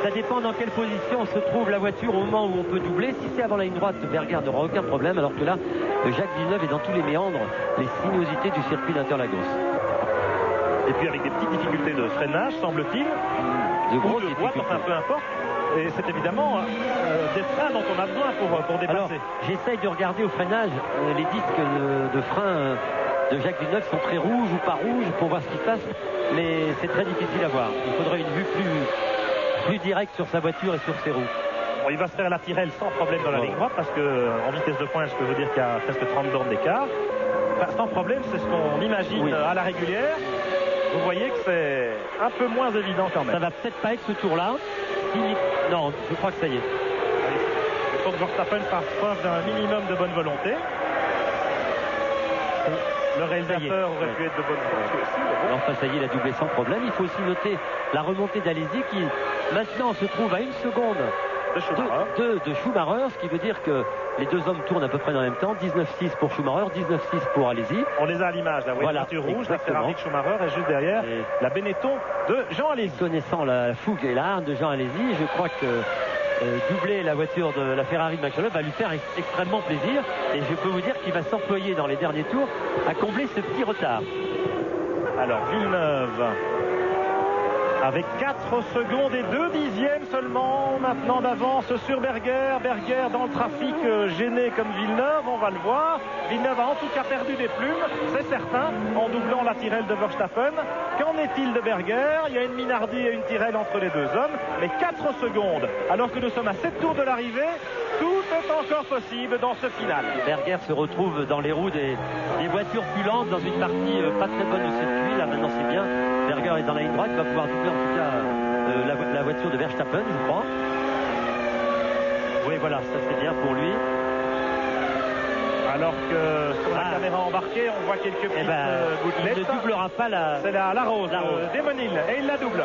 Ça dépend dans quelle position se trouve la voiture au moment où on peut doubler. Si c'est avant la ligne droite, Berger n'aura aucun problème, alors que là, Jacques Villeneuve est dans tous les méandres, les sinuosités du circuit d'Interlagos. Et puis avec des petites difficultés de freinage, semble-t-il, de grosses boîte, enfin peu importe. Et c'est évidemment des freins dont on a besoin pour dépasser. Alors, j'essaye de regarder au freinage les disques de frein de Jacques Villeneuve sont très rouges ou pas rouges pour voir ce qui se passe, mais c'est très difficile à voir. Il faudrait une vue plus directe sur sa voiture et sur ses roues. Bon, il va se faire la Tyrrell sans problème dans la ligne droite, parce qu'en vitesse de pointe, je peux vous dire qu'il y a presque 30 bornes d'écart. Enfin, sans problème, c'est ce qu'on imagine à la régulière. Vous voyez que c'est un peu moins évident quand même. Ça va peut-être pas être ce tour-là. Non, je crois que ça y est. Il faut que Verstappen fasse preuve d'un minimum de bonne volonté. Le réalisateur aurait pu être de bonne volonté aussi. Enfin, ça y est, il a doublé sans problème. Il faut aussi noter la remontée d'Alesi qui maintenant se trouve à 1 seconde de Schumacher, ce qui veut dire que les deux hommes tournent à peu près dans le même temps. 19,6 pour Schumacher, 19,6 pour Alesi. On les a à l'image, la voiture rouge, la Ferrari de Schumacher est juste derrière la Benetton de Jean Alesi. Connaissant la fougue et la hargne de Jean Alesi, je crois que doubler la voiture de la Ferrari de Max Verstappen va lui faire extrêmement plaisir, et je peux vous dire qu'il va s'employer dans les derniers tours à combler ce petit retard. Alors Villeneuve avec 4 secondes et 2 dixièmes seulement maintenant d'avance sur Berger. Berger dans le trafic, gêné comme Villeneuve, on va le voir. Villeneuve a en tout cas perdu des plumes, c'est certain, en doublant la Tyrrell de Verstappen. Qu'en est-il de Berger? Il y a une Minardi et une Tyrrell entre les deux hommes, mais 4 secondes, alors que nous sommes à 7 tours de l'arrivée. Tout est encore possible dans ce final. Berger se retrouve dans les roues des voitures plus lentes, dans une partie pas très bonne du circuit. Là maintenant c'est bien, Berger est dans la ligne droite, il va pouvoir doubler en tout cas la voiture de Verstappen, je crois. Oui, voilà, ça c'est bien pour lui. Alors que sur la caméra embarquée, on voit quelques petites gouttelettes. Il ne doublera pas c'est la rose, Demonil, et il la double.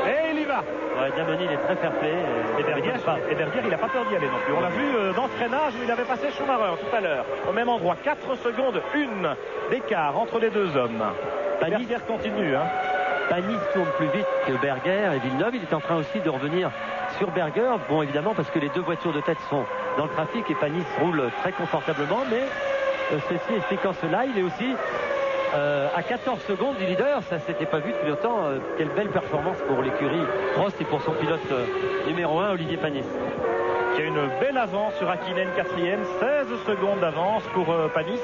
Et il y va. Ouais, Demonil est très fair-play. Et Berger, il n'a pas peur d'y aller non plus. On l'a vu dans ce freinage où il avait passé Schumacher tout à l'heure. Au même endroit, 4 secondes 1 d'écart entre les deux hommes. Berger continue. Panis tourne plus vite que Berger et Villeneuve. Il est en train aussi de revenir sur Berger. Bon, évidemment, parce que les deux voitures de tête sont dans le trafic et Panis roule très confortablement. Mais ceci expliquant cela, il est aussi à 14 secondes du leader. Ça s'était pas vu depuis longtemps. Quelle belle performance pour l'écurie Prost et pour son pilote numéro 1, Olivier Panis. Qui a une belle avance sur Hakkinen 4e, 16 secondes d'avance pour Panis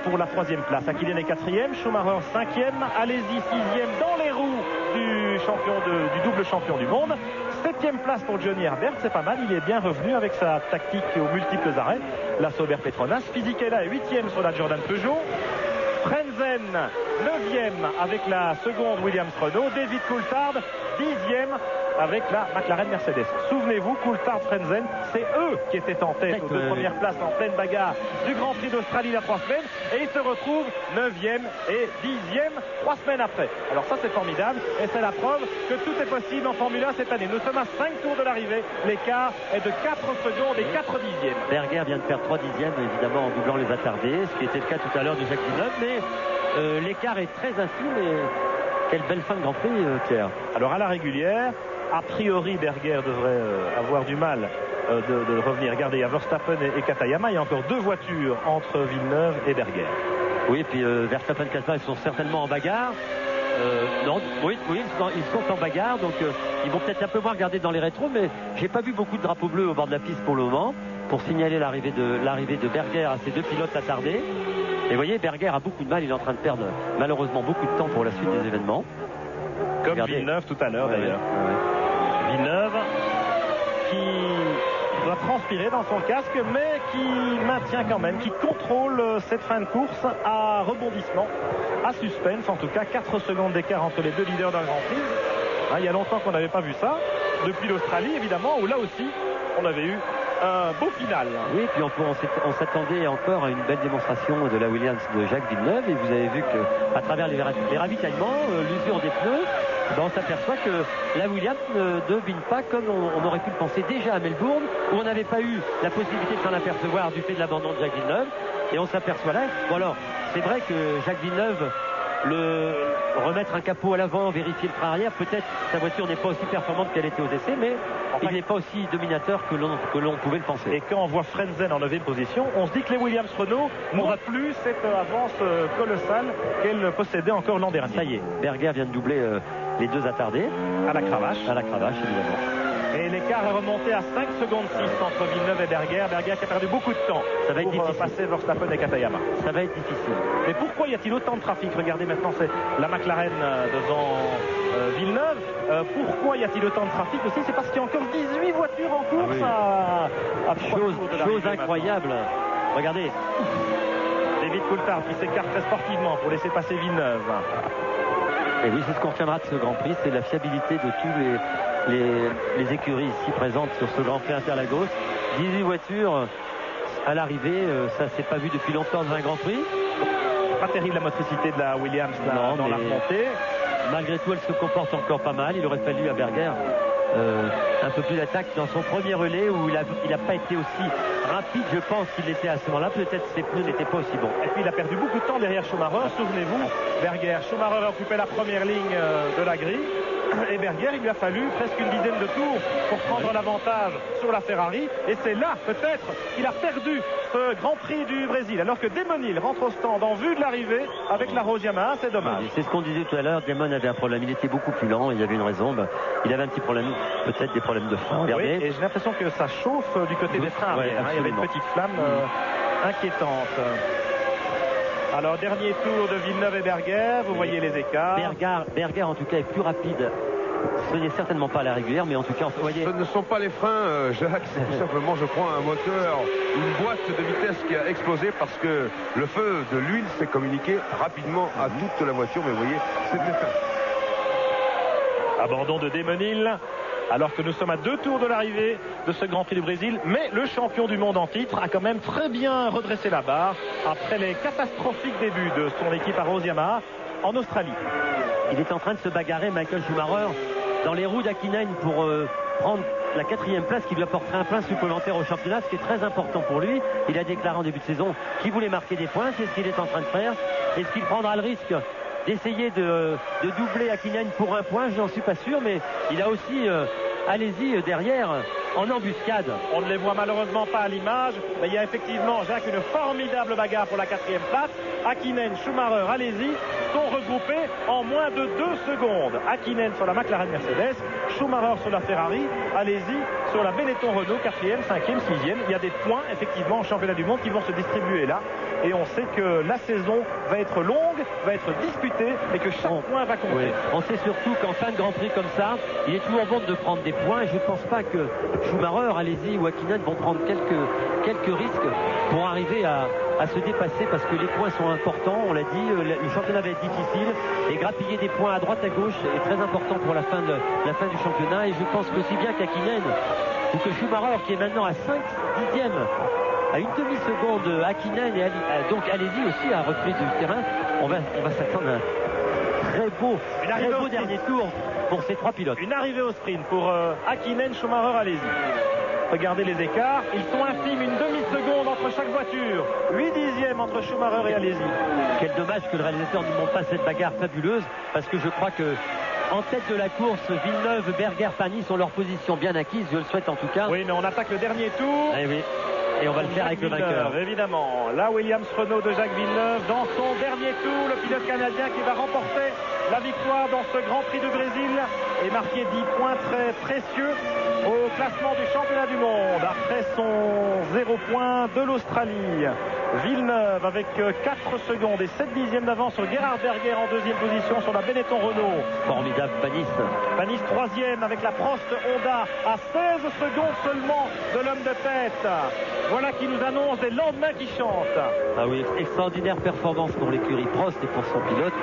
pour la 3e place. Hakkinen est 4e, Schumacher 5e, Alesi 6e dans les roues du double champion du monde. 7e place pour Johnny Herbert, c'est pas mal, il est bien revenu avec sa tactique aux multiples arrêts. La Sauber Petronas, Fisichella est 8e sur la Jordan Peugeot. Frenzen 9e avec la seconde Williams Renault. David Coulthard 10e avec la McLaren Mercedes. Souvenez-vous, Coulthard, Frenzen, c'est eux qui étaient en tête aux deux premières places en pleine bagarre du Grand Prix d'Australie il y a 3 semaines, et ils se retrouvent 9e et 10e 3 semaines après. Alors ça c'est formidable, et c'est la preuve que tout est possible en Formule 1 cette année. Nous sommes à 5 tours de l'arrivée, l'écart est de 4 secondes et 4 dixièmes. Berger vient de perdre 3 dixièmes évidemment en doublant les attardés, ce qui était le cas tout à l'heure de Jacques Villeneuve, mais l'écart est très infime, et quelle belle fin de Grand Prix, Pierre. Alors à la régulière, a priori, Berger devrait avoir du mal de revenir. Regardez, il y a Verstappen et Katayama. Il y a encore 2 voitures entre Villeneuve et Berger. Oui, et puis Verstappen et Katayama, ils sont certainement en bagarre. Non, oui, ils sont en bagarre. Donc, ils vont peut-être un peu moins regarder dans les rétros. Mais j'ai pas vu beaucoup de drapeaux bleus au bord de la piste pour le moment, pour signaler l'arrivée de Berger à ces 2 pilotes attardés. Et vous voyez, Berger a beaucoup de mal. Il est en train de perdre malheureusement beaucoup de temps pour la suite des événements. Comme regardez. Villeneuve tout à l'heure d'ailleurs. Villeneuve qui doit transpirer dans son casque, mais qui maintient quand même, qui contrôle cette fin de course à rebondissement, à suspense en tout cas. 4 secondes d'écart entre les deux leaders d'un Grand Prix. Il y a longtemps qu'on n'avait pas vu ça, depuis l'Australie évidemment, où là aussi on avait eu un beau final. Oui, puis on s'attendait encore à une belle démonstration de la Williams de Jacques Villeneuve, et vous avez vu qu'à travers les ravitaillements, l'usure des pneus, on s'aperçoit que la Williams ne domine pas comme on aurait pu le penser déjà à Melbourne, où on n'avait pas eu la possibilité de s'en apercevoir du fait de l'abandon de Jacques Villeneuve, et on s'aperçoit là. Bon alors, c'est vrai que Jacques Villeneuve remettre un capot à l'avant, vérifier le frein arrière. Peut-être sa voiture n'est pas aussi performante qu'elle était aux essais, mais il n'est pas aussi dominateur que l'on pouvait le penser. Et quand on voit Frentzen en 9e position, on se dit que les Williams-Renault n'ont plus cette avance colossale qu'elle possédait encore l'an dernier. Ça y est, Berger vient de doubler les deux attardés. À la cravache. À la cravache, évidemment. Et l'écart est remonté à 5 secondes 6 entre Villeneuve et Berger. Berger qui a perdu beaucoup de temps pour passer Verstappen et Katayama. Ça va être difficile. Mais pourquoi y a-t-il autant de trafic? Regardez maintenant, c'est la McLaren devant Villeneuve. Pourquoi y a-t-il autant de trafic aussi? C'est parce qu'il y a encore 18 voitures en course à 3 tours de l'arrivée. Chose incroyable. Maintenant. Regardez. David Coulthard qui s'écarte très sportivement pour laisser passer Villeneuve. Et oui, c'est ce qu'on retiendra de ce Grand Prix, c'est la fiabilité de tous les écuries ici présentes sur ce Grand Prix Interlagos. 18 voitures à l'arrivée, ça s'est pas vu depuis longtemps dans un Grand Prix. Pas terrible la motricité de la Williams dans la remontée. Malgré tout, elle se comporte encore pas mal. Il aurait fallu à Berger un peu plus d'attaque dans son premier relais où il n'a pas été aussi rapide, je pense, qu'il l'était à ce moment-là. Peut-être ses pneus n'étaient pas aussi bons. Et puis il a perdu beaucoup de temps derrière Schumacher, souvenez-vous. Berger, Schumacher occupait la première ligne de la grille. Et Berger, il lui a fallu presque une dizaine de tours pour prendre l'avantage sur la Ferrari. Et c'est là, peut-être, qu'il a perdu ce Grand Prix du Brésil. Alors que Damon Hill rentre au stand en vue de l'arrivée avec la Rose Yamaha, c'est dommage. Oui, c'est ce qu'on disait tout à l'heure. Damon avait un problème. Il était beaucoup plus lent. Il y avait une raison. Il avait un petit problème, peut-être des problèmes de frein. Regardez. Oui, et j'ai l'impression que ça chauffe du côté des freins. Ouais, il y avait une petite flamme inquiétante. Alors, dernier tour de Villeneuve et Berger, vous voyez les écarts. Berger, en tout cas, est plus rapide. Ce n'est certainement pas à la régulière, mais en tout cas, vous voyez. Ce ne sont pas les freins, Jacques, c'est tout simplement, je crois, un moteur, une boîte de vitesse qui a explosé parce que le feu de l'huile s'est communiqué rapidement à toute la voiture, mais vous voyez, c'est fait. Abandon de Damon Hill. Alors que nous sommes à 2 tours de l'arrivée de ce Grand Prix du Brésil. Mais le champion du monde en titre a quand même très bien redressé la barre après les catastrophiques débuts de son équipe à Rose Yamaha en Australie. Il est en train de se bagarrer, Michael Schumacher, dans les roues d'Hakkinen pour prendre la 4e place qui lui apporterait un point supplémentaire au championnat, ce qui est très important pour lui. Il a déclaré en début de saison qu'il voulait marquer des points. C'est ce qu'il est en train de faire. Est-ce qu'il prendra le risque d'essayer de doubler Hakkinen pour un point? Je n'en suis pas sûr, mais il a aussi allez-y derrière en embuscade. On ne les voit malheureusement pas à l'image, mais il y a effectivement, Jacques, une formidable bagarre pour la 4e place. Hakkinen, Schumacher, allez-y, sont regroupés en moins de 2 secondes. Hakkinen sur la McLaren Mercedes, Schumacher sur la Ferrari, allez-y sur la Benetton Renault, 4e, 5e, 6e. Il y a des points effectivement au championnat du monde qui vont se distribuer là. Et on sait que la saison va être longue, va être disputée et que chaque point va compter. Oui. On sait surtout qu'en fin de Grand Prix comme ça, il est toujours bon de prendre des points. Et je ne pense pas que Schumacher, allez-y ou Hakkinen vont prendre quelques risques pour arriver à se dépasser parce que les points sont importants. On l'a dit, le championnat va être difficile et grappiller des points à droite à gauche est très important pour la fin du championnat. Et je pense qu'aussi bien qu'Hakkinen ou que Schumacher, qui est maintenant à 5/10e, à une demi-seconde, Hakkinen et donc allez-y aussi à reprise du terrain. On va s'attendre à un très beau dernier tour pour ces 3 pilotes. Une arrivée au sprint pour Hakkinen, Schumacher, allez-y. Regardez les écarts, ils sont infimes, une demi-seconde entre chaque voiture, 8/10 entre Schumacher et allez-y. Quel dommage que le réalisateur ne montre pas cette bagarre fabuleuse, parce que je crois que en tête de la course, Villeneuve, Berger, Panis ont leur position bien acquise, je le souhaite en tout cas. Oui, mais on attaque le dernier tour. Eh oui. Et on va le faire avec le vainqueur. Évidemment, la Williams Renault de Jacques Villeneuve dans son dernier tour, le pilote canadien qui va remporter la victoire dans ce Grand Prix du Brésil et marquer 10 points très précieux au classement du championnat du monde après son 0 point de l'Australie. Villeneuve avec 4 secondes et 7/10 d'avance sur Gerhard Berger en 2e position sur la Benetton Renault. Formidable Panis. Panis 3e avec la Prost Honda à 16 secondes seulement de l'homme de tête. Voilà qui nous annonce des lendemains qui chantent. Ah oui, extraordinaire performance pour l'écurie Prost et pour son pilote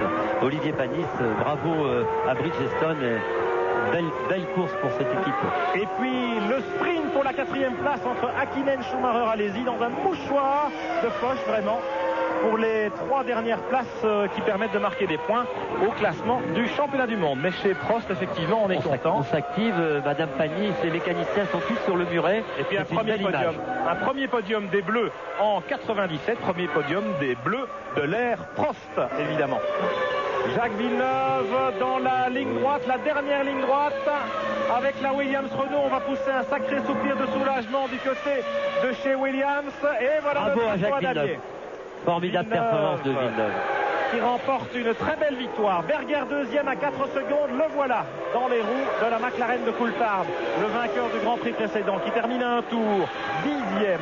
Olivier Panis. Bravo à Bridgestone. Belle course pour cette équipe. Et puis le sprint pour la 4e place entre Hakkinen, Schumacher, allez-y dans un mouchoir de poche vraiment pour les 3 dernières places qui permettent de marquer des points au classement du championnat du monde. Mais chez Prost, effectivement, on est content. On s'active, Madame Panis, les mécaniciens sont tous sur le muret. Et puis un premier podium des Bleus en 97, premier podium des Bleus de l'ère Prost, évidemment. Jacques Villeneuve dans la ligne droite, la dernière ligne droite. Avec la Williams-Renault, on va pousser un sacré soupir de soulagement du côté de chez Williams. Et voilà bravo notre à Jacques Villeneuve. Formidable performance de Villeneuve. Qui remporte une très belle victoire. Berger deuxième à 4 secondes, le voilà dans les roues de la McLaren de Coulthard, le vainqueur du Grand Prix précédent qui termine à un tour, 10e.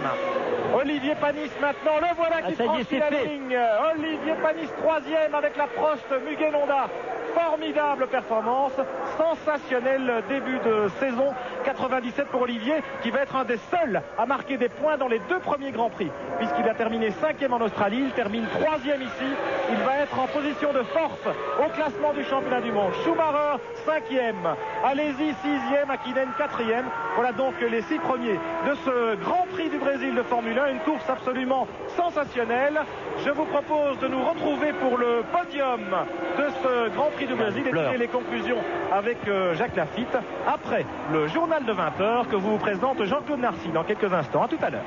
Olivier Panis maintenant, le voilà qui franchit la ligne. Olivier Panis troisième avec la Prost Mugen Honda. Formidable performance, sensationnel début de saison 97 pour Olivier, qui va être un des seuls à marquer des points dans les 2 premiers Grands Prix, puisqu'il a terminé 5e en Australie, il termine 3e ici, il va être en position de force au classement du championnat du monde. Schumacher 5e, Alesi 6e, Hakkinen 4e. Voilà donc les 6 premiers de ce Grand Prix du Brésil de Formule 1, une course absolument sensationnelle. Je vous propose de nous retrouver pour le podium de ce Grand Prix du Brésil et tirer les conclusions avec Jacques Lafitte après le journal de 20h que vous présente Jean-Claude Narcy dans quelques instants. À tout à l'heure.